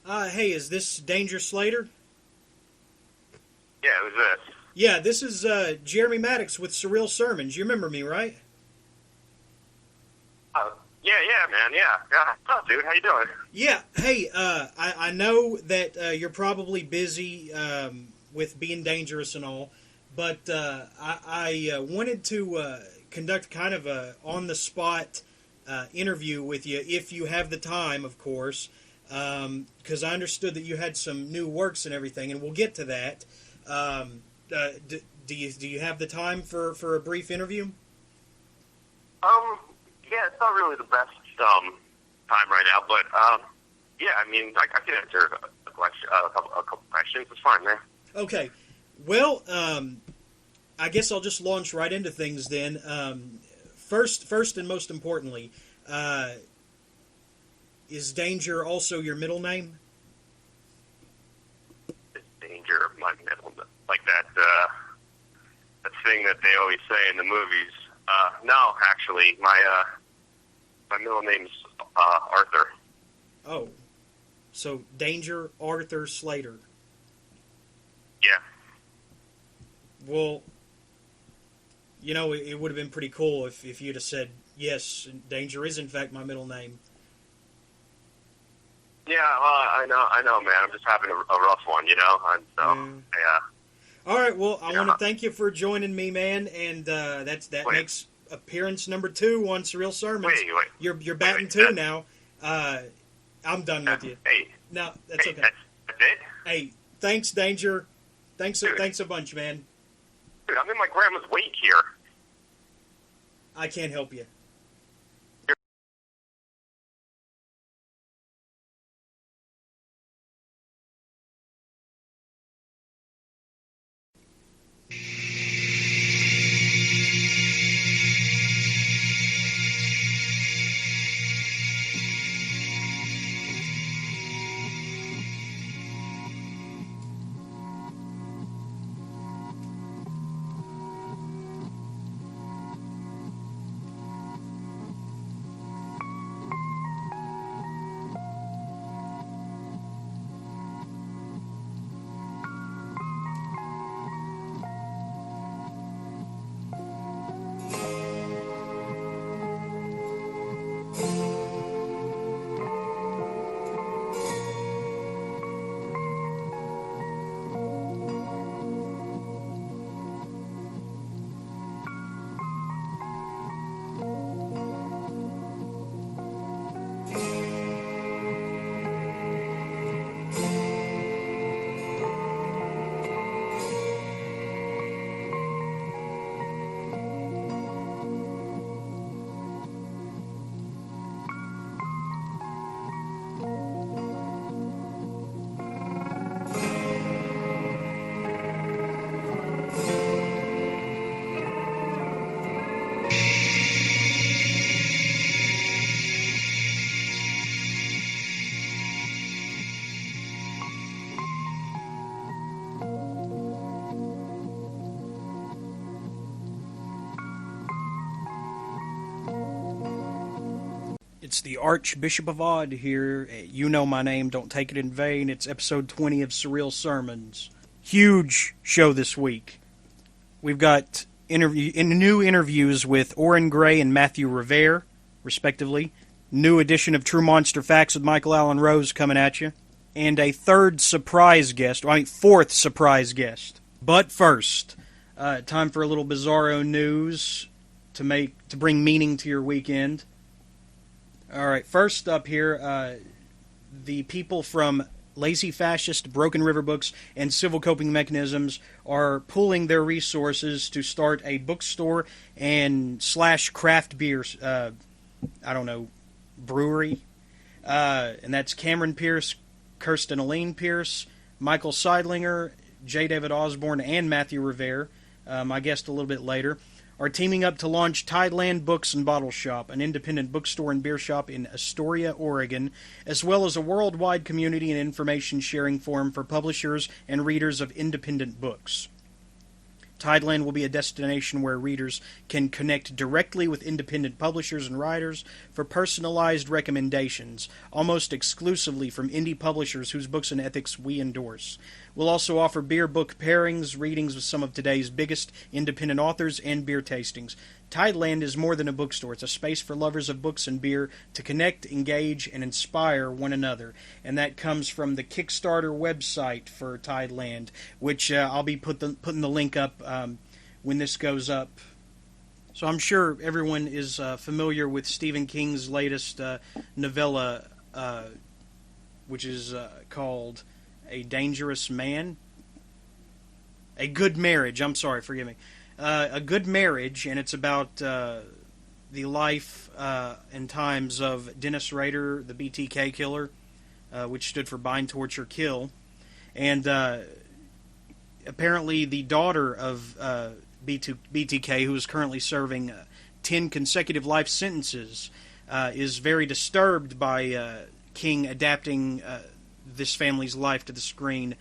Hey, is this Danger Slater? Yeah, it was this. Yeah, this is Jeremy Maddox with Surreal Sermons. You remember me, right? Yeah, man, yeah. What's up, dude? How you doing? Yeah. Hey, I know that you're probably busy with being dangerous and all, but I wanted to conduct kind of a on the spot interview with you if you have the time, of course, because I understood that you had some new works and everything, and we'll get to that. Do you have the time for a brief interview? Um, yeah, it's not really the best time right now, but yeah, I mean, I can answer a question, a couple questions. It's fine, man. Okay. Well, I guess I'll just launch right into things then. First and most importantly, is Danger also your middle name? It's danger of my middle, like that thing that they always say in the movies. No, actually, my middle name's Arthur. Oh, so Danger Arthur Slater. Yeah. Well, it would have been pretty cool if you'd have said, yes, Danger is in fact my middle name. Yeah, well, I know, man. I'm just having a rough one, and so, yeah. All right, well, I want to thank you for joining me, man, and that Wait. makes appearance number 2 on Surreal Sermons. Wait. You're batting 2 now. I'm done with you. Hey. No, that's okay. That's it? Hey, thanks, Danger. Thanks Dude. a bunch, man. Dude, I'm in my grandma's wake here. I can't help you. It's the Archbishop of Odd here. You know my name, don't take it in vain. It's episode 20 of Surreal Sermons. Huge show this week. We've got new interviews with Orrin Gray and Matthew Revert, respectively. New edition of True Monster Facts with Michael Allen Rose coming at you. And a fourth surprise guest. But first, time for a little bizarro news to bring meaning to your weekend. All right, first up here, the people from Lazy Fascist, Broken River Books, and Civil Coping Mechanisms are pooling their resources to start a bookstore and / craft beer, brewery. And that's Cameron Pierce, Kirsten Aline Pierce, Michael Seidlinger, J. David Osborne, and Matthew Revere, my guest a little bit later, are teaming up to launch Tideland Books and Bottle Shop, an independent bookstore and beer shop in Astoria, Oregon, as well as a worldwide community and information sharing forum for publishers and readers of independent books. Tideland will be a destination where readers can connect directly with independent publishers and writers for personalized recommendations, almost exclusively from indie publishers whose books and ethics we endorse. We'll also offer beer book pairings, readings with some of today's biggest independent authors, and beer tastings. Tideland is more than a bookstore. It's a space for lovers of books and beer to connect, engage, and inspire one another. And that comes from the Kickstarter website for Tideland, which I'll be putting the link up when this goes up. So I'm sure everyone is familiar with Stephen King's latest novella, which is called A Dangerous Man. A Good Marriage. I'm sorry, forgive me. A Good Marriage, and it's about the life and times of Dennis Rader, the BTK killer, which stood for Bind, Torture, Kill. And apparently the daughter of BTK, who is currently serving 10 consecutive life sentences, is very disturbed by King adapting this family's life to the screen.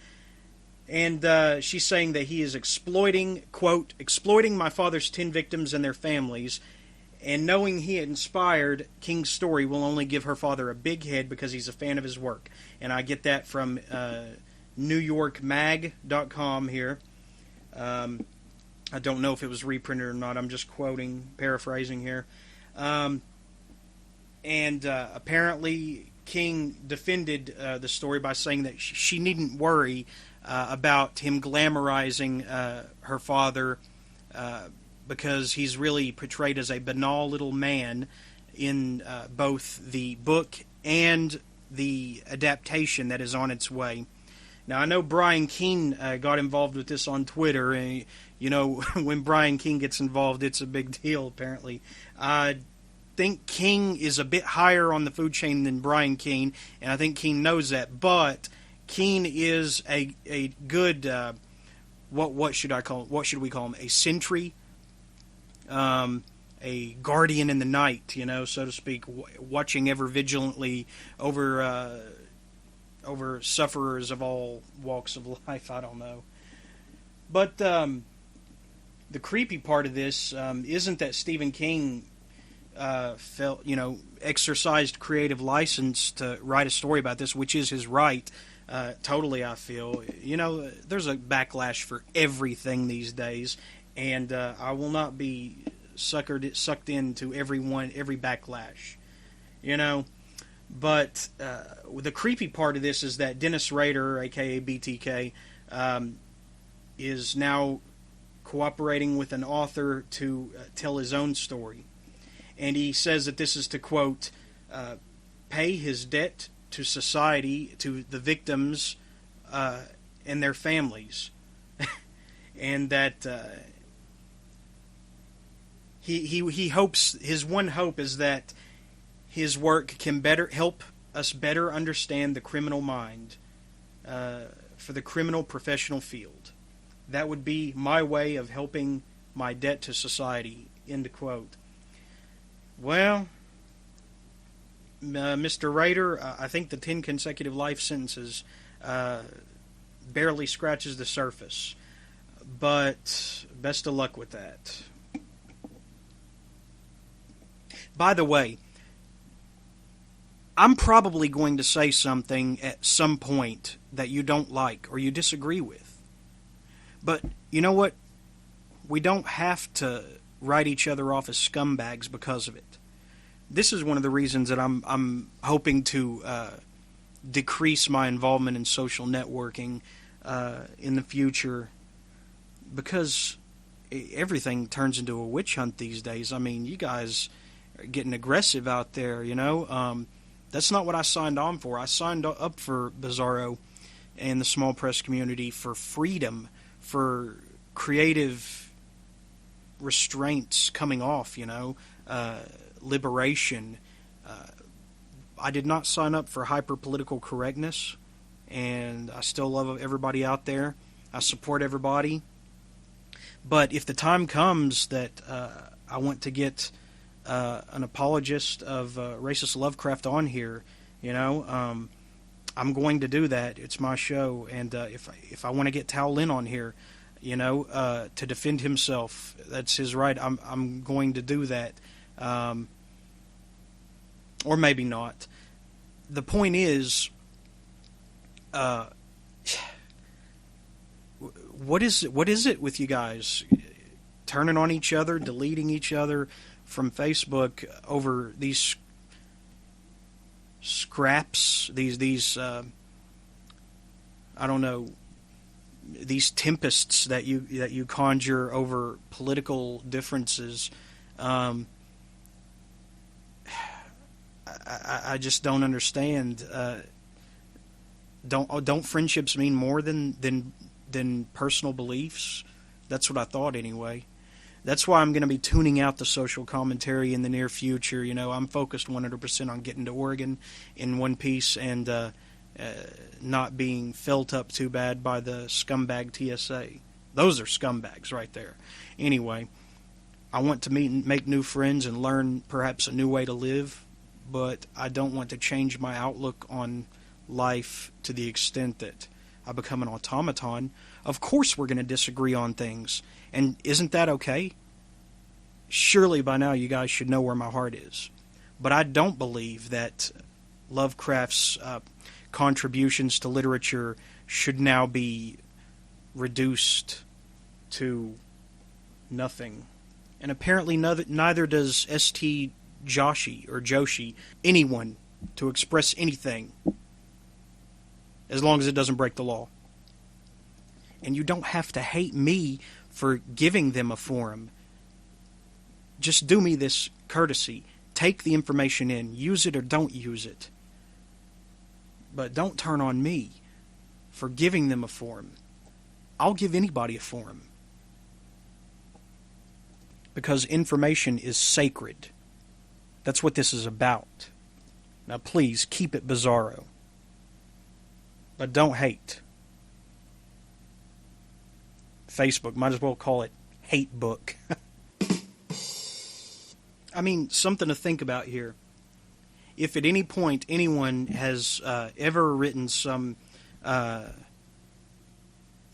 And she's saying that he is exploiting, quote, exploiting my father's 10 victims and their families, and knowing he inspired King's story will only give her father a big head because he's a fan of his work. And I get that from NewYorkMag.com here. I don't know if it was reprinted or not. I'm just quoting, paraphrasing here. Apparently King defended the story by saying that she needn't worry about him glamorizing her father because he's really portrayed as a banal little man in both the book and the adaptation that is on its way. Now, I know Brian Keene got involved with this on Twitter, and, you know, when Brian Keene gets involved, it's a big deal, apparently. I think King is a bit higher on the food chain than Brian Keene, and I think Keene knows that, but Keene is a good what should I call him? What should we call him? A sentry, a guardian in the night, you know, so to speak, watching ever vigilantly over sufferers of all walks of life. I don't know, but the creepy part of this isn't that Stephen King exercised creative license to write a story about this, which is his right. Totally, I feel. You know, there's a backlash for everything these days, and I will not be sucked into every backlash. You know, but the creepy part of this is that Dennis Rader, aka BTK, is now cooperating with an author to tell his own story, and he says that this is to, quote, pay his debt to society, to the victims and their families, and that he hopes, his one hope is that his work can help us better understand the criminal mind for the criminal professional field. That would be my way of helping my debt to society, end quote. Well, Mr. Rader, I think the 10 consecutive life sentences barely scratches the surface. But best of luck with that. By the way, I'm probably going to say something at some point that you don't like or you disagree with. But you know what? We don't have to write each other off as scumbags because of it. This is one of the reasons that I'm hoping to decrease my involvement in social networking in the future, because everything turns into a witch hunt these days. I mean, you guys are getting aggressive out there, you know. That's not what I signed on for. I signed up for Bizarro and the small press community for freedom, for creative restraints coming off, you know, liberation. I did not sign up for hyper-political correctness, and I still love everybody out there. I support everybody. But if the time comes that I want to get an apologist of racist Lovecraft on here, you know, I'm going to do that. It's my show, and if I want to get Tao Lin on here, to defend himself. That's his right. I'm going to do that. Or maybe not. The point is, what is it with you guys turning on each other, deleting each other from Facebook over these scraps, these I don't know, these tempests that you conjure over political differences? I just don't understand. Don't friendships mean more than personal beliefs? That's what I thought anyway. That's why I'm going to be tuning out the social commentary in the near future. I'm focused 100% on getting to Oregon in one piece and not being felt up too bad by the scumbag TSA. Those are scumbags right there. Anyway, I want to meet and make new friends and learn perhaps a new way to live, but I don't want to change my outlook on life to the extent that I become an automaton. Of course we're going to disagree on things, and isn't that okay? Surely by now you guys should know where my heart is. But I don't believe that Lovecraft's contributions to literature should now be reduced to nothing. And apparently neither does St. Joshi, anyone, to express anything, as long as it doesn't break the law. And you don't have to hate me for giving them a forum. Just do me this courtesy. Take the information in. Use it or don't use it. But don't turn on me for giving them a forum. I'll give anybody a forum. Because information is sacred. That's what this is about. Now please, keep it bizarro. But don't hate. Facebook, might as well call it Hate Book. I mean, something to think about here. If at any point anyone has ever written some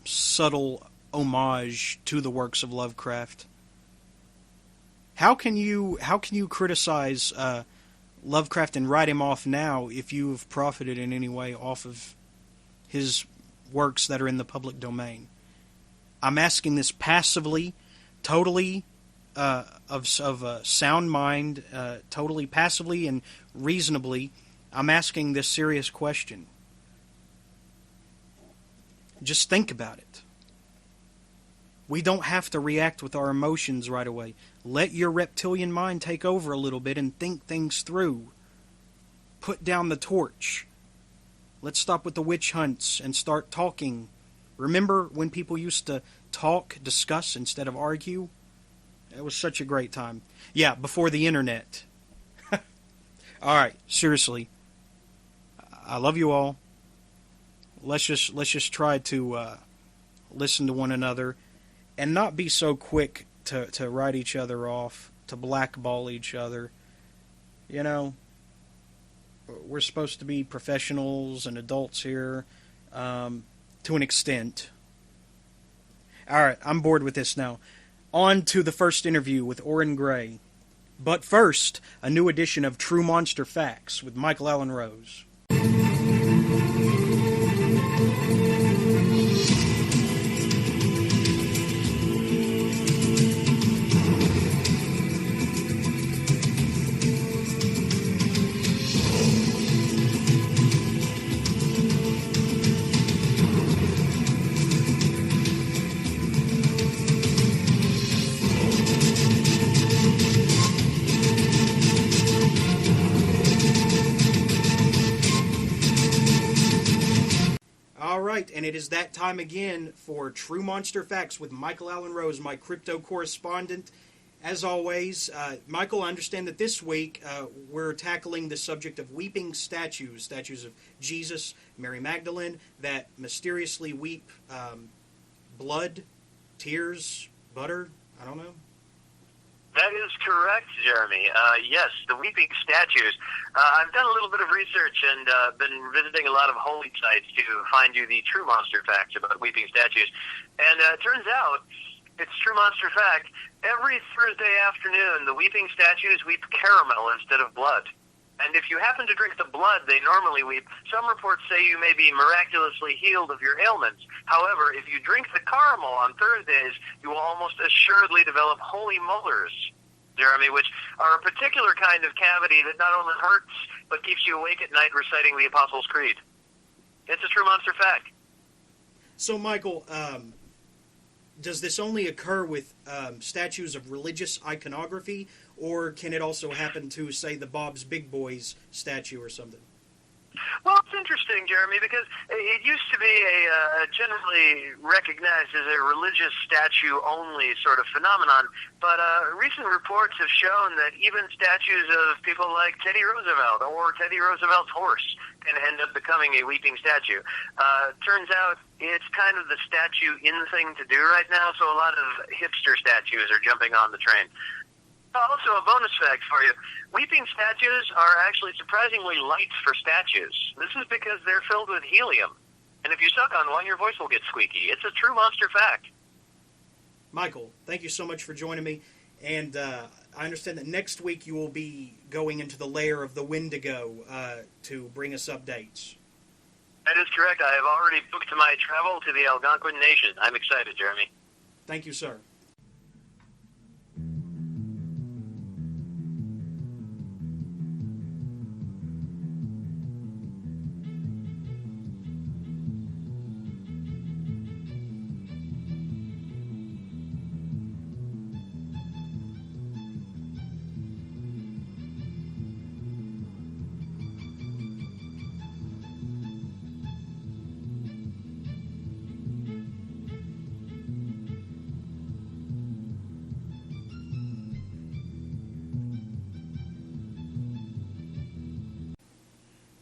subtle homage to the works of Lovecraft, how can you criticize Lovecraft and write him off now if you have profited in any way off of his works that are in the public domain? I'm asking this passively, totally of sound mind, totally passively and reasonably. I'm asking this serious question. Just think about it. We don't have to react with our emotions right away. Let your reptilian mind take over a little bit and think things through. Put down the torch. Let's stop with the witch hunts and start talking. Remember when people used to talk, discuss, instead of argue? It was such a great time. Yeah, before the internet. Alright, seriously. I love you all. Let's just try to listen to one another and not be so quick to write each other off, to blackball each other. We're supposed to be professionals and adults here, to an extent. Alright, I'm bored with this now. On to the first interview with Orrin Gray. But first, a new edition of True Monster Facts with Michael Allen Rose. And it is that time again for True Monster Facts with Michael Allen Rose, my crypto correspondent. As always, Michael, I understand that this week we're tackling the subject of weeping statues of Jesus, Mary Magdalene, that mysteriously weep blood, tears, butter, I don't know. That is correct, Jeremy. Yes, the weeping statues. I've done a little bit of research and been visiting a lot of holy sites to find you the true monster facts about weeping statues. And it turns out, it's true monster fact, every Thursday afternoon, the weeping statues weep caramel instead of blood. And if you happen to drink the blood they normally weep, some reports say you may be miraculously healed of your ailments. However, if you drink the caramel on Thursdays, you will almost assuredly develop holy molars, Jeremy, which are a particular kind of cavity that not only hurts, but keeps you awake at night reciting the Apostles' Creed. It's a true monster fact. So, Michael, does this only occur with statues of religious iconography, or can it also happen to, say, the Bob's Big Boys statue or something? Well, it's interesting, Jeremy, because it used to be a generally recognized as a religious statue-only sort of phenomenon, but recent reports have shown that even statues of people like Teddy Roosevelt or Teddy Roosevelt's horse can end up becoming a weeping statue. Turns out it's kind of the statue-in thing to do right now, so a lot of hipster statues are jumping on the train. Also, a bonus fact for you. Weeping statues are actually surprisingly light for statues. This is because they're filled with helium. And if you suck on one, your voice will get squeaky. It's a true monster fact. Michael, thank you so much for joining me. And I understand that next week you will be going into the lair of the Wendigo to bring us updates. That is correct. I have already booked my travel to the Algonquin Nation. I'm excited, Jeremy. Thank you, sir.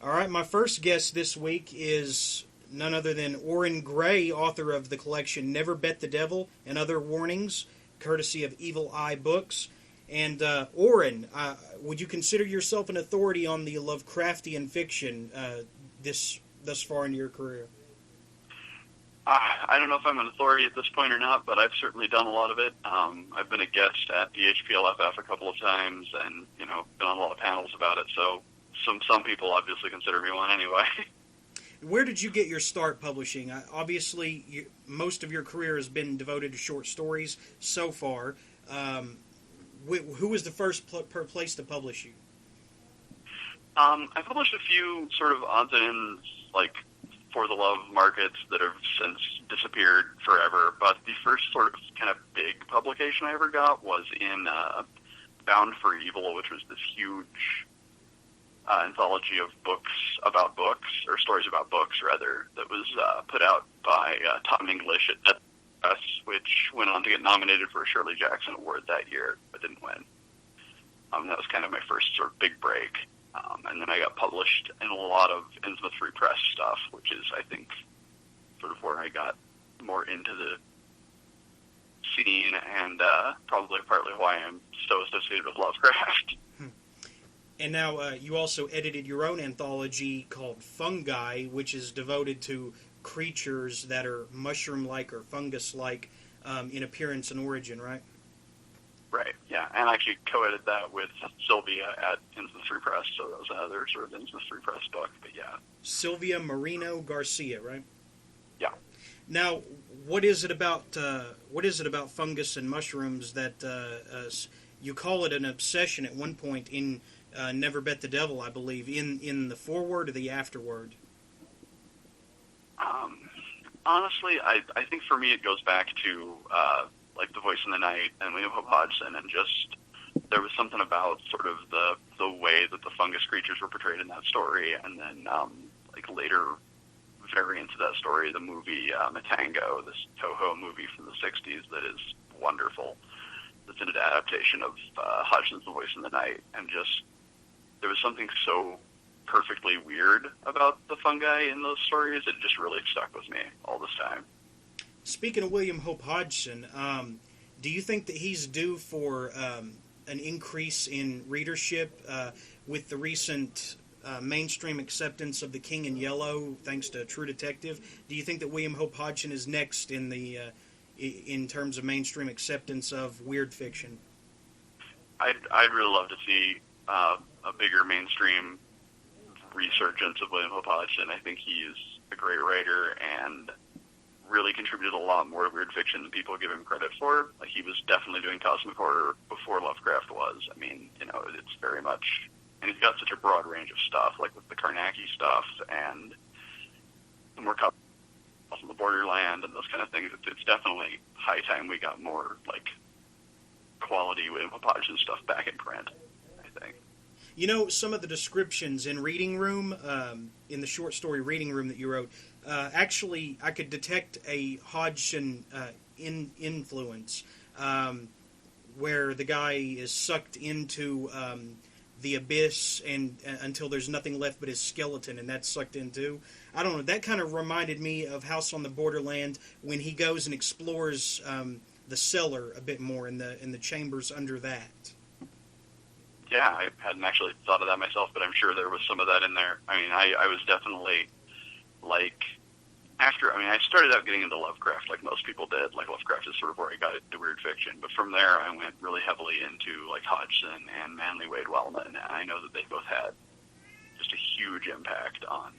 All right, my first guest this week is none other than Orrin Gray, author of the collection Never Bet the Devil and Other Warnings, courtesy of Evil Eye Books. And Orrin, would you consider yourself an authority on the Lovecraftian fiction thus far in your career? I don't know if I'm an authority at this point or not, but I've certainly done a lot of it. I've been a guest at the HPLFF a couple of times and, been on a lot of panels about it, so some people obviously consider me one anyway. Where did you get your start publishing? Obviously, most of your career has been devoted to short stories so far. Who was the first place to publish you? I published a few sort of odds and ends, like For the Love markets that have since disappeared forever, but the first sort of kind of big publication I ever got was in Bound for Evil, which was this huge anthology of books about books, or stories about books, rather, that was put out by Tom English at Death Press, which went on to get nominated for a Shirley Jackson Award that year, but didn't win. That was kind of my first sort of big break. And then I got published in a lot of Innsmouth Free Press stuff, which is, I think, sort of where I got more into the scene and probably partly why I'm so associated with Lovecraft. And now you also edited your own anthology called Fungi, which is devoted to creatures that are mushroom-like or fungus-like in appearance and origin, right? Right, yeah. And I actually co-edited that with Sylvia at Innsmouth Free Press, so that was another sort of Innsmouth Free Press book, but yeah. Sylvia Marino Garcia, right? Yeah. Now, what is it about fungus and mushrooms that you call it an obsession at one point in Never Bet the Devil, I believe, in the foreword or the afterword? Honestly, I think for me it goes back to like The Voice in the Night and William Hope Hodgson, and just there was something about sort of the way that the fungus creatures were portrayed in that story, and then like later variants of that story, the movie Matango, this Toho movie from the 60s that is wonderful. It's an adaptation of Hodgson's The Voice in the Night, and just there was something so perfectly weird about the fungi in those stories. It just really stuck with me all this time. Speaking of William Hope Hodgson, Do you think that he's due for an increase in readership with the recent mainstream acceptance of The King in Yellow, thanks to True Detective? Do you think that William Hope Hodgson is next in the in terms of mainstream acceptance of weird fiction? I'd really love to see a bigger mainstream resurgence of William Hope Hodgson. I think he is a great writer and really contributed a lot more to weird fiction than people give him credit for. Like, he was definitely doing cosmic horror before Lovecraft was. I mean, it's very much, and he's got such a broad range of stuff, like with the Karnaki stuff and the more from the Borderland and those kind of things. It's definitely high time we got more like quality William Hope Hodgson stuff back in print, I think. Some of the descriptions in Reading Room, in the short story Reading Room that you wrote, actually, I could detect a Hodgson influence, where the guy is sucked into the abyss and until there's nothing left but his skeleton, and that's sucked into. I don't know. That kind of reminded me of House on the Borderland when he goes and explores the cellar a bit more in the chambers under that. Yeah, I hadn't actually thought of that myself, but I'm sure there was some of that in there. I mean, I was definitely, like, I started out getting into Lovecraft like most people did. Like, Lovecraft is sort of where I got into weird fiction. But from there, I went really heavily into, like, Hodgson and Manly Wade Wellman. And I know that they both had just a huge impact on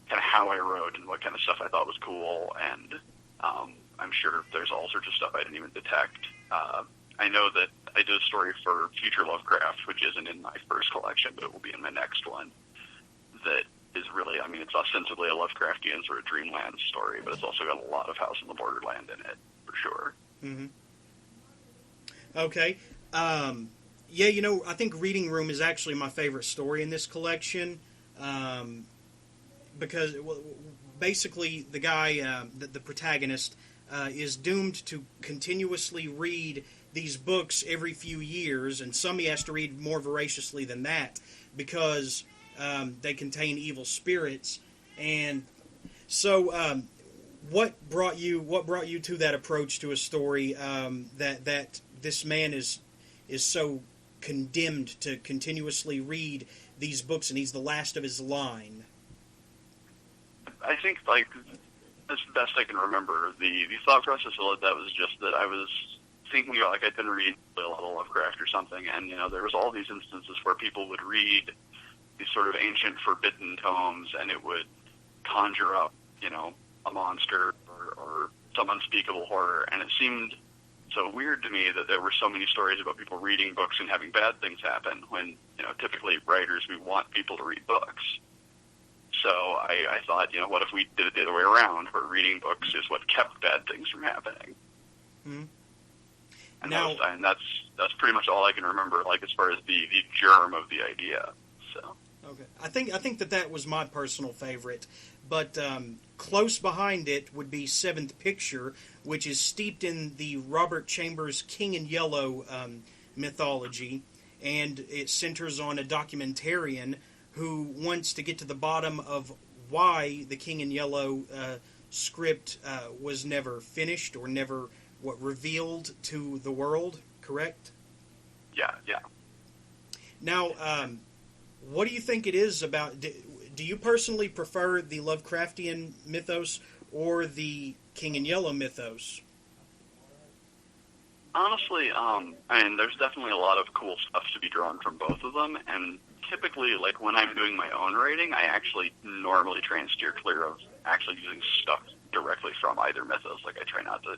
kind of how I wrote and what kind of stuff I thought was cool. And I'm sure there's all sorts of stuff I didn't even detect. I know that I did a story for Future Lovecraft, which isn't in my first collection, but it will be in my next one, that is really, it's ostensibly a Lovecraftian sort of dreamland story, but it's also got a lot of House on the Borderland in it, for sure. Mm-hmm. Okay. Yeah, I think Reading Room is actually my favorite story in this collection, because basically the guy, the protagonist, is doomed to continuously read these books every few years, and some he has to read more voraciously than that because they contain evil spirits. And so, what brought you to that approach to a story that this man is so condemned to continuously read these books, and he's the last of his line? I think, like, as best I can remember, the thought process of that was just that I was thinking about, like, I'd been reading a lot of Lovecraft or something, and, there was all these instances where people would read these sort of ancient forbidden tomes, and it would conjure up, a monster or some unspeakable horror, and it seemed so weird to me that there were so many stories about people reading books and having bad things happen when, typically writers, we want people to read books. So I thought, what if we did it the other way around, where reading books is what kept bad things from happening? Mm-hmm. And, now, that's pretty much all I can remember, like, as far as the germ of the idea. So. Okay, I think that was my personal favorite, but close behind it would be Seventh Picture, which is steeped in the Robert Chambers King in Yellow mythology, and it centers on a documentarian who wants to get to the bottom of why the King in Yellow script was never finished or never revealed to the world, correct? Yeah. Now, what do you think it is about... Do you personally prefer the Lovecraftian mythos or the King in Yellow mythos? Honestly, there's definitely a lot of cool stuff to be drawn from both of them, and typically, like, when I'm doing my own writing, I actually normally try and steer clear of actually using stuff directly from either mythos. Like, I try not to,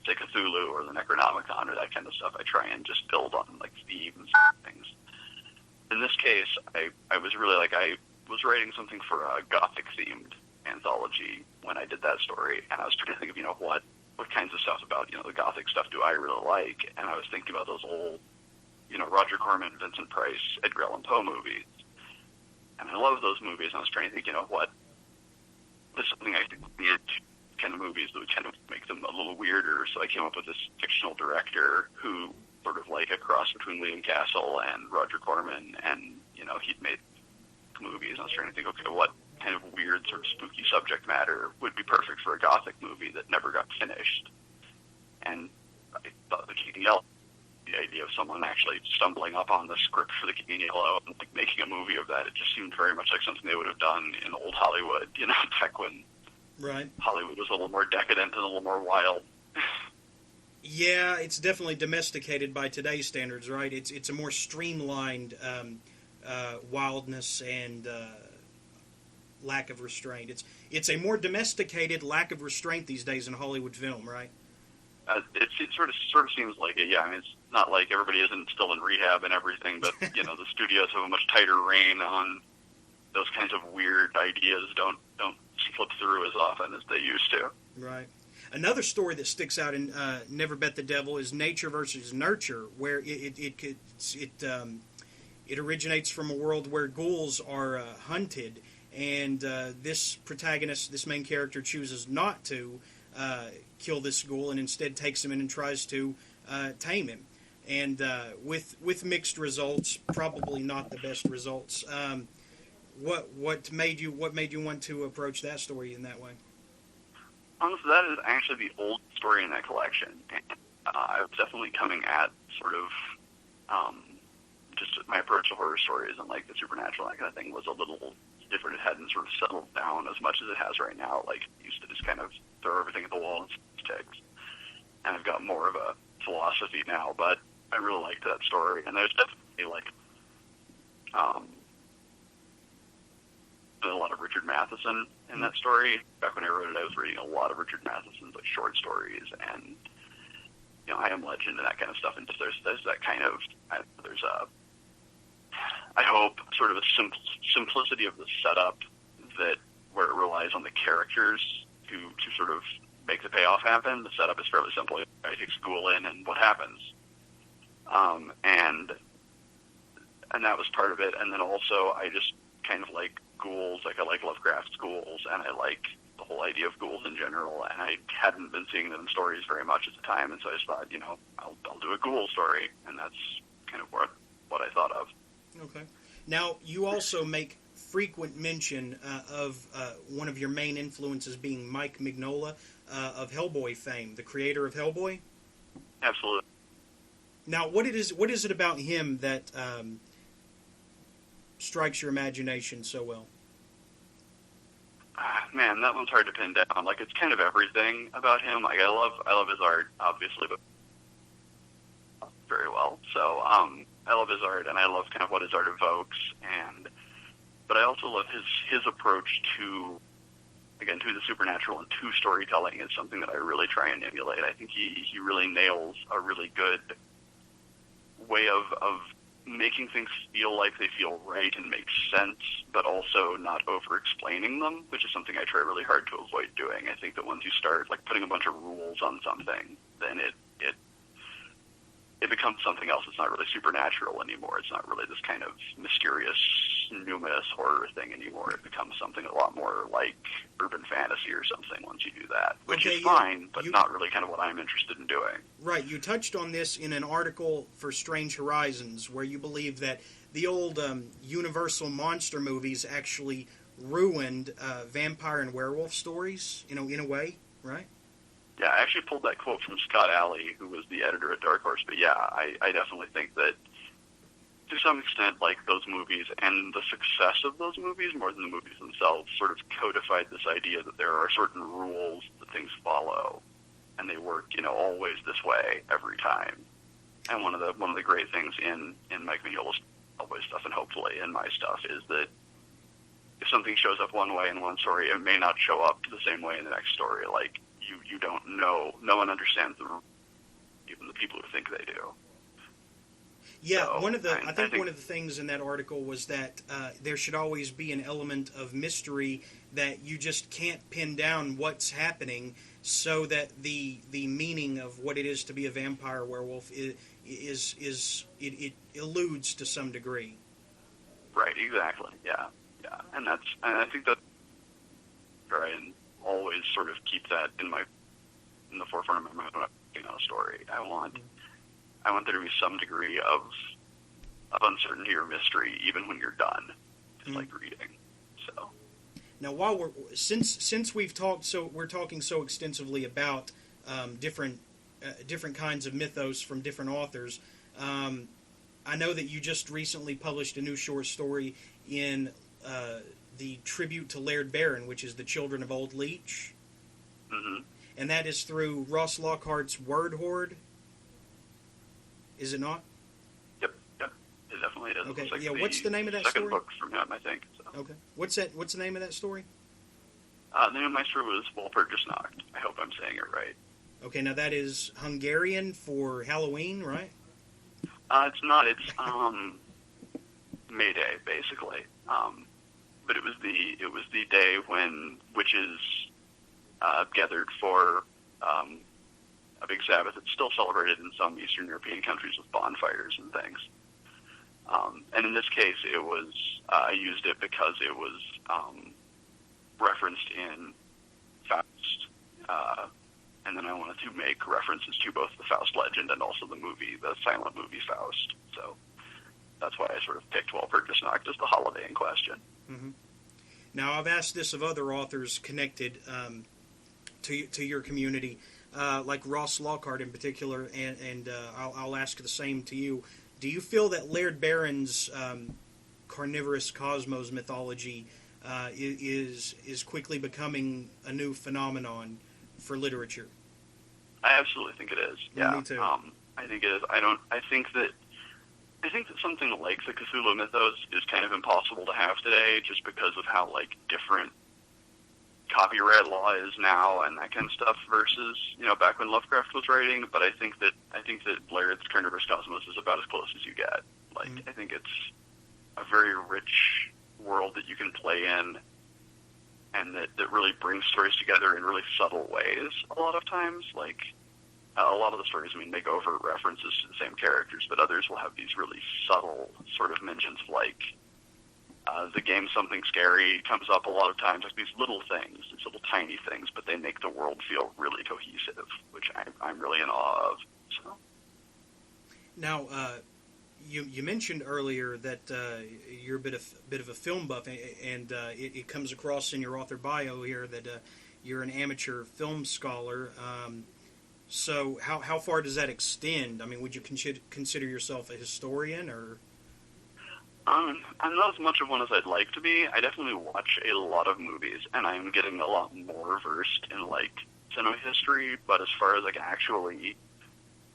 say Cthulhu or the Necronomicon or that kind of stuff. I try and just build on, like, themes and things. In this case, I was really, like, I was writing something for a Gothic-themed anthology when I did that story, and I was trying to think of, what kinds of stuff about, the Gothic stuff do I really like, and I was thinking about those old, Roger Corman, Vincent Price, Edgar Allan Poe movies, and I love those movies, and I was trying to think, there's something I think weird kind of movies that would kind of make them a little weirder, so I came up with this fictional director who sort of like a cross between William Castle and Roger Corman, and, he'd made movies, and I was trying to think, okay, what kind of weird sort of spooky subject matter would be perfect for a Gothic movie that never got finished. And I thought the King in Yellow, the idea of someone actually stumbling up on the script for the King in Yellow and like making a movie of that, it just seemed very much like something they would have done in old Hollywood, back when Hollywood was a little more decadent and a little more wild. Yeah, it's definitely domesticated by today's standards, right? It's a more streamlined wildness and lack of restraint. It's a more domesticated lack of restraint these days in Hollywood film, right? It sort of seems like it. Yeah, I mean, it's not like everybody isn't still in rehab and everything, but the studios have a much tighter rein on those kinds of weird ideas. Don't slip through as often as they used to. Right. Another story that sticks out in Never Bet the Devil is Nature versus Nurture, where it originates from a world where ghouls are hunted, and this protagonist, this main character, chooses not to kill this ghoul and instead takes him in and tries to tame him, and with mixed results, probably not the best results. What made you want to approach that story in that way? Honestly, that is actually the old story in that collection. And, I was definitely coming at sort of just my approach to horror stories and like the supernatural and that kind of thing was a little different. It hadn't sort of settled down as much as it has right now. Like, it used to just kind of throw everything at the wall and sticks. And I've got more of a philosophy now, but I really liked that story. And there's definitely like a lot of Richard Matheson in that story. Back when I wrote it, I was reading a lot of Richard Matheson's like short stories and I Am Legend and that kind of stuff. And just there's that kind of I hope sort of a simplicity of the setup that where it relies on the characters to sort of make the payoff happen. The setup is fairly simple. I take school in and what happens, and that was part of it. And then also I just kind of like ghouls, like I like Lovecraft's ghouls, and I like the whole idea of ghouls in general, and I hadn't been seeing them in stories very much at the time, and so I just thought, I'll do a ghoul story, and that's kind of what I thought of. Okay. Now, you also make frequent mention of one of your main influences being Mike Mignola of Hellboy fame, the creator of Hellboy? Absolutely. Now, what is it about him that strikes your imagination so well? Man, that one's hard to pin down. Like, it's kind of everything about him. Like, I love his art, obviously, but very well. So, I love his art, and I love kind of what his art evokes. But I also love his approach to the supernatural and to storytelling is something that I really try and emulate. I think he really nails a really good way of making things feel like they feel right and make sense, but also not over-explaining them, which is something I try really hard to avoid doing. I think that once you start like putting a bunch of rules on something, then it becomes something else. It's not really supernatural anymore. It's not really this kind of mysterious, numinous horror thing anymore. It becomes something a lot more like urban fantasy or something once you do that, which is fine, but not really kind of what I'm interested in doing. Right. You touched on this in an article for Strange Horizons, where you believe that the old Universal monster movies actually ruined vampire and werewolf stories, in a way, right? Yeah, I actually pulled that quote from Scott Alley, who was the editor at Dark Horse. But yeah, I definitely think that to some extent, like, those movies and the success of those movies, more than the movies themselves, sort of codified this idea that there are certain rules that things follow, and they work, always this way every time. And one of the great things in Mike Mignola's Hellboy stuff, and hopefully in my stuff, is that if something shows up one way in one story, it may not show up the same way in the next story. Like, you don't know. No one understands the rules, even the people who think they do. Yeah, so, one of the things in that article was that there should always be an element of mystery that you just can't pin down what's happening, so that the meaning of what it is to be a vampire werewolf it eludes to some degree. Right. Exactly. Yeah. And I think that try and always sort of keep that in the forefront of my mind when I'm working on a story. I want there to be some degree of uncertainty or mystery, even when you're done. It's like reading. So now, since we've talked, we're talking so extensively about different different kinds of mythos from different authors. I know that you just recently published a new short story in the tribute to Laird Barron, which is The Children of Old Leech. Mm-hmm. And that is through Ross Lockhart's Word Horde. Is it not? Yep, it definitely is. Okay, Like what's the name of that second story? book from him, I think. So. Okay. What's the name of that story? The name of my story was Walpert Just Knocked. I hope I'm saying it right. Okay, now that is Hungarian for Halloween, right? It's not. It's May Day, basically. But it was the day when witches gathered for a big Sabbath. It's still celebrated in some Eastern European countries with bonfires and things. And in this case, it was I used it because it was referenced in Faust, and then I wanted to make references to both the Faust legend and also the silent movie Faust. So that's why I sort of picked Walpert Just Knocked as the holiday in question. Mm-hmm. Now, I've asked this of other authors connected to your community, like Ross Lockhart in particular, and I'll ask the same to you. Do you feel that Laird Barron's carnivorous cosmos mythology is quickly becoming a new phenomenon for literature? I absolutely think it is. Yeah, me too. I think it is. I think that something like the Cthulhu mythos is kind of impossible to have today, just because of how different copyright law is now and that kind of stuff versus back when Lovecraft was writing. But I think that Laird's Carnivorous Cosmos is about as close as you get. I think it's a very rich world that you can play in, and that really brings stories together in really subtle ways a lot of times. A lot of the stories, make overt references to the same characters, but others will have these really subtle sort of mentions of the game Something Scary comes up a lot of times, these little things, these little tiny things, but they make the world feel really cohesive, which I'm really in awe of. So. Now, you mentioned earlier that you're a bit of a film buff, and it comes across in your author bio here that you're an amateur film scholar. So how far does that extend? Would you consider yourself a historian, or? I'm not as much of one as I'd like to be. I definitely watch a lot of movies, and I'm getting a lot more versed in cinema history. But as far as actually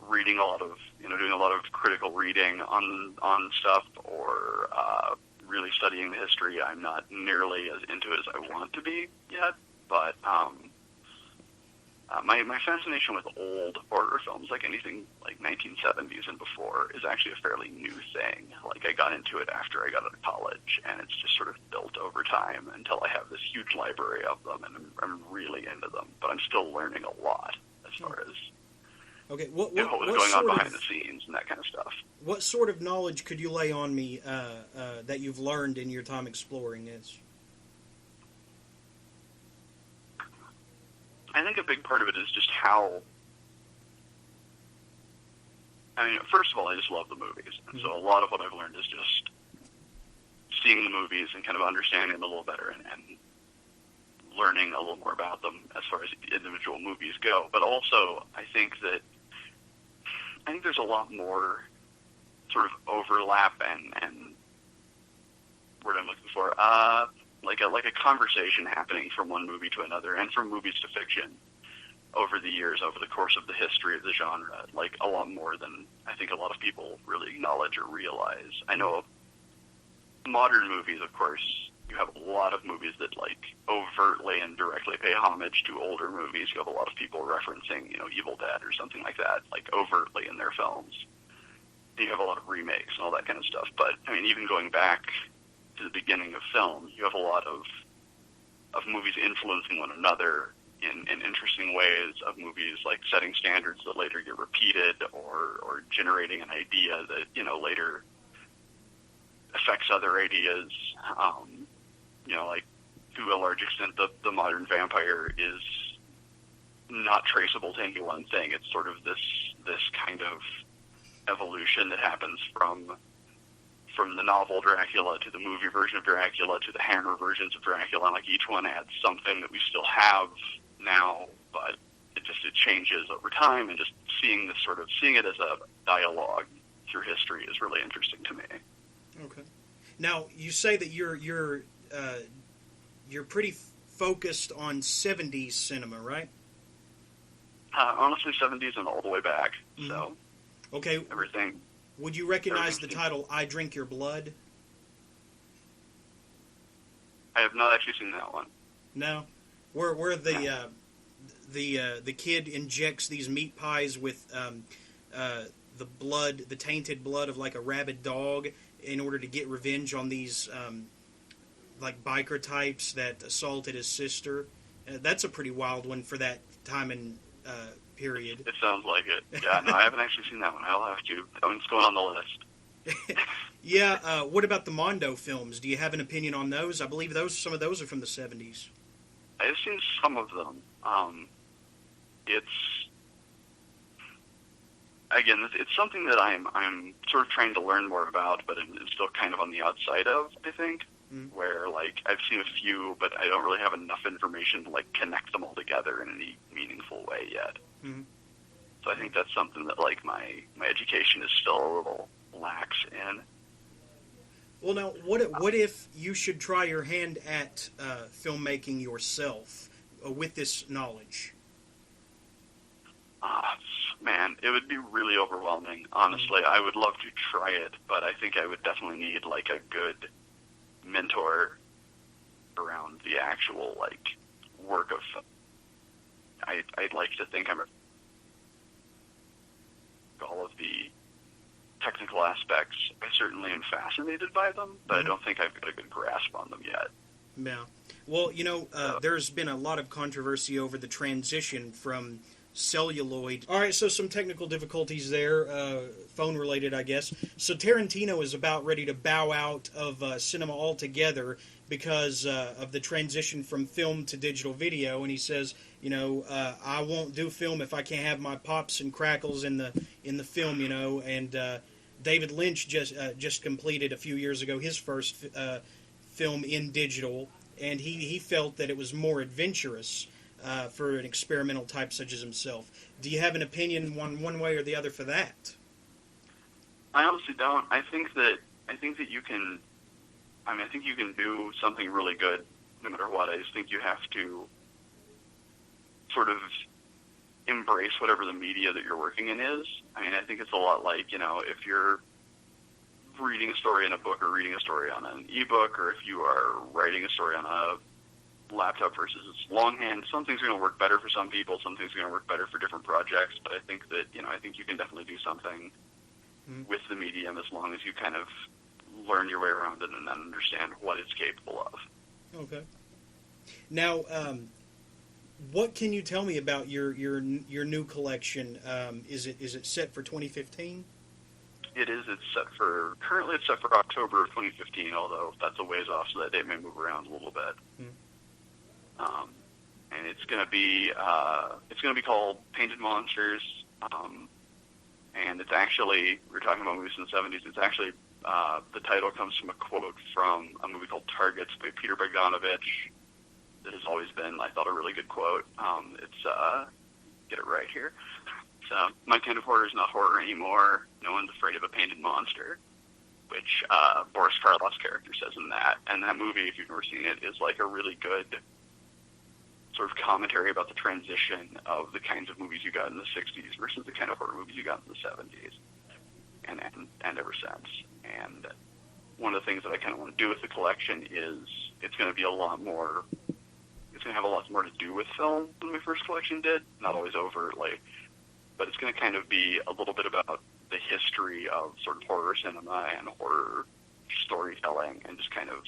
reading a lot of, doing a lot of critical reading on stuff, or really studying the history, I'm not nearly as into it as I want to be yet. But my fascination with old horror films, anything 1970s and before, is actually a fairly new thing. I got into it after I got out of college, and it's just sort of built over time until I have this huge library of them, and I'm really into them. But I'm still learning a lot as far as what was going on behind the scenes and that kind of stuff. What sort of knowledge could you lay on me that you've learned in your time exploring this? I think a big part of it is just how. First of all, I just love the movies, and so a lot of what I've learned is just seeing the movies and kind of understanding them a little better, and learning a little more about them as far as individual movies go. But also, I think there's a lot more sort of overlap and word I'm looking for. Like a conversation happening from one movie to another, and from movies to fiction over the years, over the course of the history of the genre, a lot more than I think a lot of people really acknowledge or realize. I know modern movies, of course, you have a lot of movies that overtly and directly pay homage to older movies. You have a lot of people referencing, Evil Dead or something like that, overtly in their films. You have a lot of remakes and all that kind of stuff. But even going back to the beginning of film, you have a lot of movies influencing one another in interesting ways, of movies setting standards that later get repeated, or generating an idea that later affects other ideas. To a large extent, the modern vampire is not traceable to any one thing. It's sort of this kind of evolution that happens from the novel Dracula to the movie version of Dracula to the Hammer versions of Dracula. Each one adds something that we still have now, but it changes over time, and just seeing it as a dialogue through history is really interesting to me. Okay. Now you say that you're pretty focused on 70s cinema, right? Honestly, 70s and all the way back. Mm-hmm. So, okay. Everything. Would you recognize the title "I Drink Your Blood"? I have not actually seen that one. No, where the kid injects these meat pies with the blood, the tainted blood of like a rabid dog, in order to get revenge on these like biker types that assaulted his sister. That's a pretty wild one for that time and period. It sounds like it. Yeah, no, I haven't actually seen that one. I'll have to. That one's going on the list. Yeah. What about the Mondo films? Do you have an opinion on those? I believe some of those are from the 70s. I've seen some of them. It's something that I'm sort of trying to learn more about, but I'm still kind of on the outside of, I think. Mm-hmm. Where, like, I've seen a few, but I don't really have enough information to, like, connect them all together in any meaningful way yet. Mm-hmm. So I think that's something that, like, my education is still a little lax in. Well, now, what if you should try your hand at filmmaking yourself with this knowledge? Man, it would be really overwhelming, honestly. I would love to try it, but I think I would definitely need, like, a good mentor around the actual, like, work of film. I'd like to think all of the technical aspects. I certainly am fascinated by them, but I don't think I've got a good grasp on them yet. Yeah. Well, there's been a lot of controversy over the transition from celluloid. All right, so some technical difficulties there, phone-related, I guess. So Tarantino is about ready to bow out of cinema altogether because of the transition from film to digital video, and he says, I won't do film if I can't have my pops and crackles in the film, And David Lynch just completed a few years ago his first film in digital, and he felt that it was more adventurous for an experimental type such as himself. Do you have an opinion one way or the other for that? I honestly don't. I think that you can. I think you can do something really good no matter what. I just think you have to sort of embrace whatever the media that you're working in is. I think it's a lot like, if you're reading a story in a book or reading a story on an ebook, or if you are writing a story on a laptop versus longhand, some things are going to work better for some people, some things are going to work better for different projects, but I think that, I think you can definitely do something with the medium as long as you kind of learn your way around it and then understand what it's capable of. Okay. Now, what can you tell me about your new collection? Is it set for 2015? It is. Currently it's set for October of 2015, although that's a ways off, so that date may move around a little bit. And it's going to be called Painted Monsters. And it's actually, we're talking about movies in the 70s. It's actually the title comes from a quote from a movie called Targets by Peter Bogdanovich. That has always been, I thought, a really good quote. It's get it right here. So, my kind of horror is not horror anymore. No one's afraid of a painted monster, which Boris Karloff's character says in that. And that movie, if you've never seen it, is like a really good sort of commentary about the transition of the kinds of movies you got in the 60s versus the kind of horror movies you got in the 70s, and ever since. And one of the things that I kind of want to do with the collection is it's going to be a lot more. It's going to have a lot more to do with film than my first collection did. Not always overtly, but it's going to kind of be a little bit about the history of sort of horror cinema and horror storytelling, and just kind of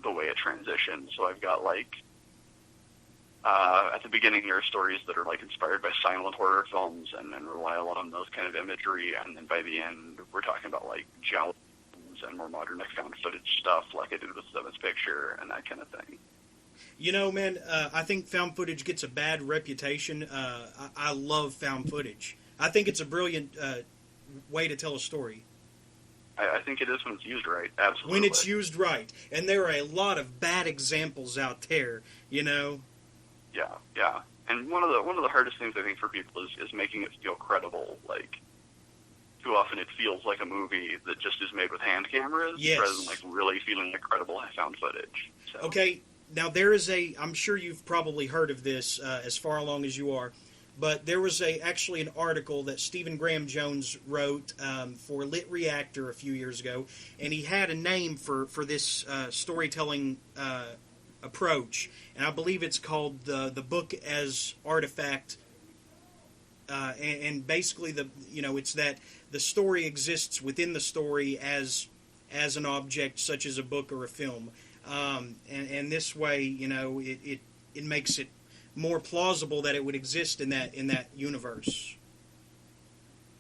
the way it transitions. So I've got at the beginning there are stories that are like inspired by silent horror films and then rely a lot on those kind of imagery, and then by the end we're talking about like giallo and more modern found footage stuff like I did with Seventh Picture and that kind of thing. Man, I think found footage gets a bad reputation. I love found footage. I think it's a brilliant way to tell a story. I think it is when it's used right, absolutely. When it's used right. And there are a lot of bad examples out there, Yeah. And one of the hardest things I think for people is making it feel credible. Like, too often it feels like a movie that just is made with hand cameras rather than like really feeling like credible found footage. So. Okay, now there is I'm sure you've probably heard of this as far along as you are, but there was actually an article that Stephen Graham Jones wrote for Lit Reactor a few years ago, and he had a name for this storytelling approach, and I believe it's called the book as artifact. And basically, it's that the story exists within the story as an object, such as a book or a film, and this way, it makes it more plausible that it would exist in that universe.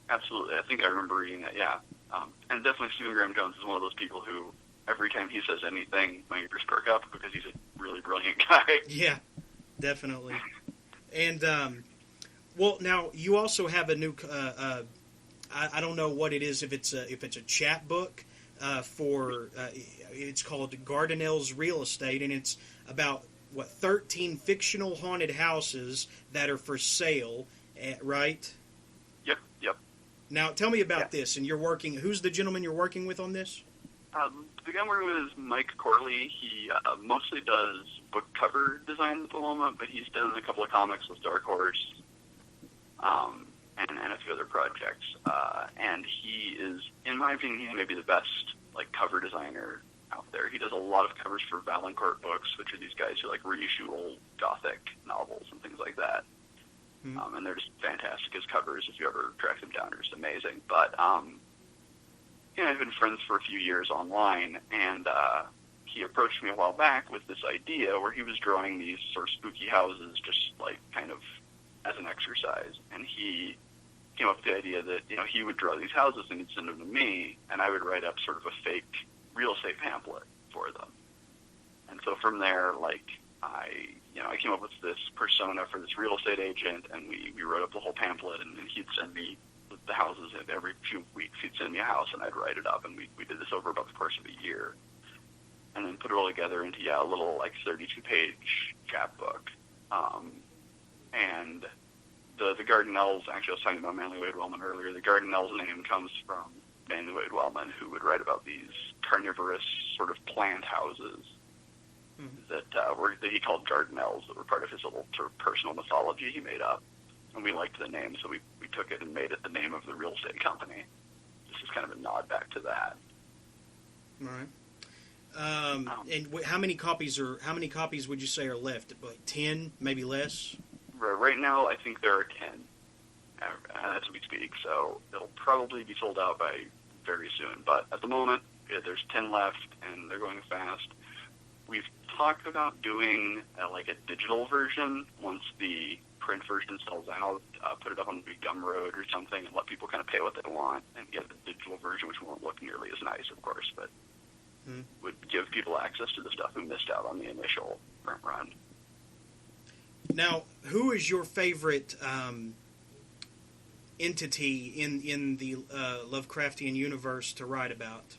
Absolutely, I think I remember reading that. Yeah, and definitely Stephen Graham Jones is one of those people who every time he says anything, my ears perk up because he's a really brilliant guy. Yeah, definitely, and. Well, now you also have a new. I don't know what it is. If it's a chat book for. It's called Gardinell's Real Estate, and it's about 13 fictional haunted houses that are for sale. Right. Yep. Now tell me about this. And you're working. Who's the gentleman you're working with on this? The guy I'm working with is Mike Corley. He mostly does book cover design at the moment, but he's done a couple of comics with Dark Horse. And a few other projects. And he is, in my opinion, he's maybe the best cover designer out there. He does a lot of covers for Valancourt Books, which are these guys who reissue old Gothic novels and things like that. Mm-hmm. And they're just fantastic as covers. If you ever track them down, they're just amazing. But I've been friends for a few years online, and he approached me a while back with this idea where he was drawing these sort of spooky houses, just kind of as an exercise, and he came up with the idea that he would draw these houses and he'd send them to me, and I would write up sort of a fake real estate pamphlet for them. And so from there, I came up with this persona for this real estate agent, and we wrote up the whole pamphlet, and then he'd send me the houses. Every few weeks he'd send me a house, and I'd write it up, and we did this over about the course of a year, and then put it all together into a little 32-page chapbook. And the Gardinells, actually I was talking about Manly Wade Wellman earlier, the Gardinells name comes from Manly Wade Wellman, who would write about these carnivorous sort of plant houses that he called Gardinells, that were part of his little sort of personal mythology he made up. And we liked the name, so we took it and made it the name of the real estate company. This is kind of a nod back to that. All right. And how many copies would you say are left? 10, maybe less? Right now, I think there are 10 as we speak, so it'll probably be sold out by very soon. But at the moment, there's 10 left, and they're going fast. We've talked about doing a digital version once the print version sells out, put it up on Big Gumroad or something, and let people kind of pay what they want, and get the digital version, which won't look nearly as nice, of course, but would give people access to the stuff who missed out on the initial print run. Now, who is your favorite entity in the Lovecraftian universe to write about?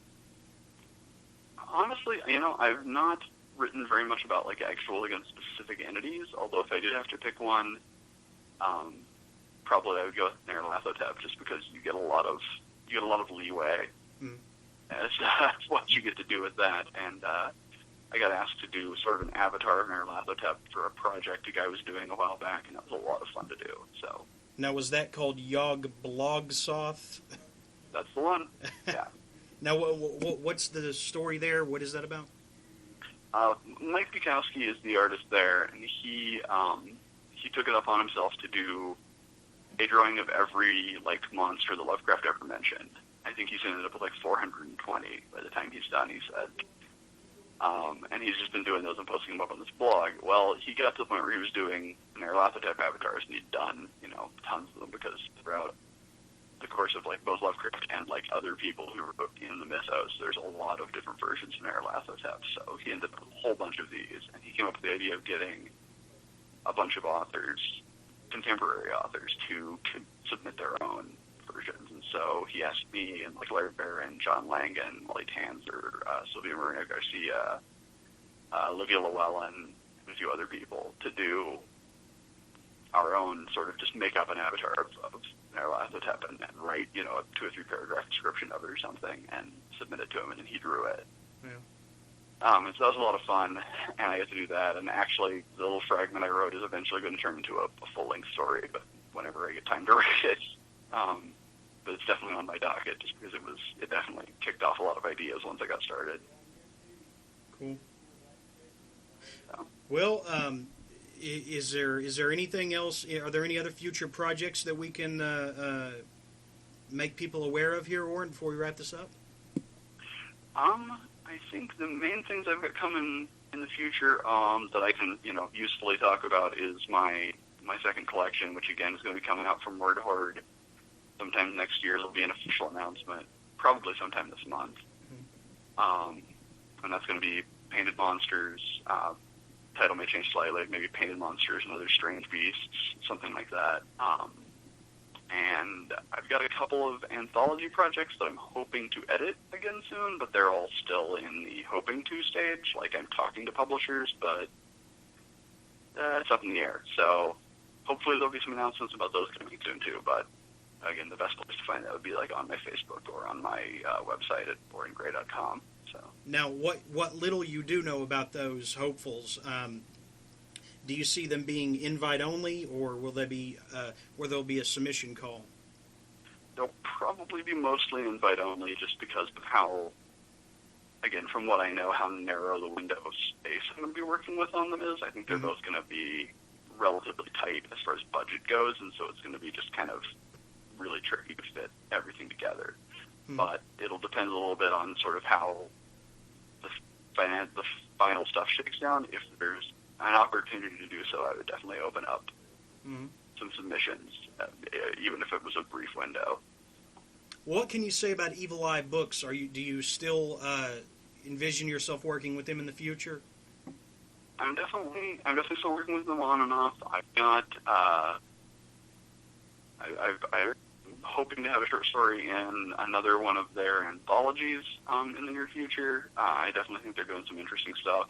Honestly, I've not written very much about actual specific entities. Although if I did have to pick one, probably I would go with Nyarlathotep, just because you get a lot of leeway as what you get to do with that. And I got asked to do sort of an avatar of Nyarlathotep for a project a guy was doing a while back, and that was a lot of fun to do. So now, was that called Yog Blogsoth? That's the one. Yeah. Now, what's the story there? What is that about? Mike Bukowski is the artist there, and he took it up on himself to do a drawing of every monster that Lovecraft ever mentioned. I think he's ended up with 420 by the time he's done, he said. And he's just been doing those and posting them up on this blog. Well, he got to the point where he was doing Nyarlathotep avatars, and he'd done, tons of them, because throughout the course of both Lovecraft and other people who wrote in the mythos, there's a lot of different versions of Nyarlathotep. So he ended up with a whole bunch of these, and he came up with the idea of getting a bunch of authors, contemporary authors, to submit their own versions. And so he asked me and Larry Barron, John Langan, Molly Tanzer, Sylvia Marina Garcia, Olivia Llewellyn, and a few other people to do sort of just make up an avatar of Nyarlathotep and write, a 2 or 3 paragraph description of it or something and submit it to him, and then he drew it. Yeah. And so that was a lot of fun, and I got to do that. And actually, the little fragment I wrote is eventually going to turn into a full-length story, but whenever I get time to write it. But it's definitely on my docket just because it definitely kicked off a lot of ideas once I got started. Cool. So. Well, is there anything else? Are there any other future projects that we can make people aware of here, Orrin, before we wrap this up? I think the main things I've got coming in the future that I can, usefully talk about is my second collection, which again is going to be coming out from Word Horde sometime next year. There'll be an official announcement, probably sometime this month. Mm-hmm. And that's going to be Painted Monsters. Title may change slightly, maybe Painted Monsters and Other Strange Beasts, something like that. And I've got a couple of anthology projects that I'm hoping to edit again soon, but they're all still in the hoping to stage. Like, I'm talking to publishers, but it's up in the air. So hopefully there'll be some announcements about those coming soon too. But again, the best place to find that would be like on my Facebook or on my website at orringray.com. So now, what little you do know about those hopefuls, do you see them being invite only, or will they be where there'll be a submission call? They'll probably be mostly invite only, just because of how, again, from what I know, how narrow the window of space I'm going to be working with on them is. I think they're both going to be relatively tight as far as budget goes, and so it's going to be just kind of really tricky to fit everything together. But it'll depend a little bit on sort of how the final stuff shakes down. If there's an opportunity to do so, I would definitely open up some submissions, even if it was a brief window. What can you say about Evil Eye Books? Do you still envision yourself working with them in the future? I'm definitely still working with them on and off. I've got I'm hoping to have a short story in another one of their anthologies in the near future. I definitely think they're doing some interesting stuff.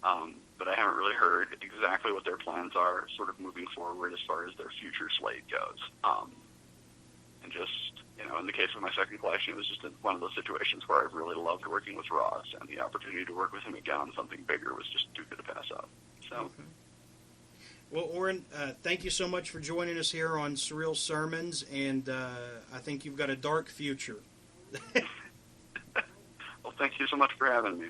But I haven't really heard exactly what their plans are sort of moving forward as far as their future slate goes. And just, in the case of my second collection, it was just one of those situations where I really loved working with Ross, and the opportunity to work with him again on something bigger was just too good to pass up. So. Okay. Well, Orrin, thank you so much for joining us here on Surreal Sermons, and I think you've got a dark future. Well, thank you so much for having me.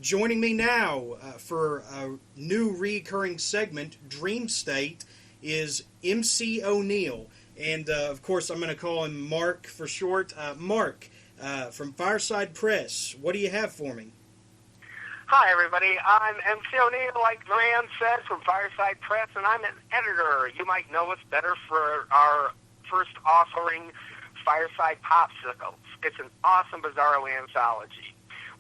Joining me now for a new recurring segment, Dream State, is MC O'Neill. And, of course, I'm going to call him Mark for short. Mark, from Fireside Press, what do you have for me? Hi, everybody. I'm MC O'Neill, like Moran said, from Fireside Press, and I'm an editor. You might know us better for our first offering, Fireside Popsicles. It's an awesome Bizarro anthology.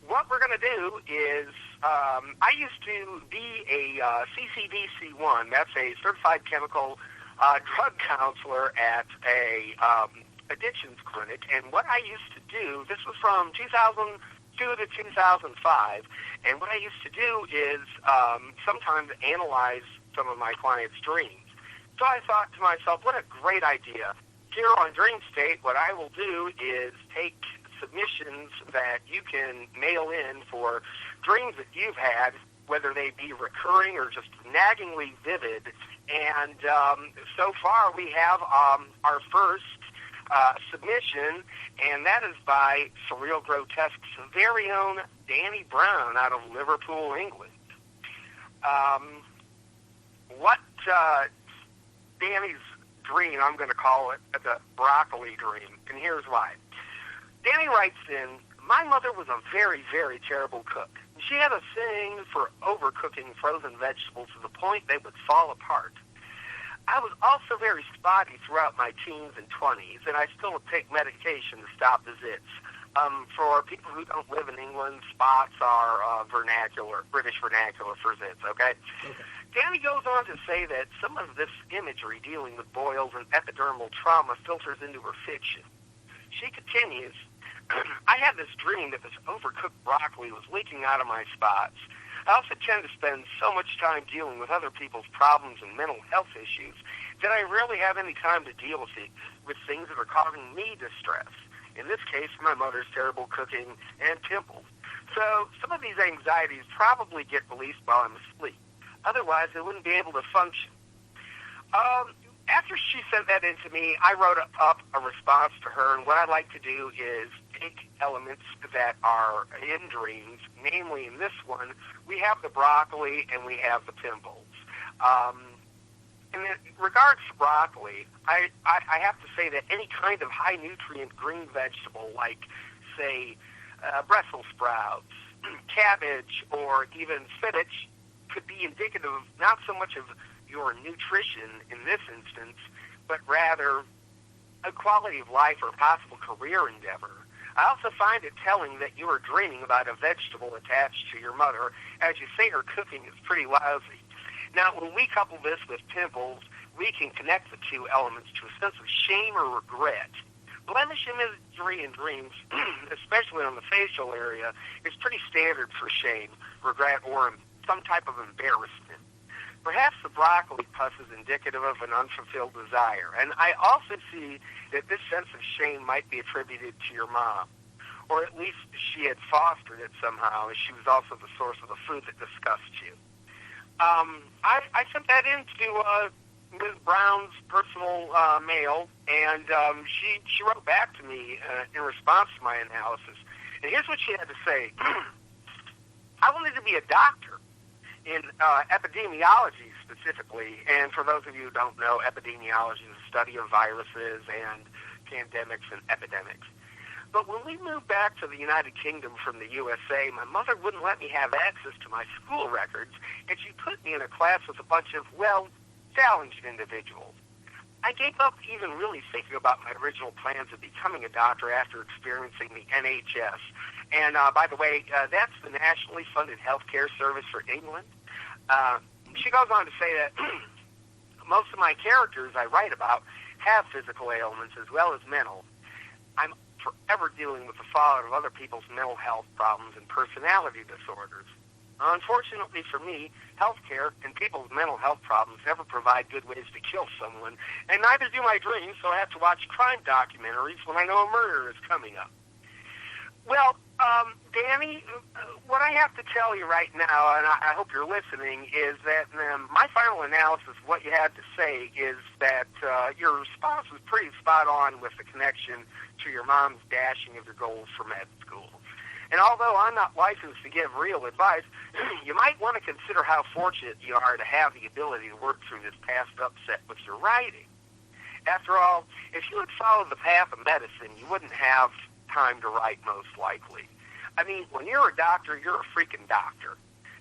What we're going to do is, I used to be a CCDC1, that's a certified chemical drug counselor at a addictions clinic, and what I used to do, this was from 2002 to 2005, and what I used to do is sometimes analyze some of my clients' dreams. So I thought to myself, what a great idea. Here on Dream State, what I will do is take submissions that you can mail in for dreams that you've had, whether they be recurring or just naggingly vivid. And so far we have our first submission, and that is by Surreal Grotesque's very own Danny Brown out of Liverpool, England. What Danny's dream, I'm going to call it the broccoli dream, and here's why. Danny writes in, my mother was a very, very terrible cook. She had a thing for overcooking frozen vegetables to the point they would fall apart. I was also very spotty throughout my teens and 20s, and I still take medication to stop the zits. For people who don't live in England, spots are vernacular, British vernacular for zits, okay? Danny goes on to say that some of this imagery dealing with boils and epidermal trauma filters into her fiction. She continues, I had this dream that this overcooked broccoli was leaking out of my spots. I also tend to spend so much time dealing with other people's problems and mental health issues that I rarely have any time to deal with things that are causing me distress. In this case, my mother's terrible cooking and pimples. So some of these anxieties probably get released while I'm asleep. Otherwise, I wouldn't be able to function. After she sent that in to me, I wrote up a response to her, and what I like to do is take elements that are in dreams, namely in this one, we have the broccoli and we have the pimples. In regards to broccoli, I have to say that any kind of high-nutrient green vegetable like, say, Brussels sprouts, cabbage, or even spinach could be indicative not so much of your nutrition in this instance, but rather a quality of life or possible career endeavor. I also find it telling that you are dreaming about a vegetable attached to your mother. As you say, her cooking is pretty lousy. Now, when we couple this with pimples, we can connect the two elements to a sense of shame or regret. Blemish imagery in dreams, especially on the facial area, is pretty standard for shame, regret, or some type of embarrassment. Perhaps the broccoli pus is indicative of an unfulfilled desire, and I also see that this sense of shame might be attributed to your mom, or at least she had fostered it somehow, as she was also the source of the food that disgusts you. I sent that into Ms. Brown's personal mail, and she wrote back to me in response to my analysis. And here's what she had to say. I wanted to be a doctor in epidemiology specifically, and for those of you who don't know, epidemiology is the study of viruses and pandemics and epidemics. But when we moved back to the United Kingdom from the USA, my mother wouldn't let me have access to my school records, and she put me in a class with a bunch of, well, challenged individuals. I gave up even really thinking about my original plans of becoming a doctor after experiencing the NHS. And by the way, that's the nationally funded healthcare service for England. She goes on to say that most of my characters I write about have physical ailments as well as mental. I'm forever dealing with the fallout of other people's mental health problems and personality disorders. Unfortunately for me, healthcare and people's mental health problems never provide good ways to kill someone, and neither do my dreams, so I have to watch crime documentaries when I know a murder is coming up. Well, Danny, what I have to tell you right now, and I hope you're listening, is that my final analysis of what you had to say is that your response was pretty spot on with the connection to your mom's dashing of your goals for med school. And although I'm not licensed to give real advice, you might want to consider how fortunate you are to have the ability to work through this past upset with your writing. After all, if you had followed the path of medicine, you wouldn't have time to write, most likely. I mean, when you're a doctor, you're a freaking doctor.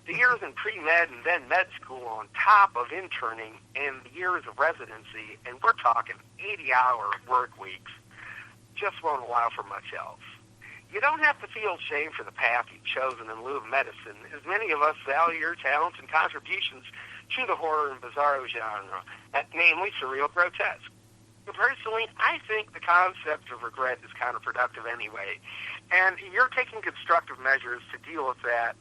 The years in pre-med and then med school on top of interning and the years of residency, and we're talking 80-hour work weeks, just won't allow for much else. You don't have to feel shame for the path you've chosen in lieu of medicine, as many of us value your talents and contributions to the horror and bizarro genre, namely surreal grotesque. But personally, I think the concept of regret is counterproductive anyway, and you're taking constructive measures to deal with that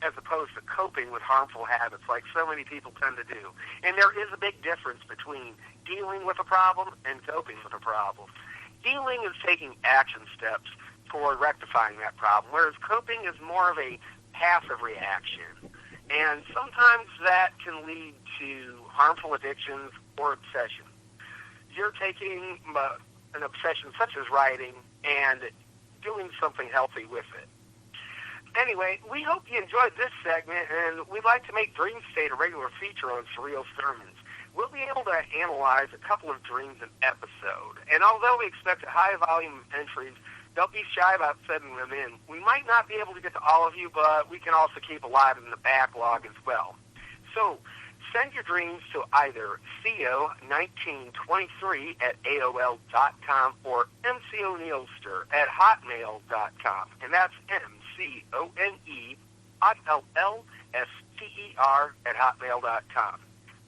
as opposed to coping with harmful habits like so many people tend to do. And there is a big difference between dealing with a problem and coping with a problem. Dealing is taking action steps toward rectifying that problem, whereas coping is more of a passive reaction. And sometimes that can lead to harmful addictions or obsession. You're taking an obsession such as writing and doing something healthy with it. Anyway, we hope you enjoyed this segment, and we'd like to make Dream State a regular feature on Surreal Sermons. We'll be able to analyze a couple of dreams an episode, and although we expect a high volume of entries, don't be shy about sending them in. We might not be able to get to all of you, but we can also keep a lot in the backlog as well. So, send your dreams to either co1923 at AOL.com or mconeilster at hotmail.com. And that's MCONEILLSTER at hotmail.com.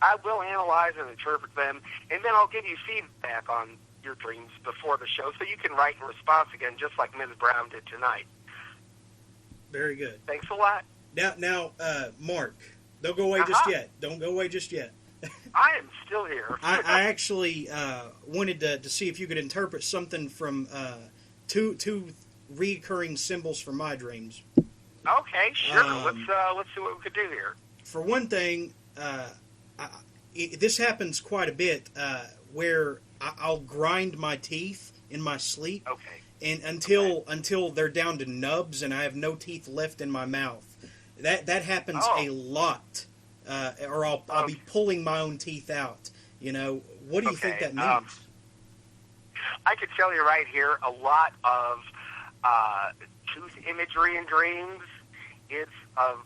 I will analyze and interpret them, and then I'll give you feedback on your dreams before the show, so you can write in response again, just like Ms. Brown did tonight. Very good. Thanks a lot. Now, Mark, don't go away just yet. Don't go away just yet. I am still here. I actually wanted to see if you could interpret something from two recurring symbols from my dreams. Okay, sure. Let's see what we could do here. For one thing, this happens quite a bit where I'll grind my teeth in my sleep, and until they're down to nubs and I have no teeth left in my mouth. That happens a lot, or I'll be pulling my own teeth out. You know, what do you think that means? I could tell you right here, a lot of tooth imagery in dreams is of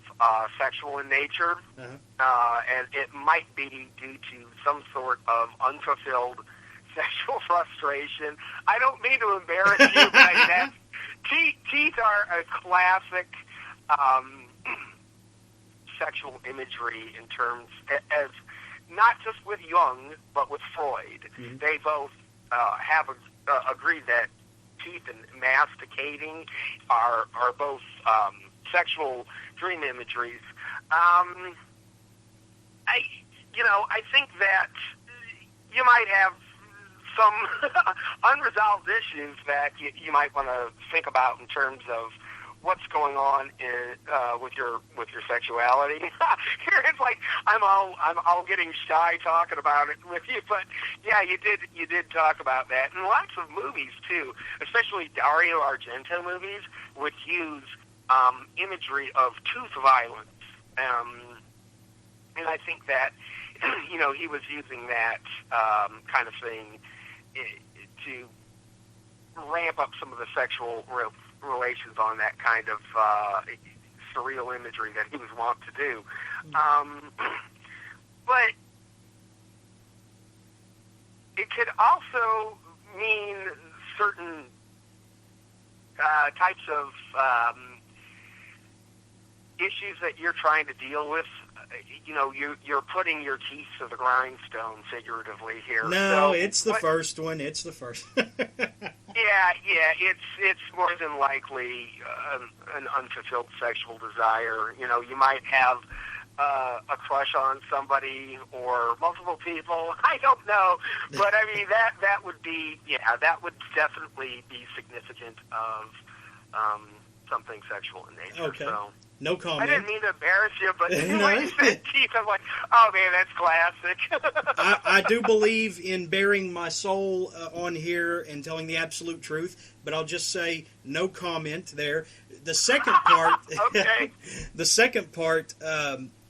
sexual in nature, and it might be due to some sort of unfulfilled sexual frustration. I don't mean to embarrass you, but teeth are a classic sexual imagery in terms as not just with Jung, but with Freud. Mm-hmm. They both have agreed that teeth and masticating are both sexual dream imageries. I think that you might have some unresolved issues that you might want to think about in terms of what's going on with your sexuality. Here it's like I'm all getting shy talking about it with you, but yeah, you did talk about that, and lots of movies too, especially Dario Argento movies, which use imagery of tooth violence, and I think that he was using that kind of thing to ramp up some of the sexual relations on that kind of surreal imagery that he was wont to do. But it could also mean certain types of issues that you're trying to deal with. You're putting your teeth to the grindstone, figuratively here. No, it's the first one. It's the first. Yeah, it's more than likely an unfulfilled sexual desire. You might have a crush on somebody or multiple people. I don't know, but I mean that would be that would definitely be significant of something sexual in nature. Okay. So. No comment. I didn't mean to embarrass you, but when you said teeth, I'm like, oh man, that's classic. I do believe in bearing my soul on here and telling the absolute truth, but I'll just say no comment there. The second part, okay. The second part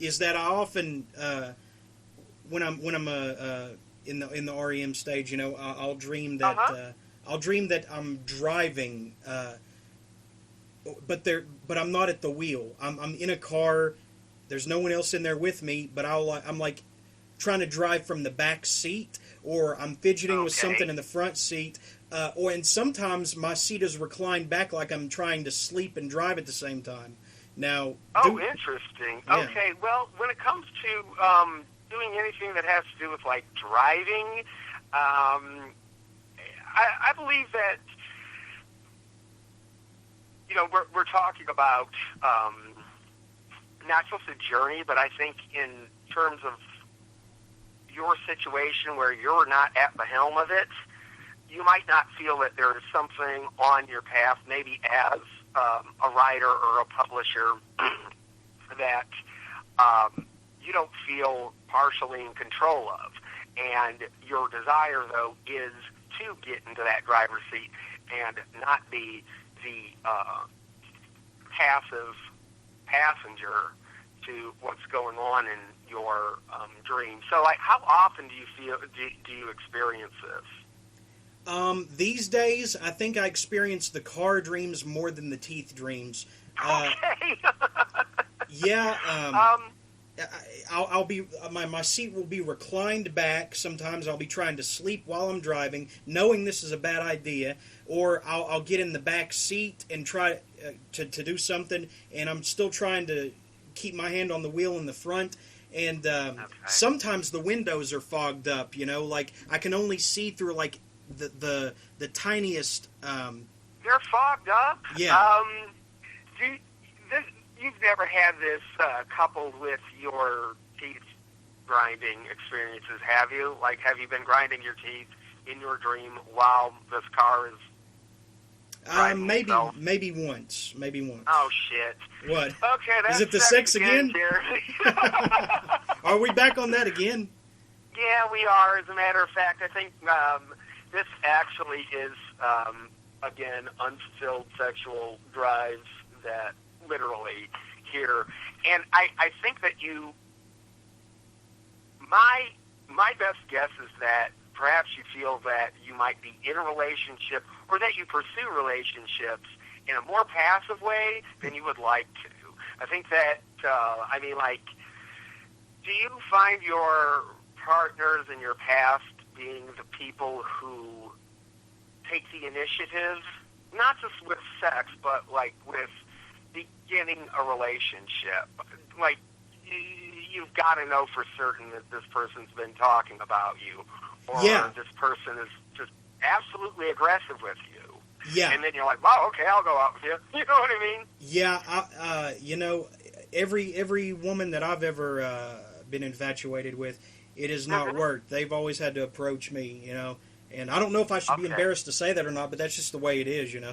is that I often, when I'm in the REM stage, I'll dream that I'm driving. But I'm not at the wheel. I'm in a car. There's no one else in there with me. But I'm like trying to drive from the back seat, or I'm fidgeting with something in the front seat, and sometimes my seat is reclined back like I'm trying to sleep and drive at the same time. Now, interesting. Yeah. Okay, well, when it comes to doing anything that has to do with like driving, I believe that. We're talking about not just a journey, but I think in terms of your situation where you're not at the helm of it, you might not feel that there is something on your path, maybe as a writer or a publisher, that you don't feel partially in control of. And your desire, though, is to get into that driver's seat and not be the passive passenger to what's going on in your dream. So, like, how often do you experience this? These days, I think I experience the car dreams more than the teeth dreams. Okay. Yeah. I'll be my seat will be reclined back. Sometimes I'll be trying to sleep while I'm driving, knowing this is a bad idea, or I'll get in the back seat and try to do something, and I'm still trying to keep my hand on the wheel in the front. And sometimes the windows are fogged up. You know, like I can only see through like the tiniest. They're fogged up. Yeah. You've never had this coupled with your teeth grinding experiences, have you? Like, have you been grinding your teeth in your dream while this car is driving itself? Maybe once. Oh, shit. What? Okay, that's is it the sex again? Are we back on that again? Yeah, we are. As a matter of fact, I think this actually is, again, unfulfilled sexual drives that literally here. And I think that my best guess is that perhaps you feel that you might be in a relationship or that you pursue relationships in a more passive way than you would like to. I think that, do you find your partners in your past being the people who take the initiative, not just with sex, but like with beginning a relationship? Like, you've got to know for certain that this person's been talking about you, or this person is just absolutely aggressive with you. Yeah. And then you're like, wow, okay, I'll go out with you. You know what I mean? Yeah. You know, every woman that I've ever been infatuated with, it has not worked. They've always had to approach me, you know. And I don't know if I should be embarrassed to say that or not, but that's just the way it is, you know.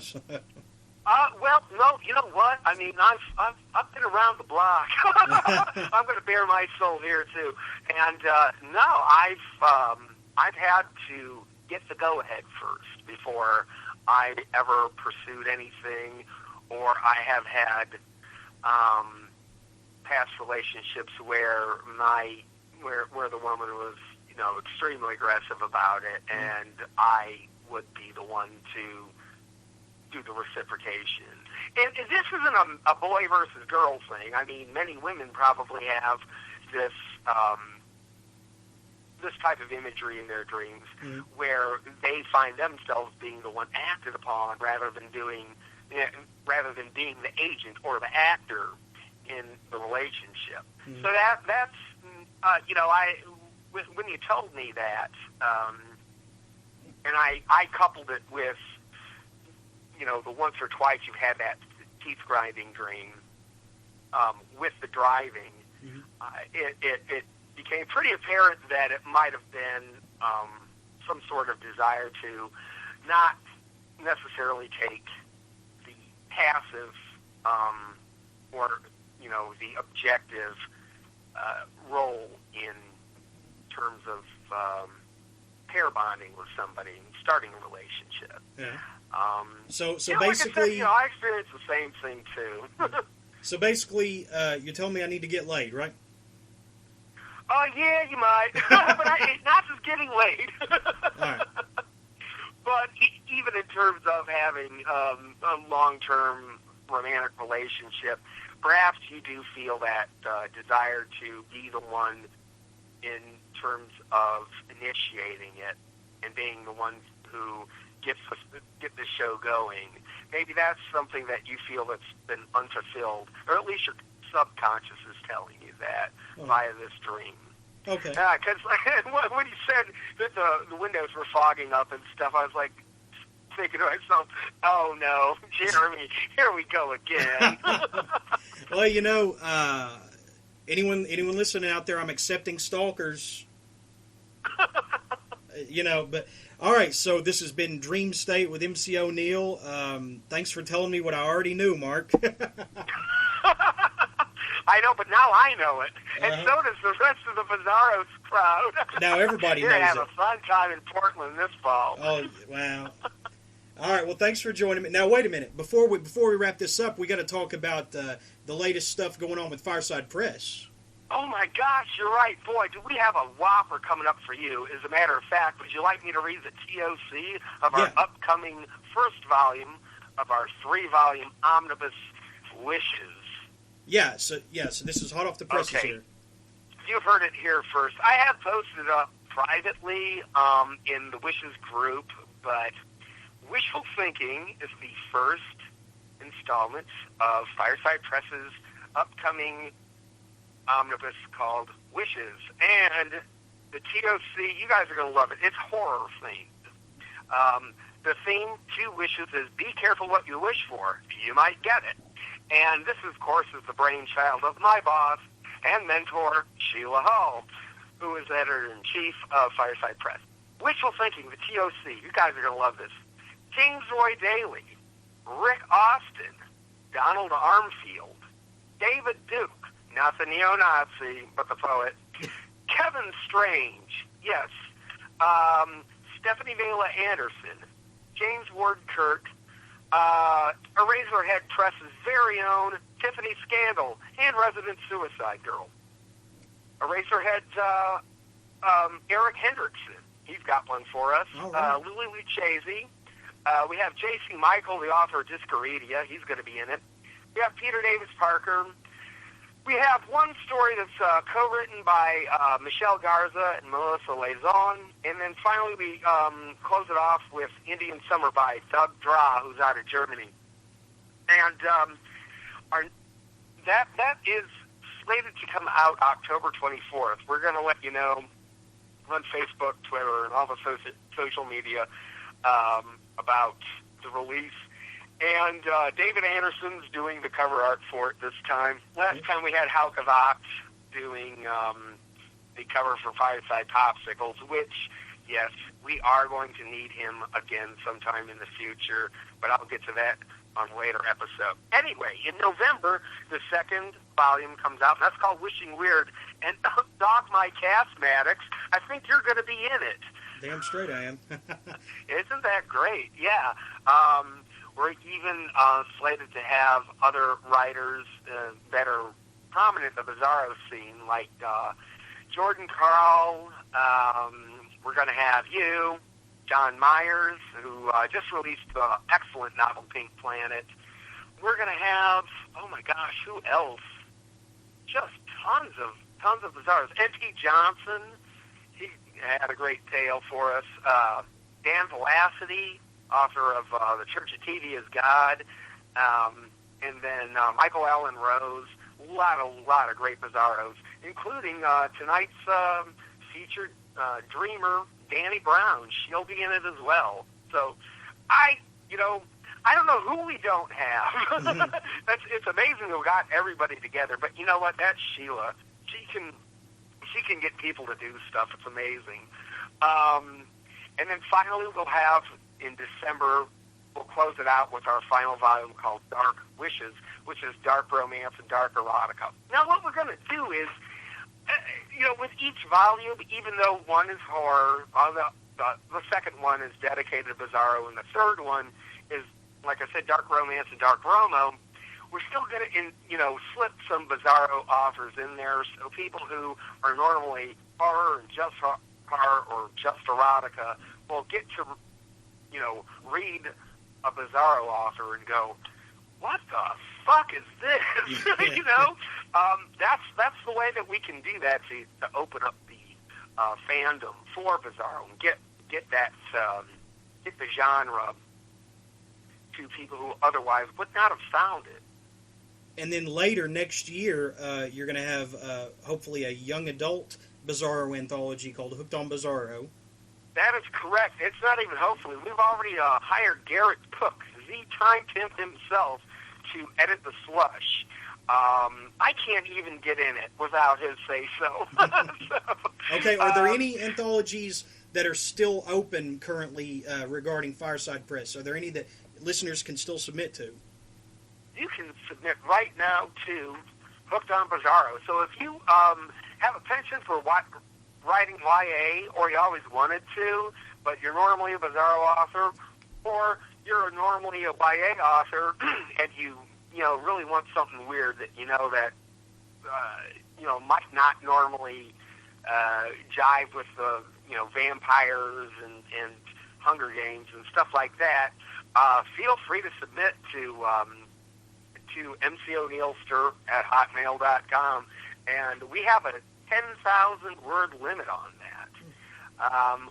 Well, no, you know what? I mean, I've been around the block. I'm going to bare my soul here too. And no, I've had to get the go ahead first before I ever pursued anything, or I have had past relationships where where the woman was, you know, extremely aggressive about it, and I would be the one to do the reciprocation. And this isn't a boy versus girl thing. I mean, many women probably have this this type of imagery in their dreams where they find themselves being the one acted upon rather than being the agent or the actor in the relationship. So that's you know, when you told me that, and I coupled it with, you know, the once or twice you've had that teeth grinding dream with the driving, it became pretty apparent that it might have been some sort of desire to not necessarily take the passive or, you know, the objective role in terms of pair bonding with somebody and starting a relationship. Yeah. So you know, basically, like I said, you know, I experienced the same thing too. So basically, you tell me I need to get laid, right? Oh yeah, you might, but not just getting laid. All right. But even in terms of having a long-term romantic relationship, perhaps you do feel that desire to be the one in terms of initiating it and being the one who get the show going. Maybe that's something that you feel that's been unfulfilled, or at least your subconscious is telling you that via this dream. Okay. Because when you said that the windows were fogging up and stuff, I was like thinking to myself, oh no, Jeremy, here we go again. Well, you know, anyone listening out there, I'm accepting stalkers. You know, but all right. So this has been Dream State with MC O'Neill. Thanks for telling me what I already knew, Mark. I know, but now I know it. And so does the rest of the Bizarros crowd. Now everybody You're knows going to have it. a fun time in Portland this fall. Oh, wow. All right, well, thanks for joining me. Now, wait a minute. Before we wrap this up, we got to talk about the latest stuff going on with Fireside Press. Oh, my gosh, you're right. Boy, do we have a whopper coming up for you. As a matter of fact, would you like me to read the TOC of our upcoming first volume of our 3-volume omnibus Wishes? Yeah, so this is hot off the presses here. You've heard it here first. I have posted it up privately in the Wishes group, but Wishful Thinking is the first installment of Fireside Press's upcoming omnibus called Wishes. And the TOC, you guys are going to love it. It's horror themed. The theme to Wishes is be careful what you wish for. You might get it. And this, of course, is the brainchild of my boss and mentor, Sheila Hull, who is editor-in-chief of Fireside Press. Wishful Thinking, the TOC, you guys are going to love this. James Roy Daly, Rick Austin, Donald Armfield, David Duke, not the neo-Nazi, but the poet, Kevin Strange, yes, Stephanie Vela Anderson, James Ward Kirk, Eraserhead Press's very own Tiffany Scandal, and Resident Suicide Girl. Eraserhead's Eric Hendrickson, he's got one for us. Right. Lily Lucchese. We have J.C. Michael, the author of Discoredia. He's going to be in it. We have Peter Davis Parker. We have one story that's co-written by Michelle Garza and Melissa Lazon. And then finally we close it off with Indian Summer by Doug Dra, who's out of Germany. And that is slated to come out October 24th. We're going to let you know on Facebook, Twitter, and all the social media about the release. And David Anderson's doing the cover art for it this time. Last time we had Hauke Vogt doing the cover for Fireside Popsicles, which, yes, we are going to need him again sometime in the future, but I'll get to that on a later episode. Anyway, in November, the second volume comes out, and that's called Wishing Weird. And Dog My Cast, Maddox, I think you're going to be in it. Damn straight I am. Isn't that great? Yeah. We're even slated to have other writers that are prominent in the Bizarro scene, like Jordan Carl. We're going to have you, John Myers, who just released the excellent novel Pink Planet. We're going to have, oh my gosh, who else? Just tons of Bizarros. N.T. Johnson, he had a great tale for us. Dan Velocity, author of The Church of TV is God, and then Michael Allen Rose, a lot of great Bizarros, including tonight's featured dreamer, Danny Brown. She'll be in it as well. So, I don't know who we don't have. It's amazing we got everybody together, but you know what? That's Sheila. She can get people to do stuff. It's amazing. And then finally we'll have, in December, we'll close it out with our final volume called Dark Wishes, which is dark romance and dark erotica. Now, what we're going to do is, with each volume, even though one is horror, the second one is dedicated to Bizarro, and the third one is, like I said, dark romance and dark romo, we're still going to, slip some Bizarro authors in there, so people who are normally horror and just horror or just erotica will get to read a Bizarro author and go, what the fuck is this? That's the way that we can do that to open up the fandom for Bizarro and get the genre to people who otherwise would not have found it. And then later next year, you're going to have hopefully a young adult Bizarro anthology called Hooked on Bizarro. That is correct. It's not even hopefully. We've already hired Garrett Cook, the Time Pimp himself, to edit the slush. I can't even get in it without his say-so. Okay, are there any anthologies that are still open currently regarding Fireside Press? Are there any that listeners can still submit to? You can submit right now to Hooked on Bizarro. So if you have a penchant for writing YA, or you always wanted to, but you're normally a Bizarro author, or you're normally a YA author, and you really want something weird that that might not normally jive with the vampires and Hunger Games and stuff like that, feel free to submit to mconeilster@hotmail.com, and we have a 10,000 word limit on that.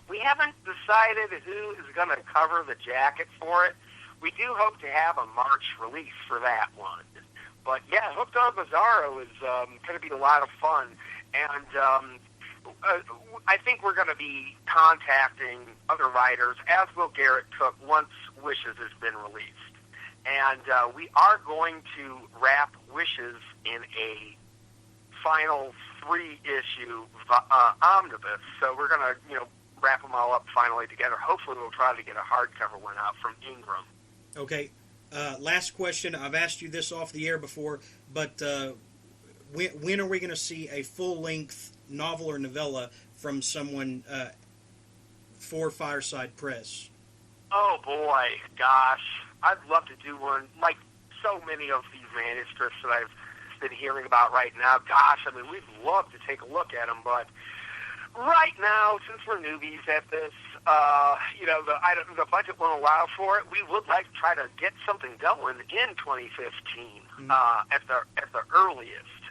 We haven't decided who is going to cover the jacket for it. We do hope to have a March release for that one. But yeah, Hooked on Bizarro is going to be a lot of fun, and I think we're going to be contacting other writers, as will Garrett Cook, once Wishes has been released. And we are going to wrap Wishes in a final 3-issue omnibus. So we're going to, wrap them all up finally together. Hopefully we'll try to get a hardcover one out from Ingram. Okay. Last question. I've asked you this off the air before, but when are we going to see a full-length novel or novella from someone for Fireside Press? Oh, boy. Gosh. I'd love to do one, like so many of these manuscripts that I've been hearing about right now. Gosh, I mean, we'd love to take a look at them, but right now, since we're newbies at this, the budget won't allow for it. We would like to try to get something going in 2015 at the earliest.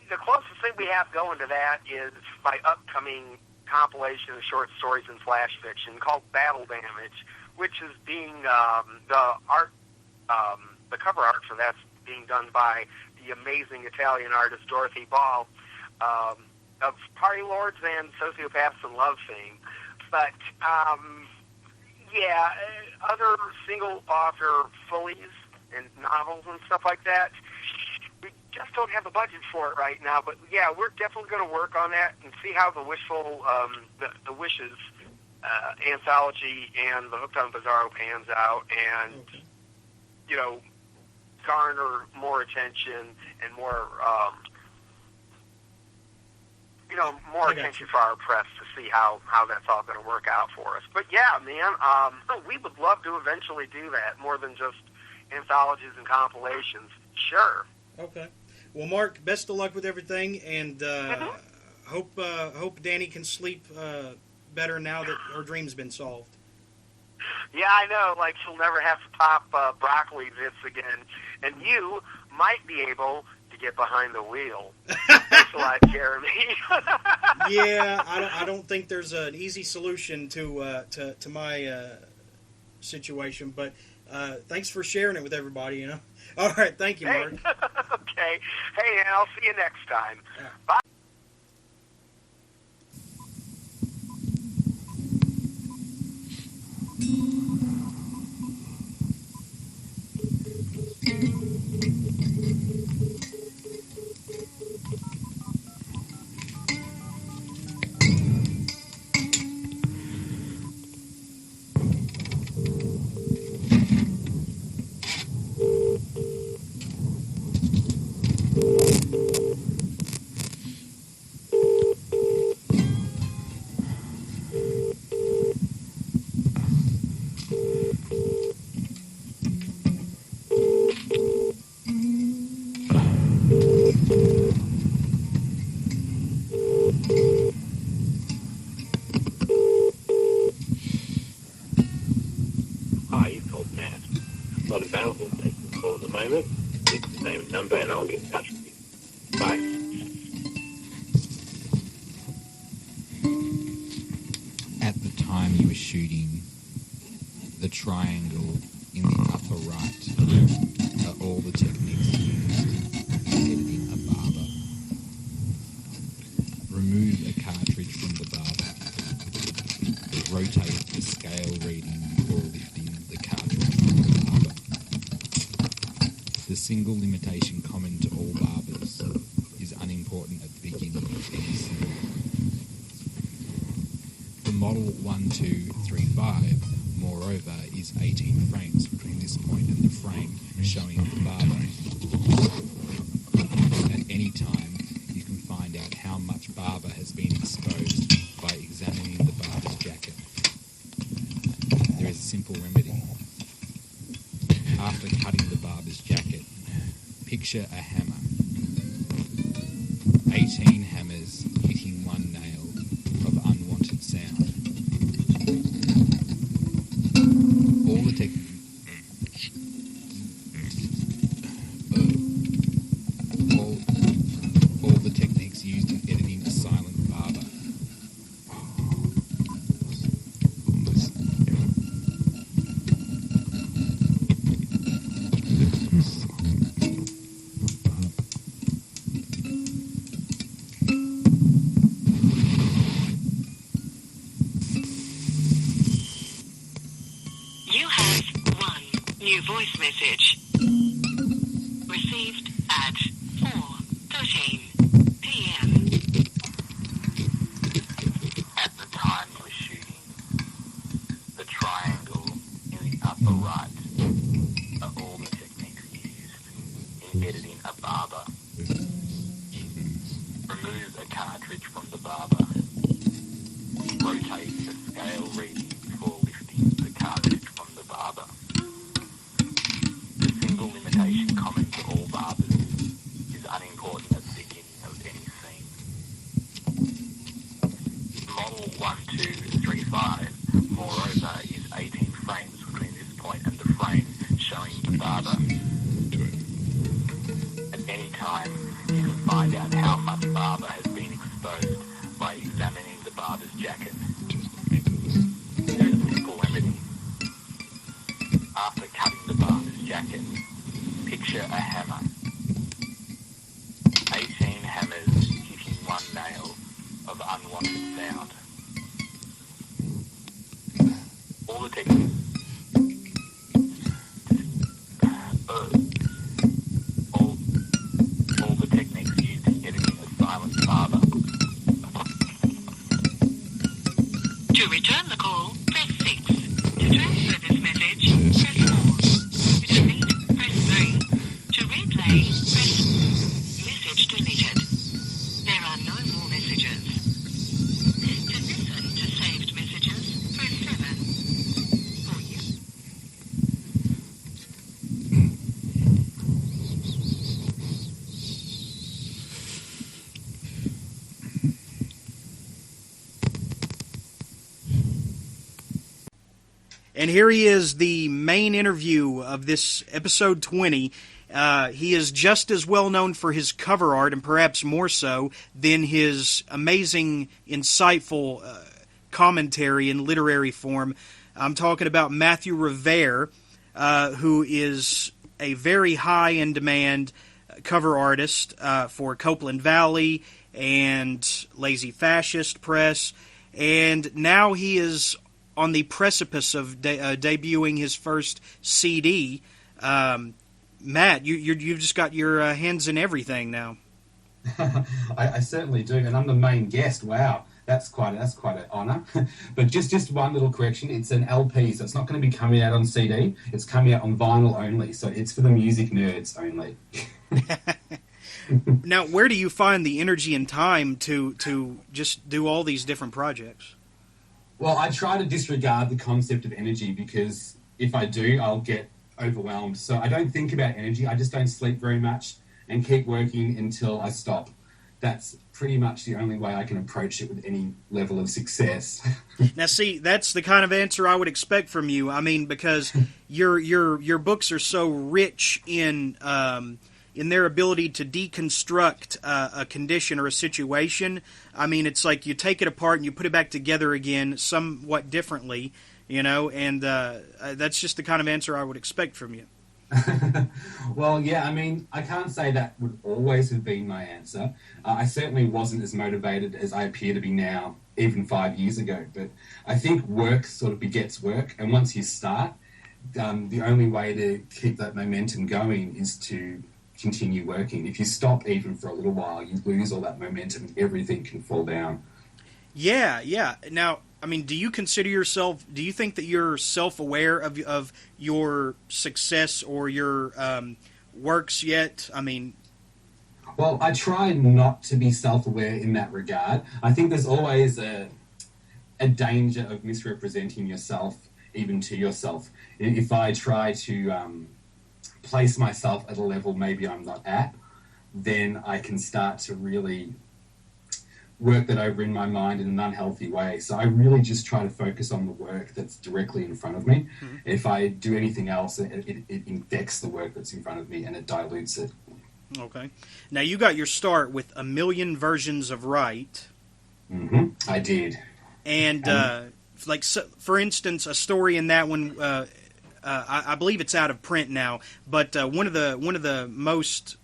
The closest thing we have going to that is my upcoming compilation of short stories and flash fiction called Battle Damage, which is being the cover art for that's being done by the amazing Italian artist Dorothy Ball of Party Lords and Sociopaths in Love fame. But other single author fullies and novels and stuff like that, we just don't have the budget for it right now. But yeah, we're definitely going to work on that and see how the the Wishes anthology and the Hooked on Bizarro pans out, and garner more attention and more attention for our press to see how that's all going to work out for us. But yeah, man, we would love to eventually do that, more than just anthologies and compilations. Sure. Okay. Well, Mark, best of luck with everything, and hope Danny can sleep better now that her dream's been solved. Yeah, I know. Like, she'll never have to pop broccoli bits again, and you might be able to get behind the wheel. Thanks a lot, Jeremy. Yeah, I don't think there's an easy solution to my situation, but thanks for sharing it with everybody. All right, thank you, Mark. Okay. Hey, and I'll see you next time. Yeah. Bye. Number and I'll get in touch with you. Bye. At the time you were shooting, the triangle in the upper right are all the techniques used in editing a barber. Remove a cartridge from the barber. Rotate the scale reading before lifting the cartridge from the barber. The single limitation common to all barbers is unimportant at the beginning of any scene. The model 1235, moreover, is 18 frames between this point and the frame showing the barber. Picture a hammer. 18 hammers hitting one nail of unwanted sound. All the all the techniques used in editing a silent barber. You have one new voice message. Received at 4:13 p.m. At the time you were shooting, the triangle in the upper right are all the techniques used in editing a barber. Remove a cartridge from the barber. Rotate the scale reading before lifting the cartridge from the barber. The single limitation common to all barbers is unimportant at the beginning of any scene. Model 1235, moreover, is 18 frames between this point and the frame showing the barber. At any time, you can find out how much barber has been exposed by examining the barber's jacket. There's a simple remedy. After cutting the barber's jacket, picture a hammer. 18 hammers hitting one nail of unwanted sound. All the techniques. All the techniques used in editing a silent barber. To return the call, press 6. To transfer this message, press 4. To delete, press 3. To replay, press message deleted. There are no more messages. To listen to saved messages, press 7. For you. And here he is, the main interview of this episode 20. He is just as well known for his cover art, and perhaps more so, than his amazing, insightful commentary in literary form. I'm talking about Matthew Revert, who is a very high-in-demand cover artist for Copeland Valley and Lazy Fascist Press, and now he is on the precipice of debuting his first CD. Matt, you've just got your hands in everything now. I certainly do, and I'm the main guest. Wow, that's quite an honour. But just one little correction: it's an LP, so it's not going to be coming out on CD. It's coming out on vinyl only, so it's for the music nerds only. Now, where do you find the energy and time to just do all these different projects? Well, I try to disregard the concept of energy, because if I do, I'll get overwhelmed. So I don't think about energy. I just don't sleep very much and keep working until I stop. That's pretty much the only way I can approach it with any level of success. Now, see, that's the kind of answer I would expect from you. I mean, because your books are so rich in their ability to deconstruct a condition or a situation. I mean, it's like you take it apart and you put it back together again somewhat differently, and that's just the kind of answer I would expect from you. Well, yeah, I mean, I can't say that would always have been my answer. I certainly wasn't as motivated as I appear to be now, even 5 years ago. But I think work sort of begets work, and once you start, the only way to keep that momentum going is to continue working. If you stop even for a little while, you lose all that momentum and everything can fall down. Yeah. Now, I mean, do you think that you're self-aware of your success or your works yet? I mean... Well, I try not to be self-aware in that regard. I think there's always a danger of misrepresenting yourself, even to yourself. If I try to place myself at a level maybe I'm not at, then I can start to really work that over in my mind in an unhealthy way. So I really just try to focus on the work that's directly in front of me. Mm-hmm. If I do anything else, it infects the work that's in front of me and it dilutes it. Okay. Now, you got your start with A Million Versions of Right. Mm-hmm. I did. And, for instance, a story in that one, I believe it's out of print now, but one of the most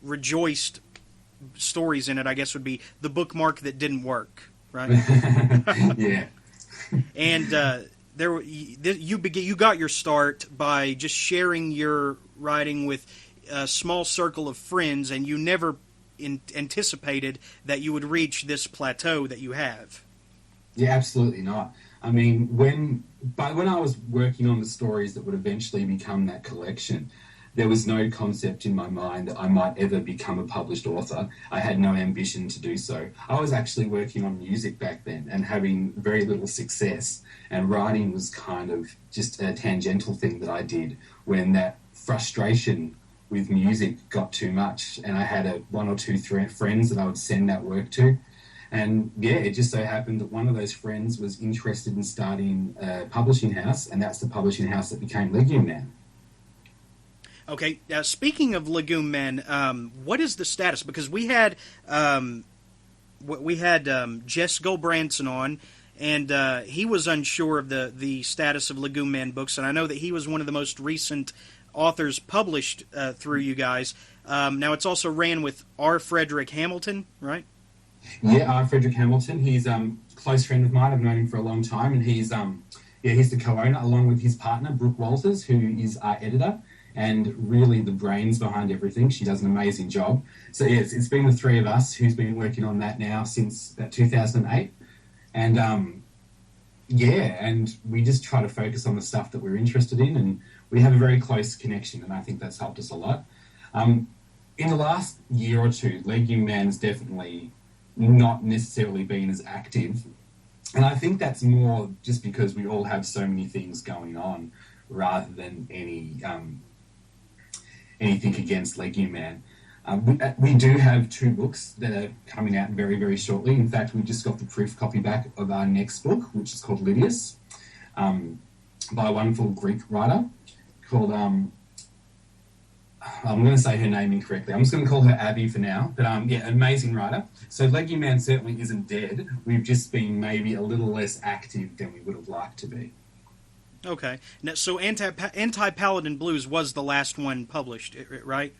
rejoiced stories in it, I guess, would be The Bookmark That Didn't Work, right? Yeah. And you got your start by just sharing your writing with a small circle of friends, and you never anticipated that you would reach this plateau that you have. Yeah, absolutely not. I mean, when I was working on the stories that would eventually become that collection, there was no concept in my mind that I might ever become a published author. I had no ambition to do so. I was actually working on music back then and having very little success. And writing was kind of just a tangential thing that I did when that frustration with music got too much. And I had one or two friends that I would send that work to. And yeah, it just so happened that one of those friends was interested in starting a publishing house, and that's the publishing house that became Legume Man. Okay, now speaking of Legume Man, what is the status? Because we had Jess Goldbranson on, and he was unsure of the status of Legume Man books, and I know that he was one of the most recent authors published through you guys. Now it's also ran with R. Frederick Hamilton, right? Yeah, R. Frederick Hamilton. He's a close friend of mine. I've known him for a long time, and he's the co-owner along with his partner Brooke Walters, who is our editor and really the brains behind everything. She does an amazing job. So yes, it's been the three of us who's been working on that now since about 2008. And and we just try to focus on the stuff that we're interested in, and we have a very close connection, and I think that's helped us a lot. In the last year or two, Legume Man's definitely not necessarily been as active. And I think that's more just because we all have so many things going on rather than anything against Legume Man. We do have 2 books that are coming out very, very shortly. In fact, we just got the proof copy back of our next book, which is called Lydius, by a wonderful Greek writer called, I'm going to say her name incorrectly. I'm just going to call her Abby for now. But amazing writer. So Legume Man certainly isn't dead. We've just been maybe a little less active than we would have liked to be. Okay. Now, so Anti-Paladin Blues was the last one published, right?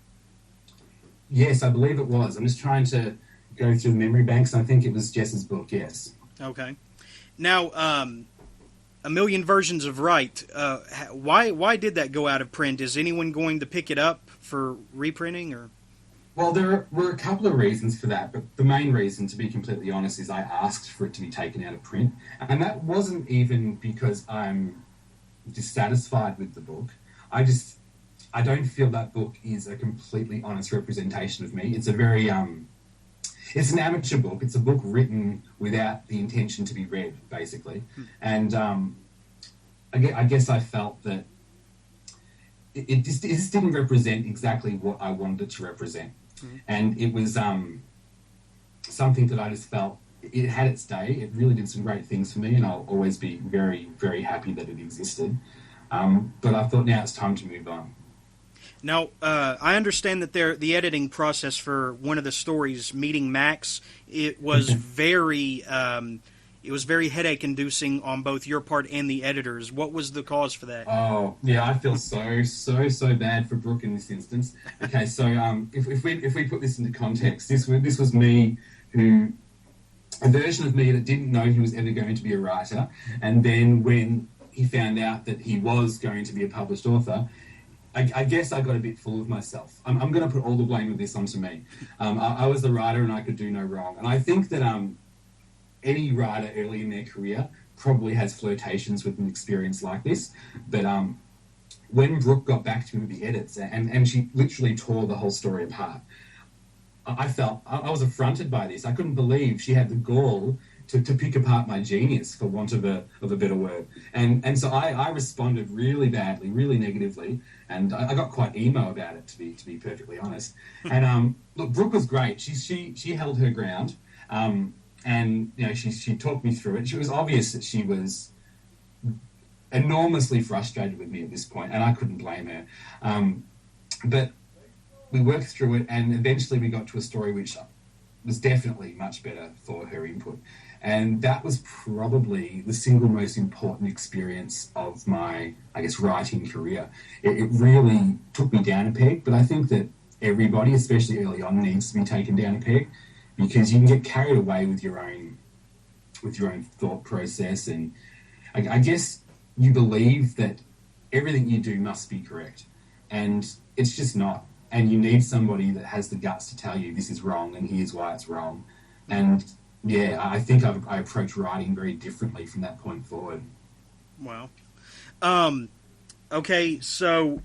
Yes, I believe it was. I'm just trying to go through the memory banks. I think it was Jess's book, yes. Okay. Now, A Million Versions of Right. Why did that go out of print? Is anyone going to pick it up for reprinting? Or? Well, there were a couple of reasons for that, but the main reason, to be completely honest, is I asked for it to be taken out of print. And that wasn't even because I'm dissatisfied with the book. I don't feel that book is a completely honest representation of me. It's a very it's an amateur book. It's a book written without the intention to be read, basically. And I guess I felt that it just didn't represent exactly what I wanted it to represent. And it was something that I just felt it had its day. It really did some great things for me, and I'll always be very, very happy that it existed. But I thought now it's time to move on. Now, I understand that the editing process for one of the stories, Meeting Max, it was very headache-inducing on both your part and the editors. What was the cause for that? Oh, yeah, I feel so bad for Brooke in this instance. Okay, so if we put this into context, this was me a version of me that didn't know he was ever going to be a writer, and then when he found out that he was going to be a published author, I guess I got a bit full of myself. I'm going to put all the blame of this onto me. I was the writer and I could do no wrong. And I think that any writer early in their career probably has flirtations with an experience like this. But when Brooke got back to me with the edits, and she literally tore the whole story apart, I felt I was affronted by this. I couldn't believe she had the gall to pick apart my genius, for want of a better word. And so I responded really badly, really negatively, and I got quite emo about it, to be perfectly honest. And look, Brooke was great. She held her ground, and she talked me through it. It was obvious that she was enormously frustrated with me at this point, and I couldn't blame her. But we worked through it, and eventually we got to a story which was definitely much better for her input. And that was probably the single most important experience of my, I guess, writing career. It really took me down a peg, but I think that everybody, especially early on, needs to be taken down a peg, because you can get carried away with your own thought process, and I guess you believe that everything you do must be correct, and it's just not. And you need somebody that has the guts to tell you this is wrong and here's why it's wrong. And yeah, I think I approach writing very differently from that point forward. Wow. Okay, so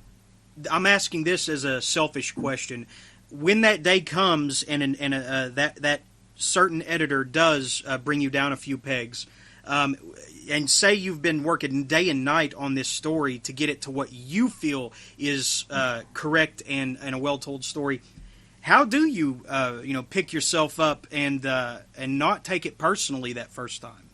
I'm asking this as a selfish question. When that day comes and that certain editor does bring you down a few pegs, and say you've been working day and night on this story to get it to what you feel is correct and a well-told story, how do you pick yourself up and not take it personally that first time?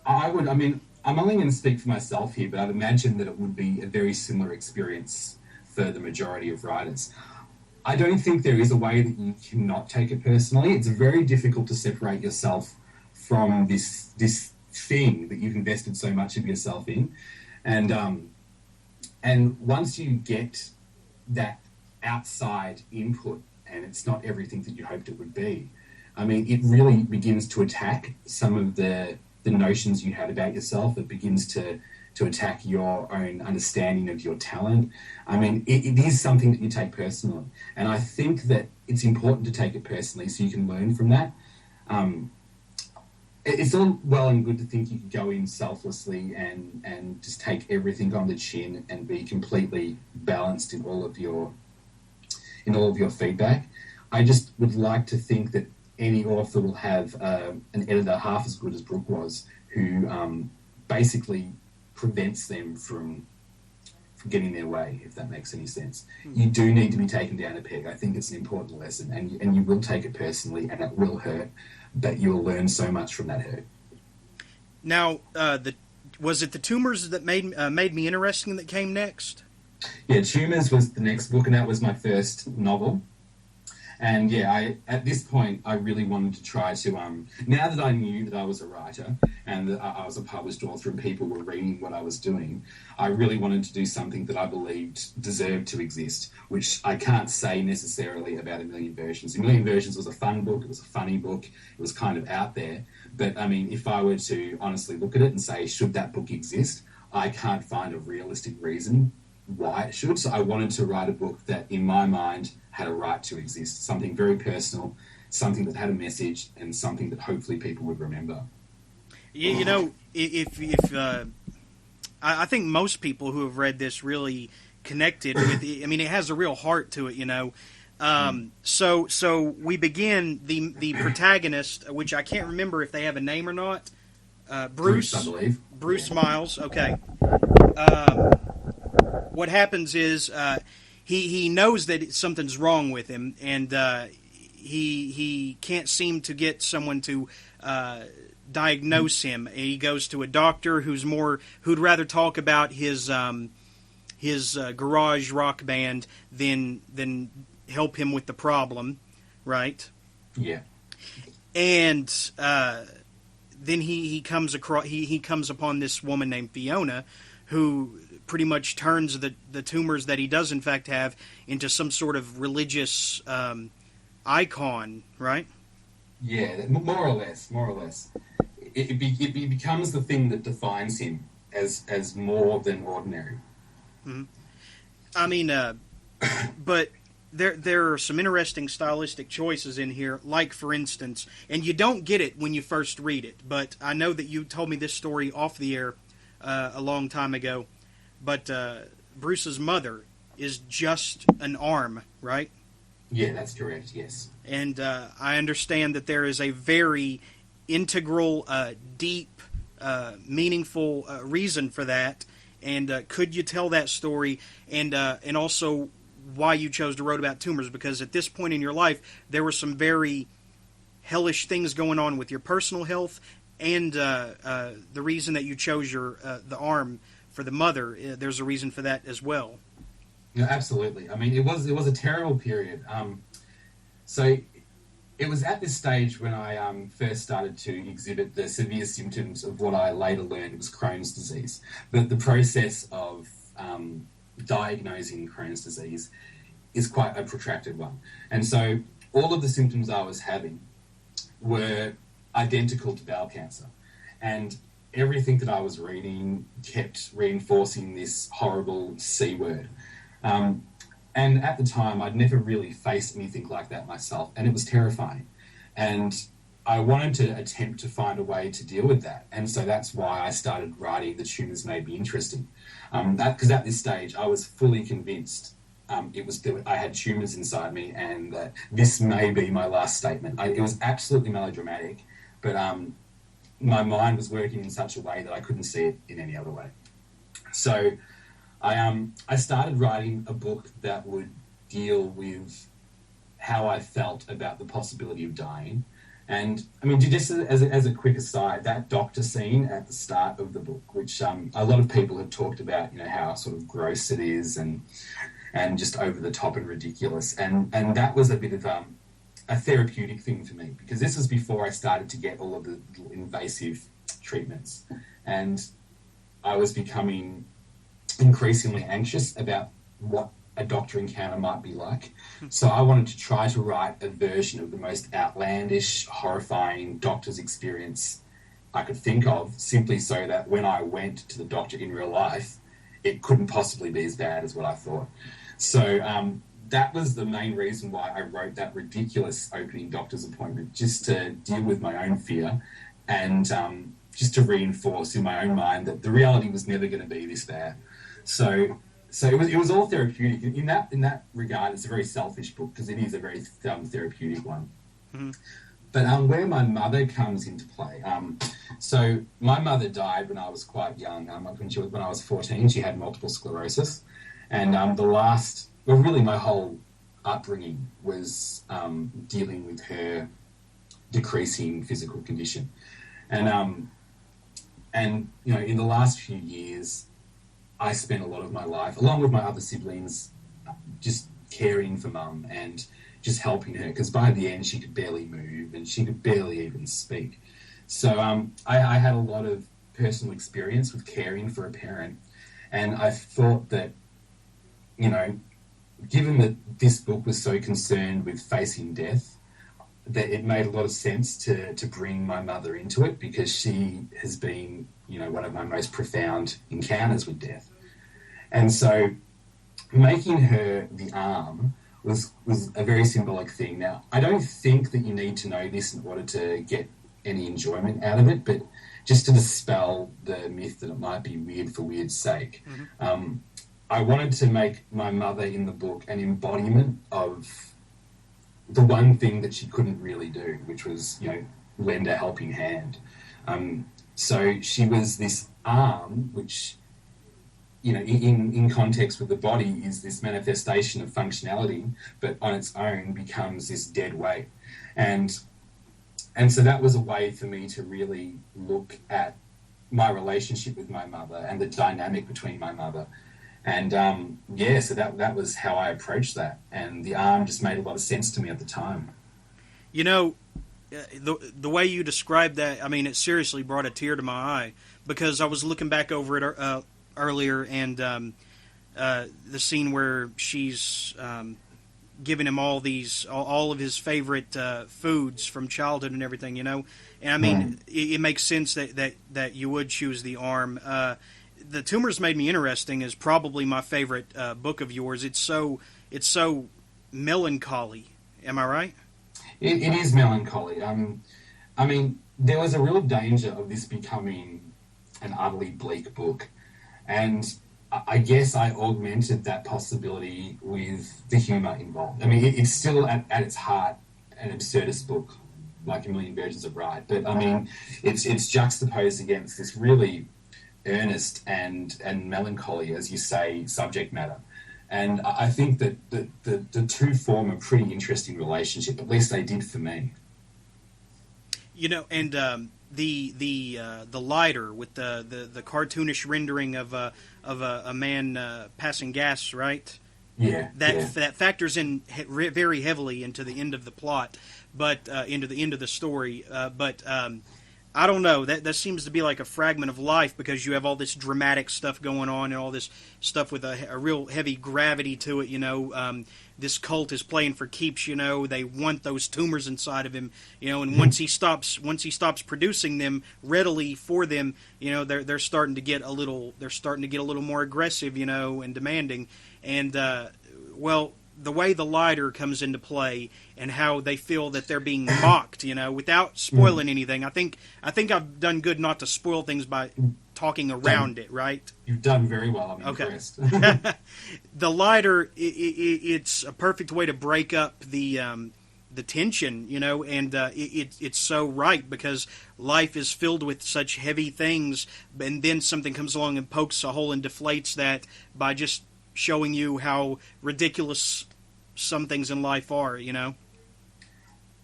I'm only going to speak for myself here, but I'd imagine that it would be a very similar experience for the majority of writers. I don't think there is a way that you cannot take it personally. It's very difficult to separate yourself from this thing that you've invested so much of yourself in, and once you get that outside input, and it's not everything that you hoped it would be, it really begins to attack some of the notions you had about yourself. It begins to attack your own understanding of your talent. It is something that you take personally, and I think that it's important to take it personally so you can learn from that. It's all well and good to think you could go in selflessly and just take everything on the chin and be completely balanced in all of your feedback. I just would like to think that any author will have an editor half as good as Brooke was, who basically prevents them from getting their way, if that makes any sense. You do need to be taken down a peg. I think it's an important lesson, and you will take it personally, and it will hurt, but you'll learn so much from that hurt. Now, was it the tumors that made me interesting that came next? Yeah, Tumors was the next book, and that was my first novel. And yeah, at this point, I really wanted to try to, now that I knew that I was a writer and that I was a published author and people were reading what I was doing, I really wanted to do something that I believed deserved to exist, which I can't say necessarily about A Million Versions. A Million Versions was a fun book, it was a funny book, it was kind of out there. But if I were to honestly look at it and say, should that book exist, I can't find a realistic reason why it should. So I wanted to write a book that, in my mind, had a right to exist. Something very personal, something that had a message, and something that hopefully people would remember. I think most people who have read this really connected with it. It has a real heart to it, So we begin the protagonist, which I can't remember if they have a name or not. Bruce, I believe. Bruce Miles. Okay. What happens is he knows that something's wrong with him, and he can't seem to get someone to diagnose him. He goes to a doctor who'd rather talk about his garage rock band than help him with the problem, right? Yeah. And then he comes upon this woman named Fiona, who pretty much turns the tumors that he does in fact have into some sort of religious icon, right? Yeah, more or less. It becomes the thing that defines him as more than ordinary. Mm-hmm. But there are some interesting stylistic choices in here, like, for instance, and you don't get it when you first read it, but I know that you told me this story off the air a long time ago, but Bruce's mother is just an arm, right? Yeah, that's correct, yes. And I understand that there is a very integral, deep, meaningful reason for that. And could you tell that story, and also why you chose to write about tumors? Because at this point in your life, there were some very hellish things going on with your personal health, and the reason that you chose the arm for the mother. There's a reason for that as well. Yeah, absolutely. I mean, it was a terrible period. So it was at this stage when I first started to exhibit the severe symptoms of what I later learned was Crohn's disease. But the process of diagnosing Crohn's disease is quite a protracted one. And so all of the symptoms I was having were identical to bowel cancer. And everything that I was reading kept reinforcing this horrible C word. And at the time, I'd never really faced anything like that myself, and it was terrifying. And I wanted to attempt to find a way to deal with that. And so that's why I started writing The Tumours Made Me Interesting. Because at this stage, I was fully convinced I had tumours inside me, and that this may be my last statement. It was absolutely melodramatic, but my mind was working in such a way that I couldn't see it in any other way. So I started writing a book that would deal with how I felt about the possibility of dying. And I mean, just as a quick aside, that doctor scene at the start of the book, which a lot of people have talked about, how sort of gross it is and just over the top and ridiculous. And that was a bit of a therapeutic thing for me, because this was before I started to get all of the invasive treatments. And I was becoming increasingly anxious about what a doctor encounter might be like. So I wanted to try to write a version of the most outlandish, horrifying doctor's experience I could think of, simply so that when I went to the doctor in real life, it couldn't possibly be as bad as what I thought. So that was the main reason why I wrote that ridiculous opening doctor's appointment, just to deal with my own fear and just to reinforce in my own mind that the reality was never going to be this bad. So it was all therapeutic. In that regard, it's a very selfish book, because it is a very therapeutic one. Mm-hmm. But where my mother comes into play, so my mother died when I was quite young. When I was 14, she had multiple sclerosis, and really my whole upbringing was dealing with her decreasing physical condition, and in the last few years, I spent a lot of my life, along with my other siblings, just caring for Mum and just helping her, because by the end she could barely move and she could barely even speak. So I had a lot of personal experience with caring for a parent, and I thought that, given that this book was so concerned with facing death, that it made a lot of sense to bring my mother into it, because she has been, one of my most profound encounters with death. And so making her the arm was a very symbolic thing. Now, I don't think that you need to know this in order to get any enjoyment out of it, but just to dispel the myth that it might be weird for weird's sake. Mm-hmm. I wanted to make my mother in the book an embodiment of the one thing that she couldn't really do, which was, lend a helping hand. So she was this arm, which, in context with the body is this manifestation of functionality, but on its own becomes this dead weight. And so that was a way for me to really look at my relationship with my mother and the dynamic between my mother. And so that was how I approached that. And the arm just made a lot of sense to me at the time. The way you described that, I mean, it seriously brought a tear to my eye, because I was looking back over it earlier, and the scene where she's giving him all of his favorite foods from childhood and everything, And I mean, it makes sense that you would choose the arm. The Tumours Made Me Interesting is probably my favorite book of yours. It's so melancholy. Am I right? It is melancholy. I mean, there was a real danger of this becoming an utterly bleak book. And I guess I augmented that possibility with the humour involved. I mean, it's still at its heart an absurdist book. like a million versions of right. But I mean, it's juxtaposed against this really earnest and melancholy, as you say, subject matter. And I think that the two form a pretty interesting relationship. At least they did for me. You know, and the lighter with the cartoonish rendering of a man passing gas, right? Yeah, that factors in very heavily into the end of the plot, but into the end of the story. But I don't know. That seems to be like a fragment of life, because you have all this dramatic stuff going on and all this stuff with a real heavy gravity to it. You know, this cult is playing for keeps. You know, they want those tumors inside of him. You know, and once he stops producing them readily for them, you know, they're starting to get a little more aggressive. You know, and demanding. And well, the way the lighter comes into play and how they feel that they're being mocked, you know, without spoiling anything. I think I've done good not to spoil things by talking around it, right? You've done very well. I'm impressed. The lighter, it's a perfect way to break up the tension, you know, and it's so right, because life is filled with such heavy things, and then something comes along and pokes a hole and deflates that by just showing you how ridiculous some things in life are, you know?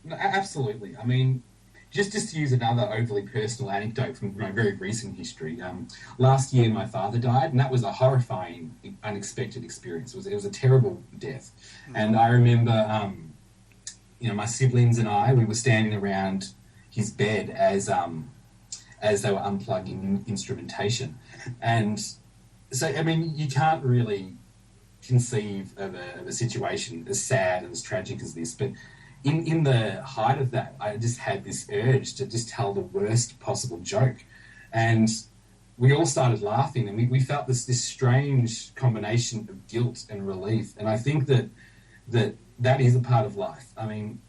Absolutely. I mean, just to use another overly personal anecdote from my very recent history, last year my father died, and that was a horrifying, unexpected experience. It was a terrible death. Mm-hmm. And I remember, you know, my siblings and we were standing around his bed as they were unplugging instrumentation. And so, I mean, you can't really conceive of a situation as sad and as tragic as this, but in the height of that, I just had this urge to just tell the worst possible joke, and we all started laughing, and we felt this strange combination of guilt and relief. And I think that is a part of life. I mean,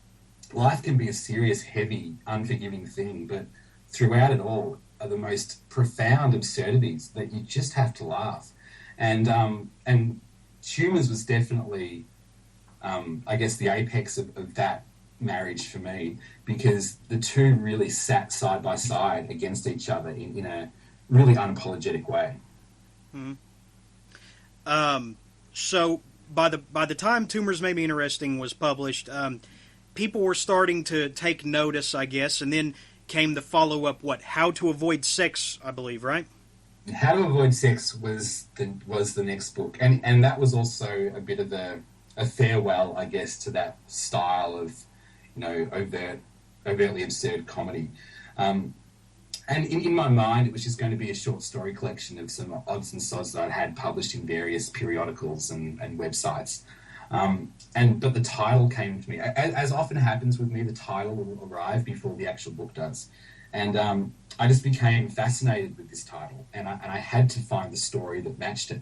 life can be a serious, heavy, unforgiving thing, but throughout it all are the most profound absurdities that you just have to laugh. And Tumors was definitely, I guess, the apex of that marriage for me, because the two really sat side by side against each other in a really unapologetic way. Mm-hmm. So by the time Tumors Made Me Interesting was published, people were starting to take notice, I guess, and then came the follow-up, How to Avoid Sex, I believe, right? How to Avoid Sex was the next book, and that was also a bit of a farewell, I guess, to that style of, you know, overtly absurd comedy. And in my mind, it was just going to be a short story collection of some odds and sods that I'd had published in various periodicals and websites. But the title came to me. As often happens with me, the title will arrive before the actual book does. And I just became fascinated with this title, and I had to find the story that matched it.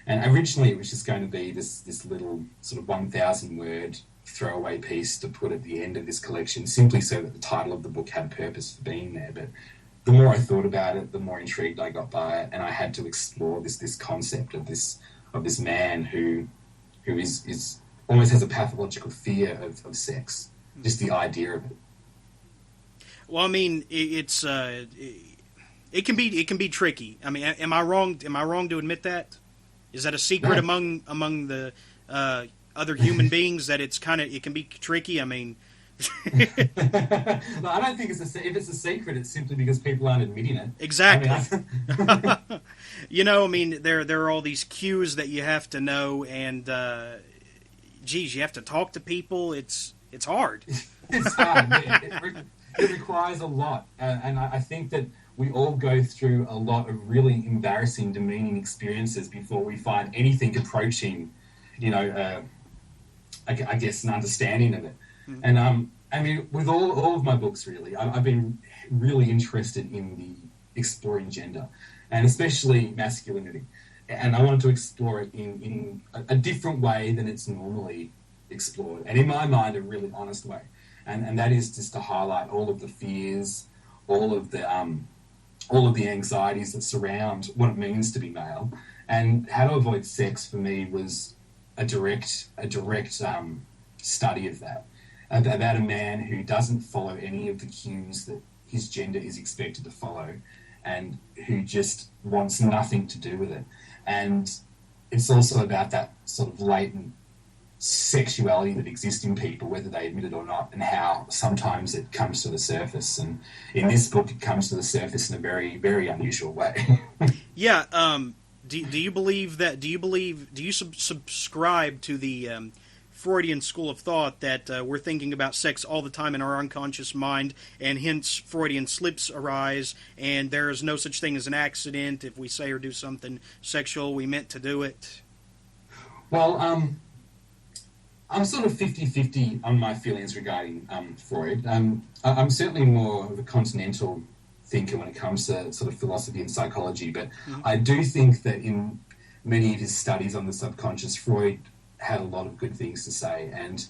And originally it was just going to be this little sort of 1,000-word throwaway piece to put at the end of this collection, simply so that the title of the book had a purpose for being there. But the more I thought about it, the more intrigued I got by it, and I had to explore this concept of this man who is almost has a pathological fear of sex, just the idea of it. Well, I mean, it can be tricky. I mean, am I wrong to admit that? Is that a secret among the other human beings that it can be tricky? I mean, no, I don't think if it's a secret, it's simply because people aren't admitting it. Exactly. You know, I mean, there are all these cues that you have to know, and you have to talk to people. It's hard. It's hard. It requires a lot, and I think that we all go through a lot of really embarrassing, demeaning experiences before we find anything approaching, you know, I guess an understanding of it. Mm-hmm. And I mean, with all of my books, really, I've been really interested in the exploring gender, and especially masculinity. And I wanted to explore it in a different way than it's normally explored, and in my mind, a really honest way. And that is just to highlight all of the fears, all of the anxieties that surround what it means to be male. And How to Avoid Sex for me was a direct study of that. about a man who doesn't follow any of the cues that his gender is expected to follow, and who just wants nothing to do with it. And it's also about that sort of latent sexuality that exists in people, whether they admit it or not, and how sometimes it comes to the surface. And in this book, it comes to the surface in a very, very unusual way. Yeah. Do you believe that? Do you subscribe to the Freudian school of thought that we're thinking about sex all the time in our unconscious mind, and hence Freudian slips arise, and there is no such thing as an accident? If we say or do something sexual, we meant to do it. Well, I'm sort of 50-50 on my feelings regarding Freud. I'm certainly more of a continental thinker when it comes to sort of philosophy and psychology, but I do think that in many of his studies on the subconscious, Freud had a lot of good things to say, and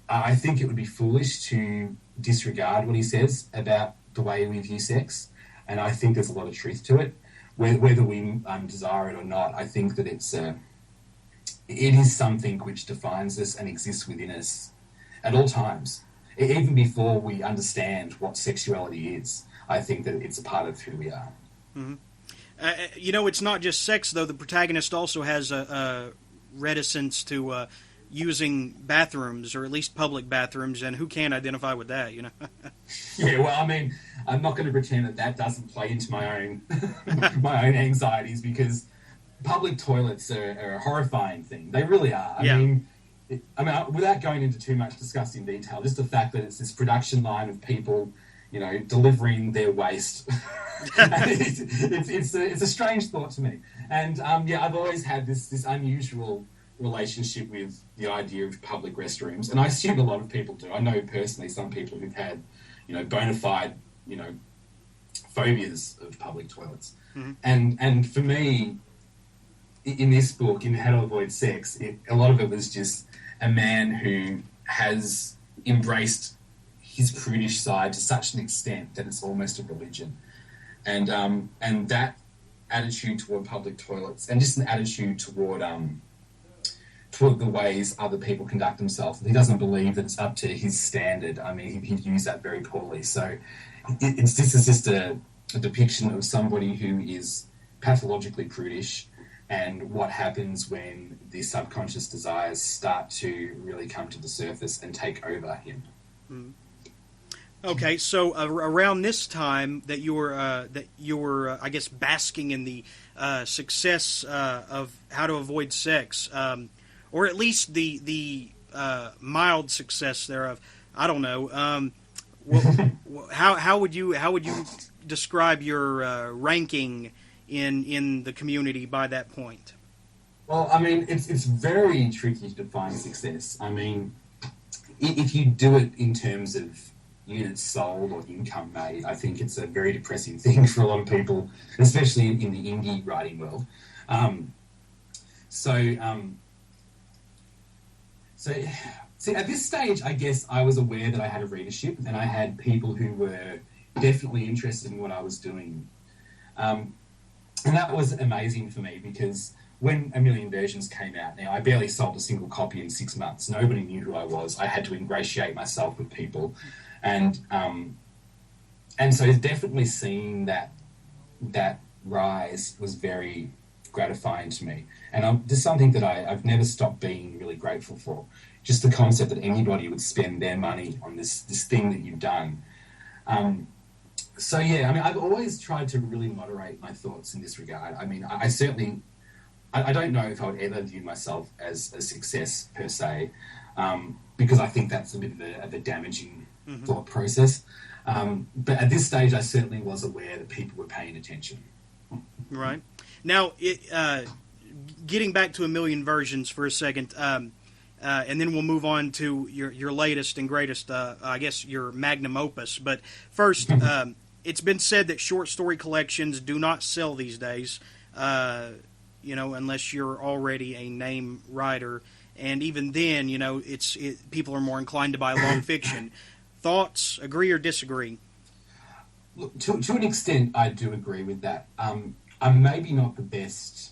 I think it would be foolish to disregard what he says about the way we view sex, and I think there's a lot of truth to it. Whether we desire it or not, I think that it is something which defines us and exists within us at all times. Even before we understand what sexuality is, I think that it's a part of who we are. Mm-hmm. It's not just sex, though. The protagonist also has a reticence to using bathrooms, or at least public bathrooms, and who can't identify with that, Yeah, well, I mean, I'm not going to pretend that doesn't play into my own my own anxieties, because public toilets are a horrifying thing. They really are. I mean, without going into too much disgusting detail, just the fact that it's this production line of people, delivering their waste. It's a strange thought to me. And I've always had this unusual relationship with the idea of public restrooms, and I assume a lot of people do. I know personally some people who've had, bona fide, phobias of public toilets. Mm-hmm. And for me, in this book, in How to Avoid Sex, a lot of it was just a man who has embraced his prudish side to such an extent that it's almost a religion. And that attitude toward public toilets, and just an attitude toward the ways other people conduct themselves. He doesn't believe that it's up to his standard. I mean, he'd use that very poorly. So this is just a depiction of somebody who is pathologically prudish, and what happens when the subconscious desires start to really come to the surface and take over him. Mm. Okay, so around this time that you were, I guess, basking in the success of How to Avoid Sex, or at least the mild success thereof. I don't know. How would you describe your ranking in the community by that point? Well, I mean, it's very tricky to define success. I mean, if you do it in terms of units sold or income made, I think it's a very depressing thing for a lot of people, especially in the indie writing world. So at this stage, I guess I was aware that I had a readership, and I had people who were definitely interested in what I was doing. And that was amazing for me, because when A Million Versions came out, now I barely sold a single copy in 6 months. Nobody knew who I was. I had to ingratiate myself with people. And so definitely seeing that rise was very gratifying to me. And just something that I've never stopped being really grateful for. Just the concept that anybody would spend their money on this thing that you've done. So, yeah, I mean, I've always tried to really moderate my thoughts in this regard. I mean, I certainly... I don't know if I would ever view myself as a success, per se, because I think that's a bit of a damaging thought process. But at this stage, I certainly was aware that people were paying attention. Right. Now, getting back to A Million Versions for a second, and then we'll move on to your latest and greatest, I guess, your magnum opus. But first, it's been said that short story collections do not sell these days, unless you're already a name writer. And even then, people are more inclined to buy long fiction. Thoughts, agree or disagree? Look, to an extent, I do agree with that. I'm maybe not the best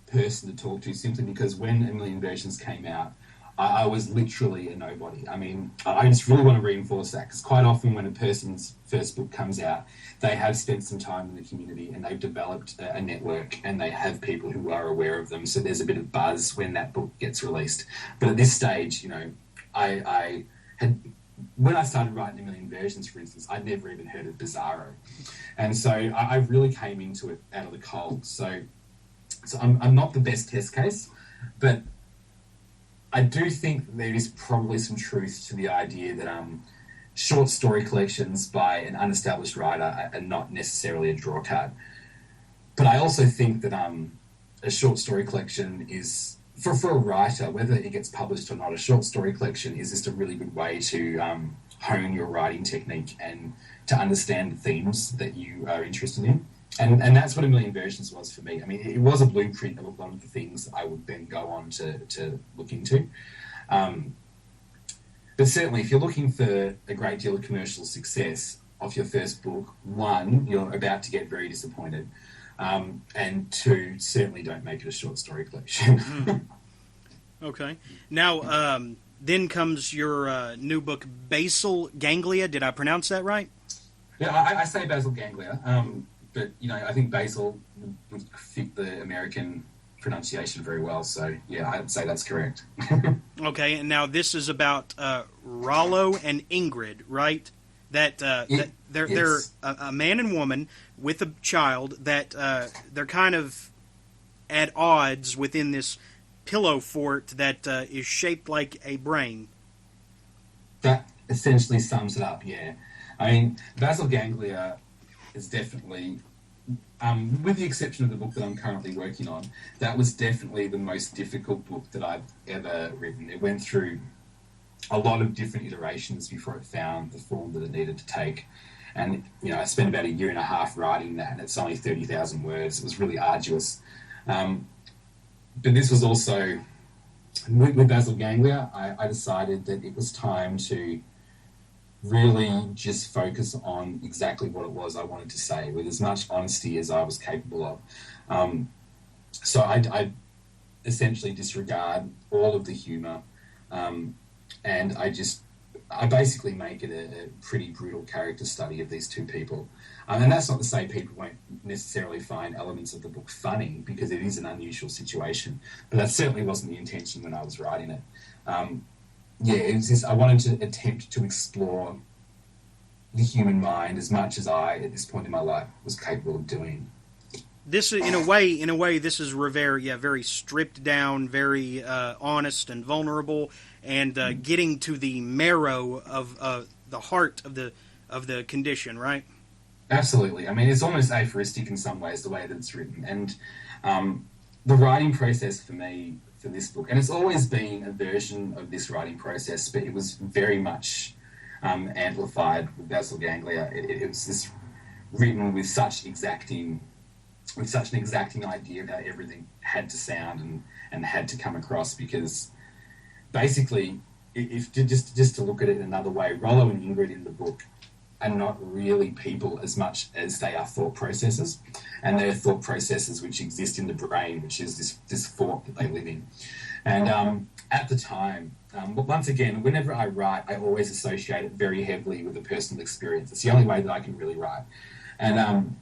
person to talk to, simply because when A Million Versions came out, I was literally a nobody. I mean, I just really want to reinforce that, because quite often when a person's first book comes out, they have spent some time in the community and they've developed a network and they have people who are aware of them. So there's a bit of buzz when that book gets released. But at this stage, you know, I had, when I started writing A Million Versions, for instance, I'd never even heard of Bizarro. And so I really came into it out of the cold. So I'm not the best test case, but I do think there is probably some truth to the idea that short story collections by an unestablished writer are not necessarily a draw card. But I also think that a short story collection is, for a writer, whether it gets published or not, a short story collection is just a really good way to hone your writing technique and to understand the themes that you are interested in. And that's what A Million Versions was for me. I mean, it was a blueprint of a lot of the things I would then go on to look into. But certainly, if you're looking for a great deal of commercial success off your first book, one, you're about to get very disappointed. And two, certainly don't make it a short story collection. Okay. Now, then comes your new book, Basal Ganglia. Did I pronounce that right? Yeah, I say basal ganglia. But, you know, I think Basil would fit the American pronunciation very well. So, yeah, I'd say that's correct. Okay, and now this is about Rollo and Ingrid, right? That they're a man and woman with a child that they're kind of at odds within this pillow fort that is shaped like a brain. That essentially sums it up, yeah. I mean, basal ganglia is definitely, with the exception of the book that I'm currently working on, that was definitely the most difficult book that I've ever written. It went through a lot of different iterations before it found the form that it needed to take. And, you know, I spent about 1.5 years writing that, and it's only 30,000 words. It was really arduous. But this was also, with basal ganglia, I decided that it was time to really just focus on exactly what it was I wanted to say with as much honesty as I was capable of. So I essentially disregard all of the humour, and I basically make it a pretty brutal character study of these two people. And that's not to say people won't necessarily find elements of the book funny, because it is an unusual situation, but that certainly wasn't the intention when I was writing it. It was just, I wanted to attempt to explore the human mind as much as I, at this point in my life, was capable of doing. This, in a way, this is Revert, very stripped down, very honest and vulnerable, and getting to the marrow of the heart of the condition, right? Absolutely. I mean, it's almost aphoristic in some ways, the way that it's written. And the writing process for me, for this book, and it's always been a version of this writing process, but it was very much amplified with basal ganglia. It was just written with such an exacting idea of how everything had to sound and had to come across, because basically, if just to look at it another way, Rollo and Ingrid in the book are not really people as much as they are thought processes, and they're thought processes which exist in the brain, which is this fort that they live in. And at the time, but once again, whenever I write, I always associate it very heavily with a personal experience. It's the only way that I can really write. And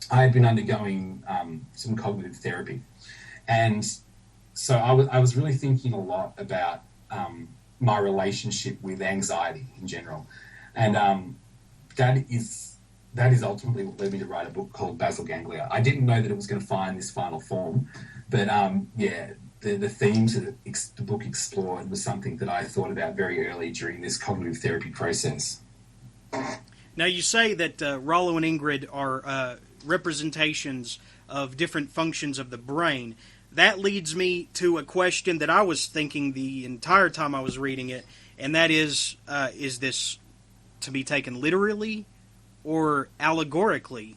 I had been undergoing some cognitive therapy, and so I was really thinking a lot about my relationship with anxiety in general, and that is ultimately what led me to write a book called Basal Ganglia. I didn't know that it was going to find this final form, but the themes that the book explored was something that I thought about very early during this cognitive therapy process. Now, you say that Rollo and Ingrid are representations of different functions of the brain. That leads me to a question that I was thinking the entire time I was reading it, and that is this to be taken literally or allegorically?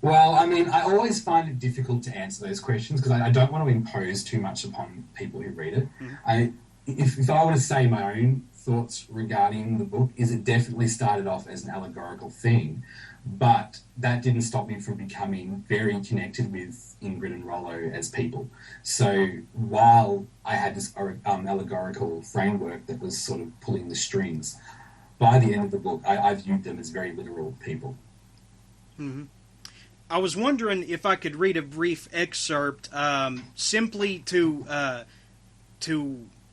Well, I mean, I always find it difficult to answer those questions because I don't want to impose too much upon people who read it. Mm-hmm. If I were to say my own thoughts regarding the book is it definitely started off as an allegorical thing, but that didn't stop me from becoming very connected with Ingrid and Rollo as people. So while I had this allegorical framework that was sort of pulling the strings, by the end of the book, I viewed them as very literal people. Mm-hmm. I was wondering if I could read a brief excerpt simply to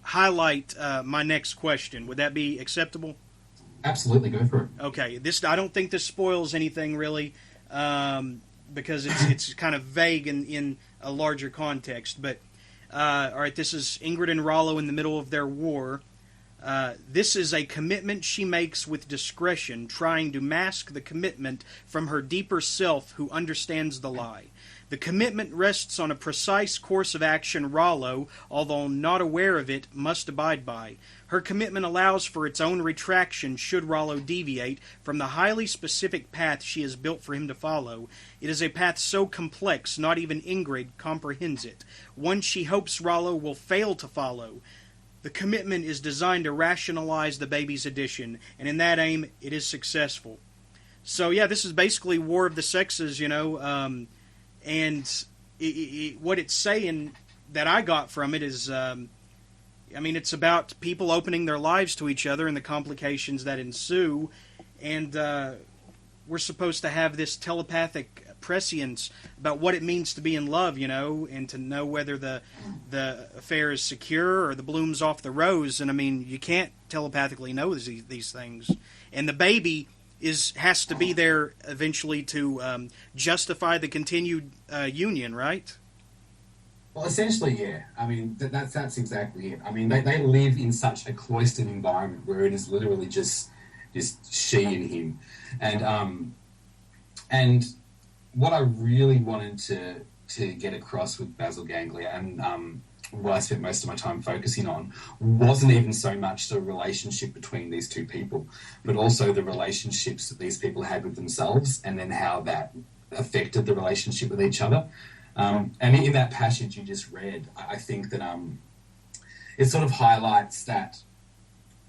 highlight my next question. Would that be acceptable? Absolutely, go for it. Okay, I don't think this spoils anything really, because it's kind of vague in a larger context. But all right, this is Ingrid and Rollo in the middle of their war. This is a commitment she makes with discretion, trying to mask the commitment from her deeper self who understands the lie. The commitment rests on a precise course of action Rollo, although not aware of it, must abide by. Her commitment allows for its own retraction should Rollo deviate from the highly specific path she has built for him to follow. It is a path so complex not even Ingrid comprehends it, one she hopes Rollo will fail to follow. The commitment is designed to rationalize the baby's addition, and in that aim, it is successful. So yeah, this is basically War of the Sexes, and what it's saying that I got from it is, it's about people opening their lives to each other and the complications that ensue, and we're supposed to have this telepathic prescience about what it means to be in love, and to know whether the affair is secure or the bloom's off the rose. And you can't telepathically know these things. And the baby has to be there eventually to justify the continued union, right? Well, essentially, yeah. That's exactly it. They live in such a cloistered environment where it is literally just she and him, and what I really wanted to get across with Basil Ganglia, and what I spent most of my time focusing on, wasn't even so much the relationship between these two people, but also the relationships that these people had with themselves, and then how that affected the relationship with each other. And in that passage you just read, I think that it sort of highlights that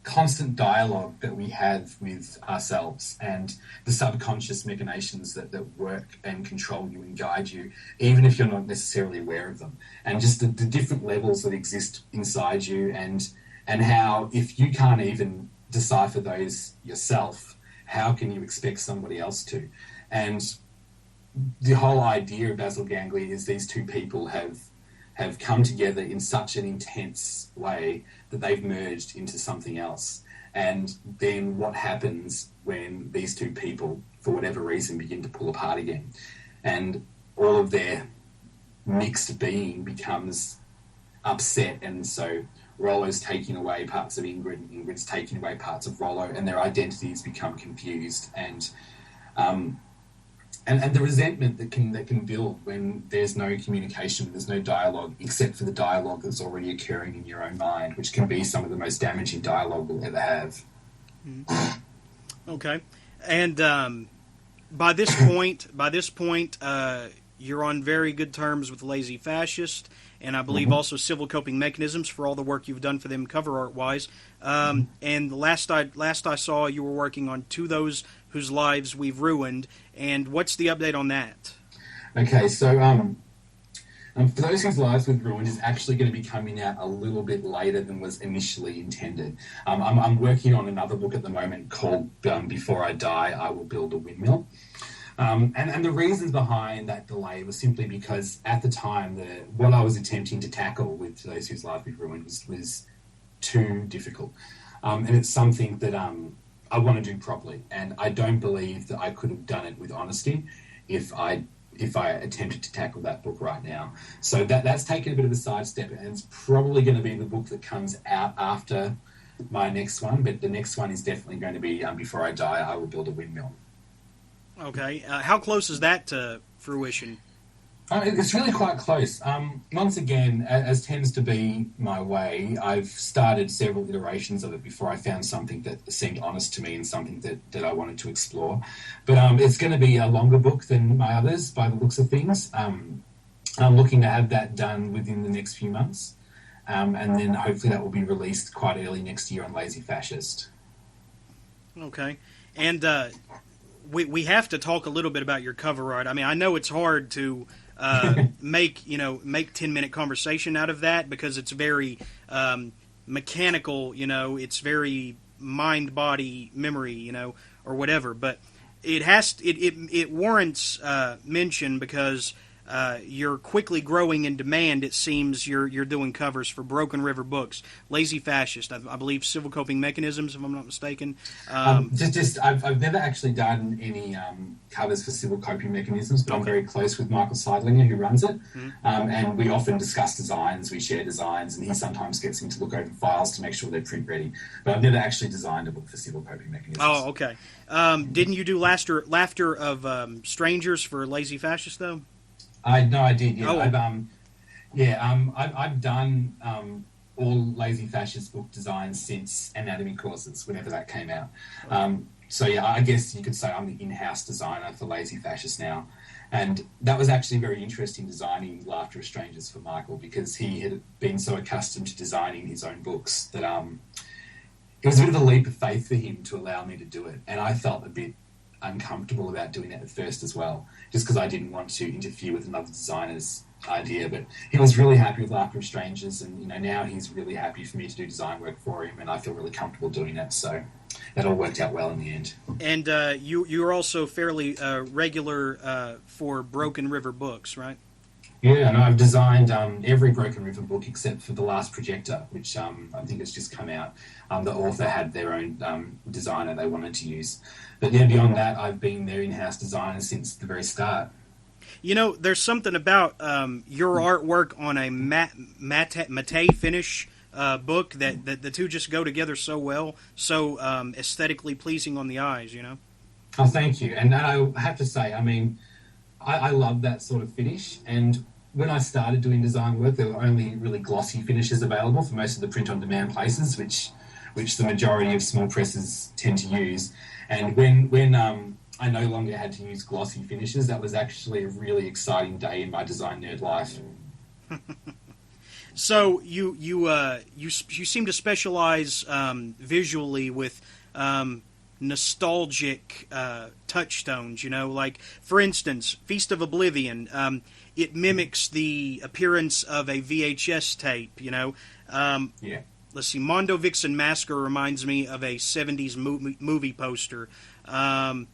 constant dialogue that we have with ourselves and the subconscious machinations that work and control you and guide you, even if you're not necessarily aware of them, and just the different levels that exist inside you, and how if you can't even decipher those yourself, how can you expect somebody else to? And the whole idea of Basil Ganglia is these two people have come together in such an intense way that they've merged into something else. And then what happens when these two people, for whatever reason, begin to pull apart again? And all of their mixed being becomes upset, and so Rollo's taking away parts of Ingrid, and Ingrid's taking away parts of Rollo, and their identities become confused. And the resentment that can build when there's no communication, there's no dialogue, except for the dialogue that's already occurring in your own mind, which can be some of the most damaging dialogue we'll ever have. Okay, and by this point, you're on very good terms with Lazy Fascist, and I believe also Civil Coping Mechanisms for all the work you've done for them cover art wise. And last I saw, you were working on To Those Whose Lives We've Ruined. And what's the update on that? Okay, so For Those Whose Lives We've Ruined is actually going to be coming out a little bit later than was initially intended. I'm working on another book at the moment called Before I Die, I Will Build a Windmill. And the reasons behind that delay was simply because at the time, what I was attempting to tackle with To Those Whose Lives We've Ruined was too difficult. And it's something that I want to do properly. And I don't believe that I could have done it with honesty if I attempted to tackle that book right now. So that's taken a bit of a sidestep, and it's probably going to be the book that comes out after my next one. But the next one is definitely going to be Before I Die, I Will Build a Windmill. Okay. How close is that to fruition? It's really quite close. Once again, as tends to be my way, I've started several iterations of it before I found something that seemed honest to me and something that I wanted to explore. But it's going to be a longer book than my others by the looks of things. I'm looking to have that done within the next few months. and then hopefully that will be released quite early next year on Lazy Fascist. Okay. And we have to talk a little bit about your cover art. I mean, I know it's hard to make 10-minute conversation out of that because it's very mechanical. It's very mind body memory, or whatever. But it warrants mention because you're quickly growing in demand. It seems you're doing covers for Broken River Books, Lazy Fascist, I believe Civil Coping Mechanisms, if I'm not mistaken. I've never actually done any covers for Civil Coping Mechanisms, but I'm very close with Michael Seidlinger, who runs it, and we often discuss designs, we share designs, and he sometimes gets me to look over files to make sure they're print ready. But I've never actually designed a book for Civil Coping Mechanisms. Oh, okay. Didn't you do Laughter of Strangers for Lazy Fascist, though? I did. Yeah, I've done all Lazy Fascist book designs since Anatomy Courses, whenever that came out. So yeah, I guess you could say I'm the in-house designer for Lazy Fascist now, and that was actually very interesting designing Laughter of Strangers for Michael because he had been so accustomed to designing his own books that it was a bit of a leap of faith for him to allow me to do it, and I felt a bit uncomfortable about doing that at first as well, just because I didn't want to interfere with another designer's idea. But he was really happy with Laughter of Strangers, and now he's really happy for me to do design work for him, and I feel really comfortable doing it. So that all worked out well in the end. And you're also fairly regular for Broken River Books, right? Yeah, and I've designed every Broken River book except for The Last Projector, which I think has just come out. The author had their own designer they wanted to use. But yeah, beyond that, I've been their in-house designer since the very start. There's something about your artwork on a matte finish book that the two just go together so well, so aesthetically pleasing on the eyes, Oh, thank you. And I have to say, I mean, I love that sort of finish, and when I started doing design work, there were only really glossy finishes available for most of the print-on-demand places, which the majority of small presses tend to use. And when I no longer had to use glossy finishes, that was actually a really exciting day in my design nerd life. So you seem to specialize visually with nostalgic touchstones, like, for instance, Feast of Oblivion. It mimics the appearance of a VHS tape, Yeah. Let's see, Mondo Vixen Massacre reminds me of a 70s movie poster. Let's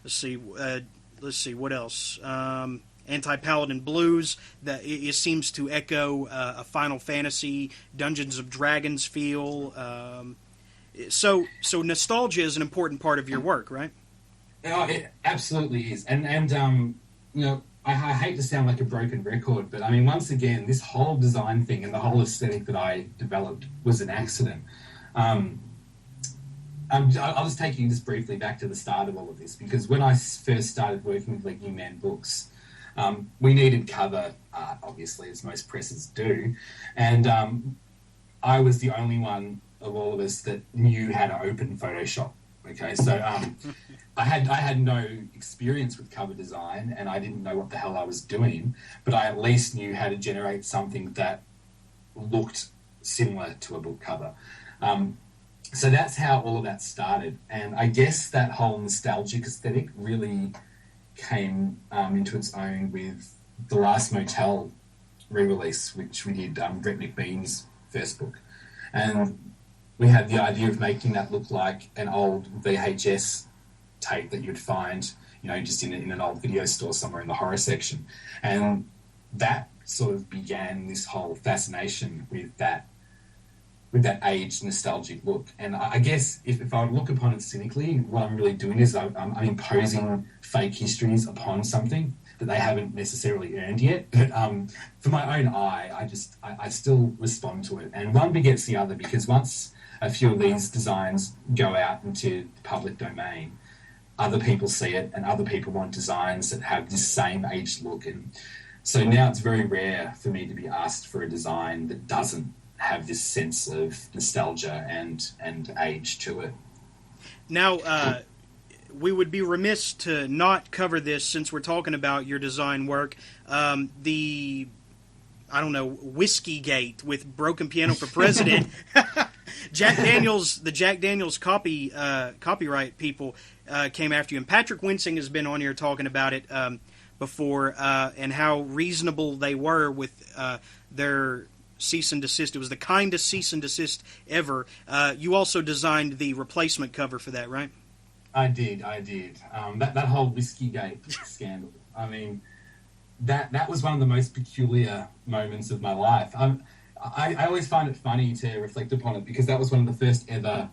see, what else? Anti-Paladin Blues, that it seems to echo a Final Fantasy, Dungeons of Dragons feel. So nostalgia is an important part of your work, right? Oh, it absolutely is. And I hate to sound like a broken record, but I mean, once again, this whole design thing and the whole aesthetic that I developed was an accident. I'll just take you just briefly back to the start of all of this, because when I first started working with Legume Man Books, we needed cover art, obviously, as most presses do, and I was the only one of all of us that knew how to open Photoshop. Okay, so I had no experience with cover design, and I didn't know what the hell I was doing, but I at least knew how to generate something that looked similar to a book cover. So that's how all of that started, and I guess that whole nostalgic aesthetic really came into its own with The Last Motel re-release, which we did Brett McBean's first book, and we had the idea of making that look like an old VHS tape that you'd find, just in an old video store somewhere in the horror section. And that sort of began this whole fascination with that aged nostalgic look. And I guess if I would look upon it cynically, what I'm really doing is I'm imposing fake histories upon something that they haven't necessarily earned yet. But for my own eye, I still respond to it. And one begets the other, because once a few of these designs go out into the public domain, other people see it, and other people want designs that have this same aged look. And so now it's very rare for me to be asked for a design that doesn't have this sense of nostalgia and age to it. Now, we would be remiss to not cover this since we're talking about your design work. I don't know, Whiskey Gate with Broken Piano for President. Jack Daniels, the Jack Daniels copyright people came after you, and Patrick Winsing has been on here talking about it before, and how reasonable they were with their cease and desist. It was the kindest cease and desist ever. You also designed the replacement cover for that, right? I did. That whole Whiskey Gate scandal. I mean, that was one of the most peculiar moments of my life. I always find it funny to reflect upon it, because that was one of the first ever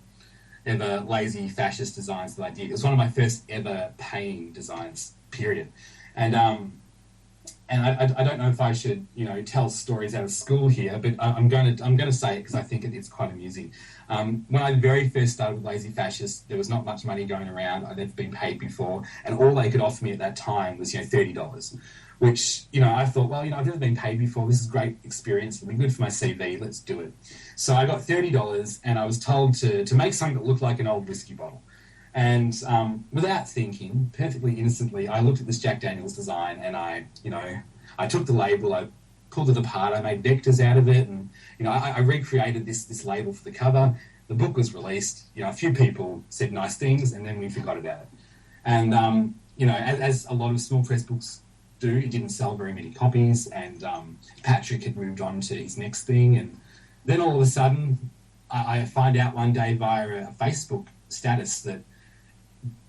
lazy fascist designs that I did. It was one of my first ever paying designs, period. And I don't know if I should, tell stories out of school here, but I'm going to say it because I think it's quite amusing. When I very first started with Lazy Fascist, there was not much money going around. I'd never been paid before, and all they could offer me at that time was $30, which I thought, well, I've never been paid before. This is a great experience. It'll be good for my CV. Let's do it. So I got $30, and I was told to make something that looked like an old whiskey bottle. And without thinking, perfectly innocently, I looked at this Jack Daniels design, and I took the label, I pulled it apart, I made vectors out of it, and I recreated this label for the cover. The book was released. A few people said nice things, and then we forgot about it. And as a lot of small press books do, it didn't sell very many copies, and Patrick had moved on to his next thing, and then all of a sudden, I find out one day via a Facebook status that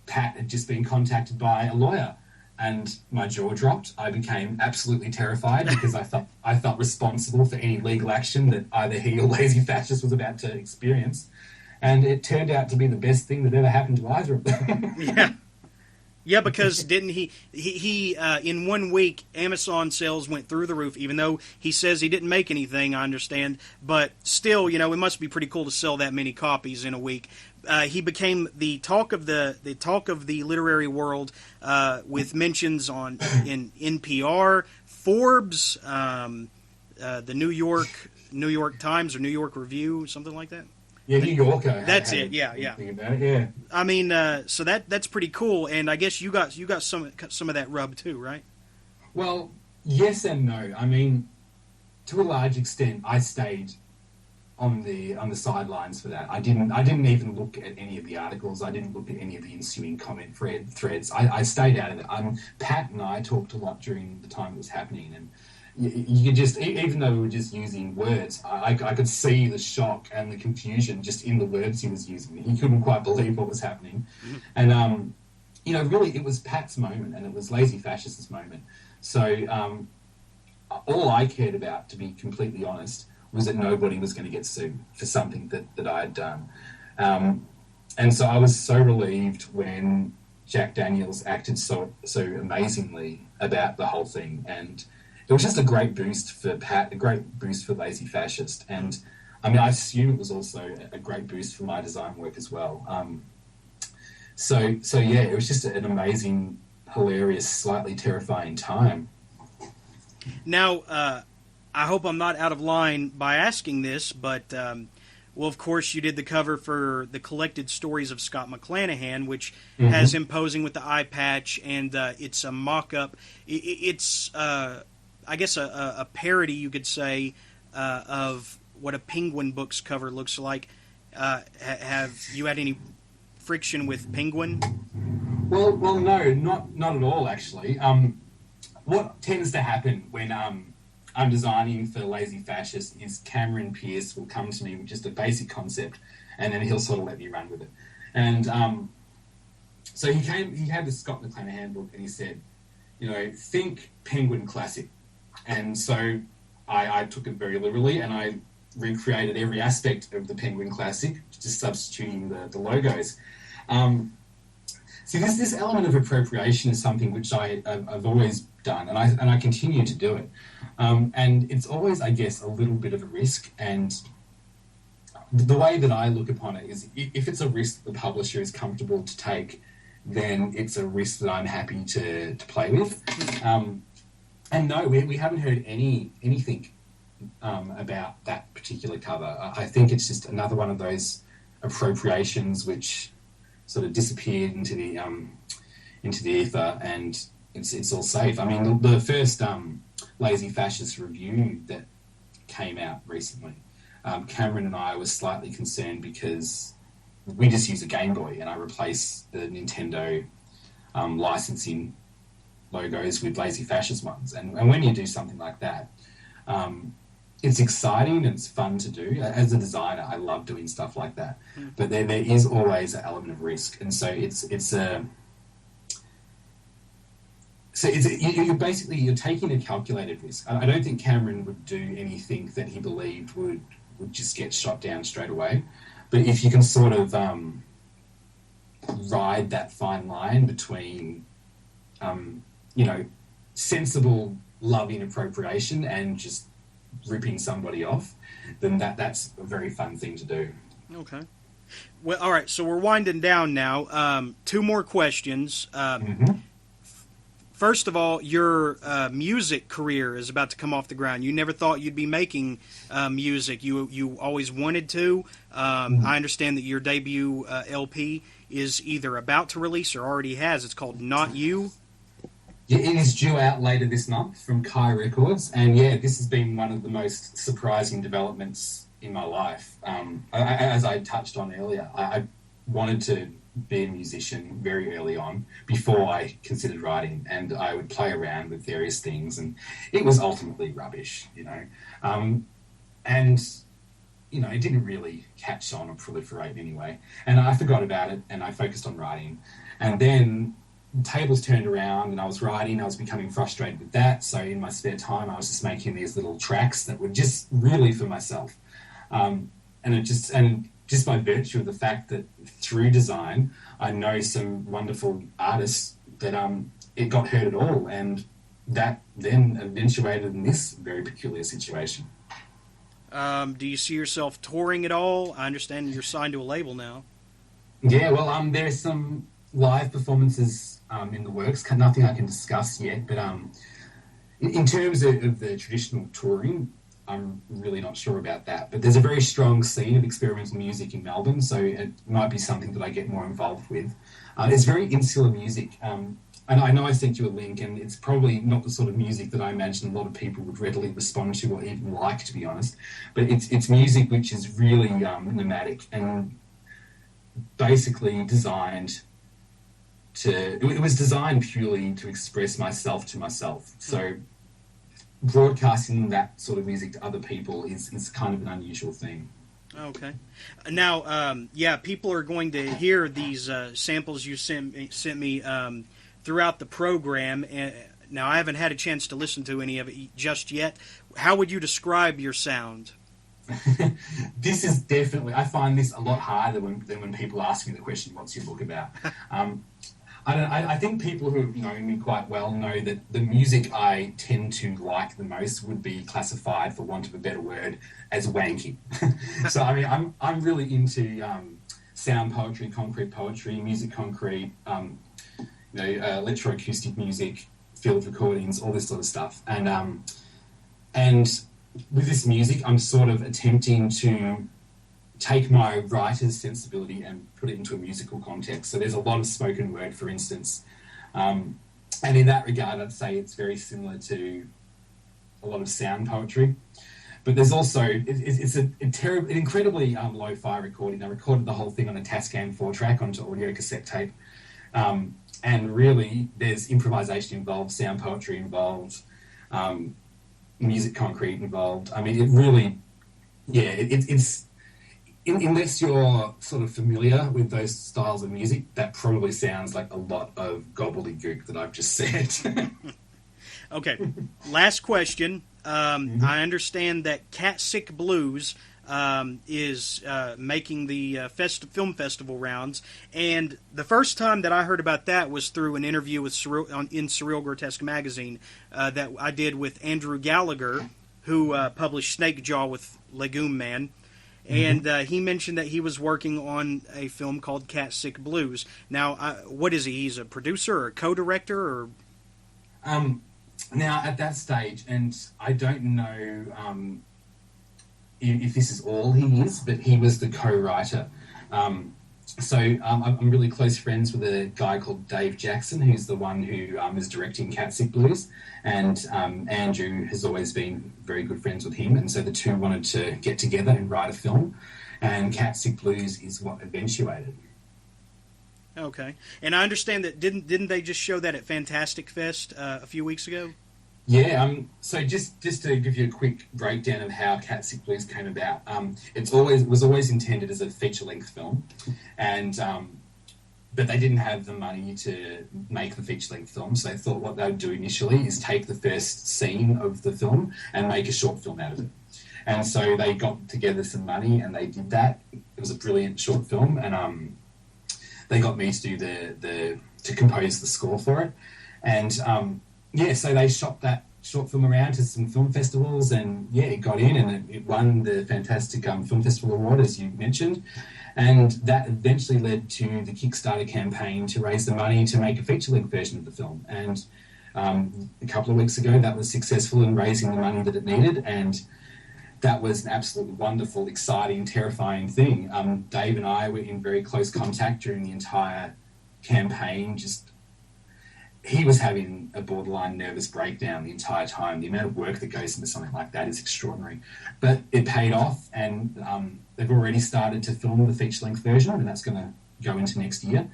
Pat had just been contacted by a lawyer, and my jaw dropped. I became absolutely terrified because I felt responsible for any legal action that either he or Lazy Fascist was about to experience, and it turned out to be the best thing that ever happened to either of them. Yeah, because didn't he in 1 week, Amazon sales went through the roof, even though he says he didn't make anything, I understand. But still, it must be pretty cool to sell that many copies in a week. He became the talk of the literary world, with mentions in NPR, Forbes, the New York Times or New York Review, something like that. Yeah, New Yorker. That's it. Yeah. Yeah. I mean, so that's pretty cool, and I guess you got some of that rub too, right? Well, yes and no. I mean, to a large extent, I stayed on the sidelines for that. I didn't even look at any of the articles. I didn't look at any of the ensuing comment threads. I stayed out of it. Pat and I talked a lot during the time it was happening, and you could just, even though we were just using words, I could see the shock and the confusion just in the words he was using. He couldn't quite believe what was happening. And, really it was Pat's moment, and it was Lazy Fascist's moment. So all I cared about, to be completely honest, was that nobody was going to get sued for something that I had done. And so I was so relieved when Jack Daniels acted so amazingly about the whole thing, and it was just a great boost for Pat, a great boost for Lazy Fascist, and I mean, I assume it was also a great boost for my design work as well. So yeah, it was just an amazing, hilarious, slightly terrifying time. Now, I hope I'm not out of line by asking this, but well, of course, you did the cover for the Collected Stories of Scott McClanahan, which has him posing with the eye patch, and it's a mock-up. It's I guess a parody, you could say, of what a Penguin Books cover looks like. Have you had any friction with Penguin? Well, no, not at all, actually. What tends to happen when I'm designing for Lazy Fascist is Cameron Pierce will come to me with just a basic concept, and then he'll sort of let me run with it. And so he had the Scott McClanahan book, and he said, think Penguin Classic. And so I took it very literally, and I recreated every aspect of the Penguin Classic, just substituting the logos. See, this element of appropriation is something which I've always done, and I continue to do it. And it's always, I guess, a little bit of a risk. And the way that I look upon it is, if it's a risk that the publisher is comfortable to take, then it's a risk that I'm happy to play with. And no, we haven't heard anything about that particular cover. I think it's just another one of those appropriations which sort of disappeared into the ether, and it's all safe. I mean, the first Lazy Fascist review that came out recently, Cameron and I were slightly concerned because we just use a Game Boy and I replace the Nintendo licensing logos with Lazy Fascist ones. And when you do something like that, it's exciting and it's fun to do. As a designer, I love doing stuff like that. But there is always an element of risk. And so you're taking a calculated risk. I don't think Cameron would do anything that he believed would just get shot down straight away. But if you can sort of ride that fine line between, sensible, loving appropriation and just ripping somebody off, then that's a very fun thing to do. Okay. Well, all right, so we're winding down now. 2 more questions. First of all, your music career is about to come off the ground. You never thought you'd be making music. You always wanted to. I understand that your debut LP is either about to release or already has. It's called Not You. Yeah, it is due out later this month from Kai Records. And yeah, this has been one of the most surprising developments in my life. As I touched on earlier, I wanted to be a musician very early on before I considered writing, and I would play around with various things, and it was ultimately rubbish, and it didn't really catch on or proliferate anyway, and I forgot about it and I focused on writing. And then tables turned around and I was writing. I was becoming frustrated with that, so in my spare time I was just making these little tracks that were just really for myself, and just by virtue of the fact that through design, I know some wonderful artists that it got heard at all, and that then eventuated in this very peculiar situation. Do you see yourself touring at all? I understand you're signed to a label now. Yeah, well, there's some live performances in the works. Nothing I can discuss yet, but in terms of the traditional touring, I'm really not sure about that. But there's a very strong scene of experimental music in Melbourne, so it might be something that I get more involved with. It's very insular music. And I know I sent you a link, and it's probably not the sort of music that I imagine a lot of people would readily respond to or even like, to be honest. But it's music which is really nomadic and basically designed to... It was designed purely to express myself to myself. So broadcasting that sort of music to other people is kind of an unusual thing. Okay. Now, people are going to hear these samples you sent me throughout the program. Now, I haven't had a chance to listen to any of it just yet. How would you describe your sound? This is definitely... I find this a lot harder than when people ask me the question, what's your book about? I think people who know me quite well know that the music I tend to like the most would be classified, for want of a better word, as wanky. So, I mean, I'm really into sound poetry, concrete poetry, music concrete, electroacoustic music, field recordings, all this sort of stuff. And with this music, I'm sort of attempting to take my writer's sensibility and put it into a musical context. So there's a lot of spoken word, for instance. And in that regard, I'd say it's very similar to a lot of sound poetry. But there's also... It's an incredibly lo-fi recording. I recorded the whole thing on a Tascam 4-track onto audio cassette tape. And really, there's improvisation involved, sound poetry involved, music concrete involved. I mean, it really... Yeah, it's... Unless you're sort of familiar with those styles of music, that probably sounds like a lot of gobbledygook that I've just said. Okay, last question. I understand that Cat Sick Blues is making the film festival rounds, and the first time that I heard about that was through an interview with in Surreal Grotesque magazine that I did with Andrew Gallagher, who published Snake Jaw with Legume Man. And he mentioned that he was working on a film called Cat Sick Blues. Now, what is he? He's a producer or a co-director? Or Now, at that stage, and I don't know if this is all he is, but he was the co-writer. So I'm really close friends with a guy called Dave Jackson, who's the one who is directing Cat Sick Blues, and Andrew has always been very good friends with him, and so the two wanted to get together and write a film, and Cat Sick Blues is what eventuated. Okay, and I understand that didn't they just show that at Fantastic Fest a few weeks ago? Yeah, so just to give you a quick breakdown of how Cat Sick Blues came about, it was always intended as a feature-length film, and but they didn't have the money to make the feature-length film, so they thought what they would do initially is take the first scene of the film and make a short film out of it. And so they got together some money and they did that. It was a brilliant short film, and they got me to do to compose the score for it, and so they shot that short film around to some film festivals, and it got in, and it won the fantastic Film Festival Award, as you mentioned, and that eventually led to the Kickstarter campaign to raise the money to make a feature-length version of the film, and a couple of weeks ago that was successful in raising the money that it needed, and that was an absolutely wonderful, exciting, terrifying thing. Dave and I were in very close contact during the entire campaign. He was having a borderline nervous breakdown the entire time. The amount of work that goes into something like that is extraordinary. But it paid off, and they've already started to film the feature-length version, and that's going to go into next year.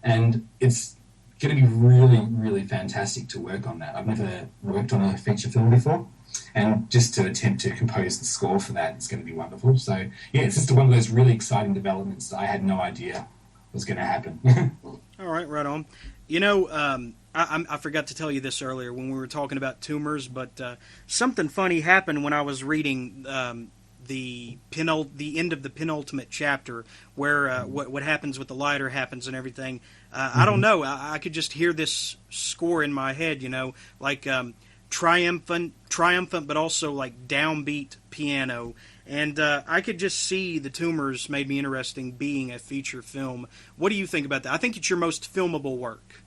And it's going to be really, really fantastic to work on that. I've never worked on a feature film before, and just to attempt to compose the score for that is going to be wonderful. So, it's just one of those really exciting developments that I had no idea was going to happen. All right, right on. I forgot to tell you this earlier when we were talking about tumors, but something funny happened when I was reading the end of the penultimate chapter, where what happens with the lighter happens and everything. I don't know. I could just hear this score in my head, like triumphant, but also like downbeat piano. And I could just see the tumors made me interesting being a feature film. What do you think about that? I think it's your most filmable work.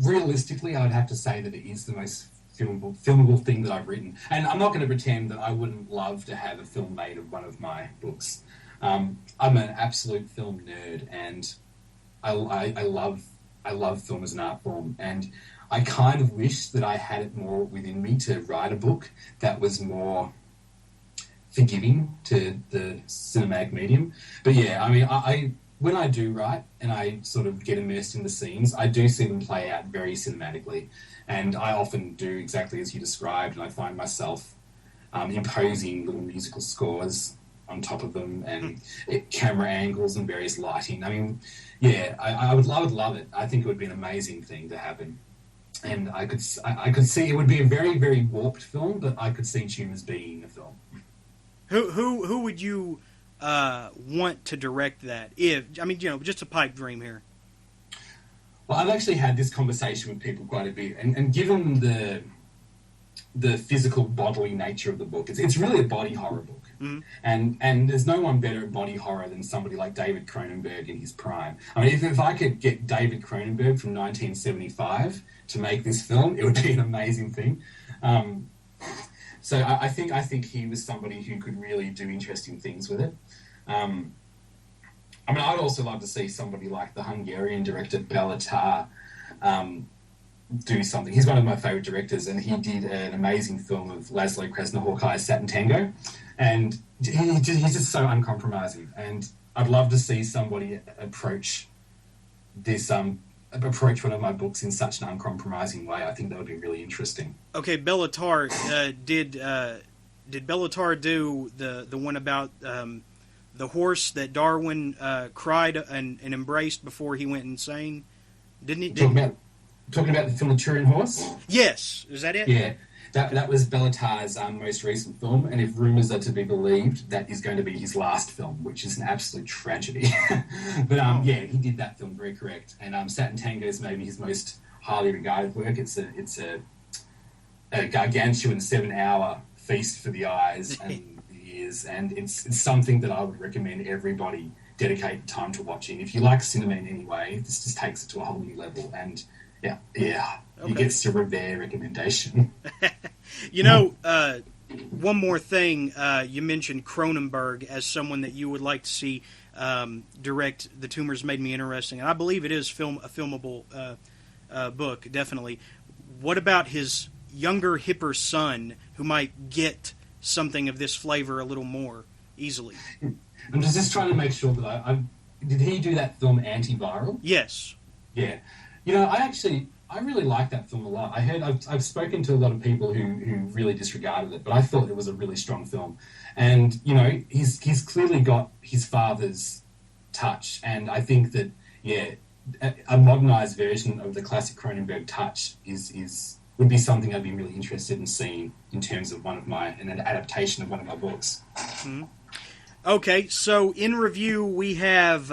Realistically, I would have to say that it is the most filmable thing that I've written. And I'm not going to pretend that I wouldn't love to have a film made of one of my books. I'm an absolute film nerd, and I love film as an art form. And I kind of wish that I had it more within me to write a book that was more forgiving to the cinematic medium. But I when I do write and I sort of get immersed in the scenes, I do see them play out very cinematically. And I often do exactly as you described, and I find myself imposing little musical scores on top of them, and camera angles and various lighting. I would love it. I think it would be an amazing thing to happen. And I could see it would be a very, very warped film, but I could see tumors being a film. Who would you want to direct that? Just a pipe dream here. Well, I've actually had this conversation with people quite a bit, and given the physical, bodily nature of the book, it's really a body horror book. Mm-hmm. And there's no one better at body horror than somebody like David Cronenberg in his prime. I mean, if I could get David Cronenberg from 1975 to make this film, it would be an amazing thing. So I think he was somebody who could really do interesting things with it. I'd also love to see somebody like the Hungarian director Béla Tarr do something. He's one of my favourite directors, and he did an amazing film of Laszlo Krasner Hawkeye's Satin Tango, and he's just so uncompromising. And I'd love to see somebody approach one of my books in such an uncompromising way. I think that would be really interesting. Okay, Béla Tarr, did Béla Tarr do the one about the horse that Darwin cried and embraced before he went insane? Didn't he? Talking about the film The Turin Horse? Yes. Is that it? Yeah. That was Béla Tarr's most recent film, and if rumours are to be believed, that is going to be his last film, which is an absolute tragedy. But he did that film, very correct. And Satin Tango is maybe his most highly regarded work. It's a gargantuan 7-hour feast for the eyes and the ears, and it's something that I would recommend everybody dedicate time to watching. If you like cinema in any way, this just takes it to a whole new level, and he gets to Revert recommendation. One more thing. You mentioned Cronenberg as someone that you would like to see direct The Tumors Made Me Interesting, and I believe it is a filmable book, definitely. What about his younger, hipper son, who might get something of this flavor a little more easily? I'm just trying to make sure that I did he do that film Antiviral? Yes. Yeah. You know, I really like that film a lot. I've spoken to a lot of people who really disregarded it, but I thought it was a really strong film. And, you know, he's clearly got his father's touch, and I think that, yeah, a modernized version of the classic Cronenberg touch would be something I'd be really interested in seeing in terms of an adaptation of one of my books. Mm-hmm. Okay, so in review we have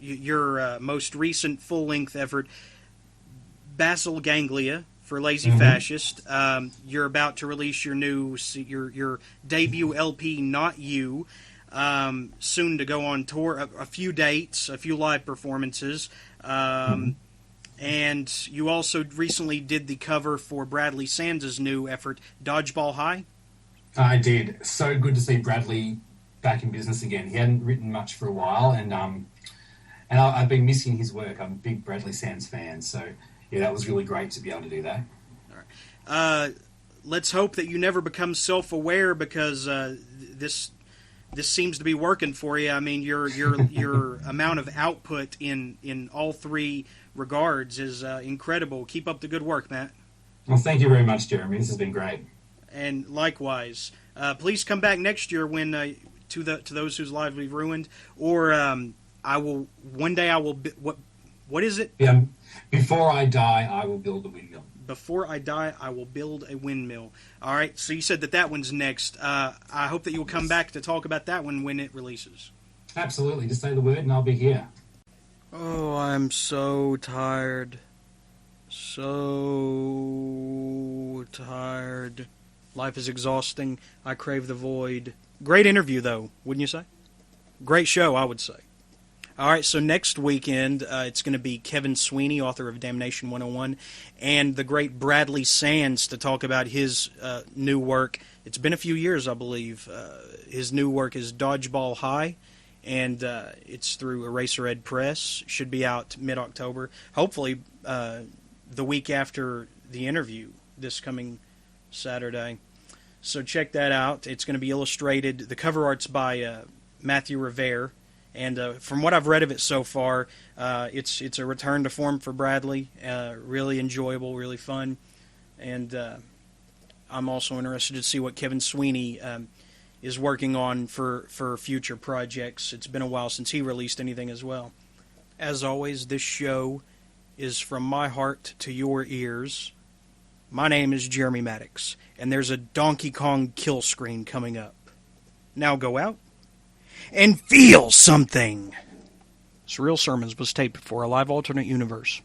your most recent full-length effort, Basal Ganglia for Lazy Fascist. You're about to release your your debut LP, Not You. Soon to go on tour, a few dates, a few live performances. And you also recently did the cover for Bradley Sands' new effort, Dodgeball High. I did. So good to see Bradley back in business again. He hadn't written much for a while, and I've been missing his work. I'm a big Bradley Sands fan, so yeah, that was really great to be able to do that. All right. Let's hope that you never become self-aware, because this seems to be working for you. I mean, your amount of output in all three regards is incredible. Keep up the good work, Matt. Well, thank you very much, Jeremy. This has been great. And likewise, please come back next year when to those whose lives we've ruined, or I will one day. What is it? Yeah, before I die, I will build a windmill. Before I die, I will build a windmill. All right. So you said that one's next. I hope that you will come back to talk about that one when it releases. Absolutely. Just say the word, and I'll be here. Oh, I'm so tired. So tired. Life is exhausting. I crave the void. Great interview, though, wouldn't you say? Great show, I would say. All right, so next weekend, it's going to be Kevin Sweeney, author of Damnation 101, and the great Bradley Sands to talk about his new work. It's been a few years, I believe. His new work is Dodgeball High, and it's through Eraserhead Press. Should be out mid-October. Hopefully, the week after the interview, this coming Saturday. So check that out. It's going to be illustrated. The cover art's by Matthew Revert, and from what I've read of it so far, it's a return to form for Bradley. Really enjoyable, really fun, and I'm also interested to see what Kevin Sweeney is working on for future projects. It's been a while since he released anything as well. As always, this show is from my heart to your ears. My name is Jeremy Maddox, and there's a Donkey Kong kill screen coming up. Now go out and feel something. Surreal Sermons was taped for a live alternate universe.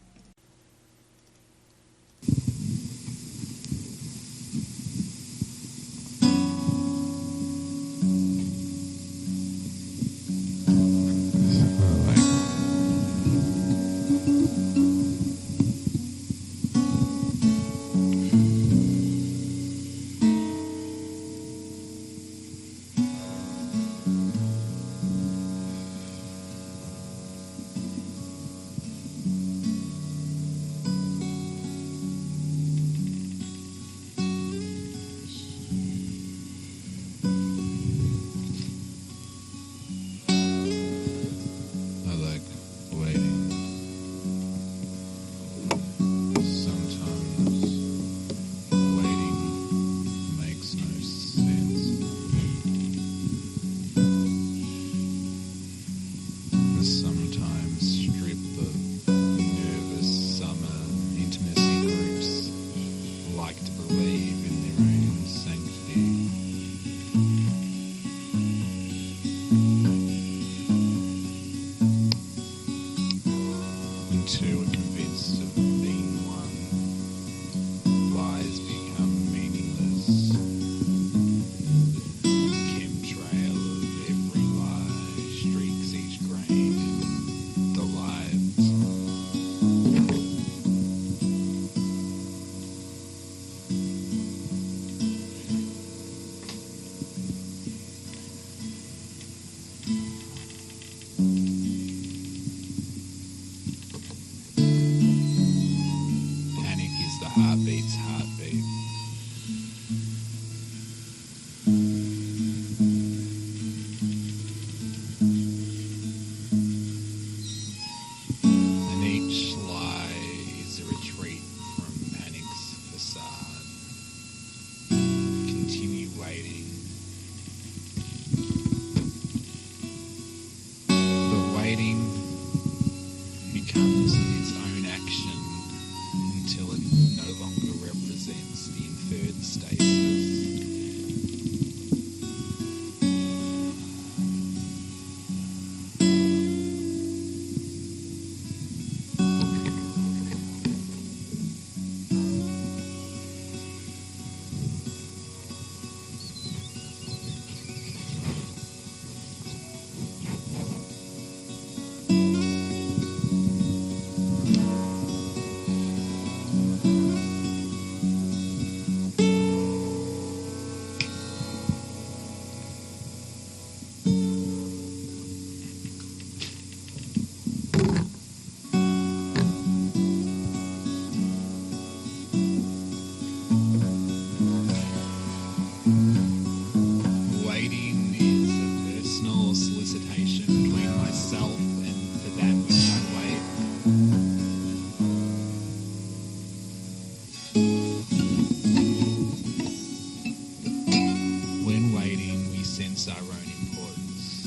hesitation between myself and for that which I wait. When waiting, we sense our own importance.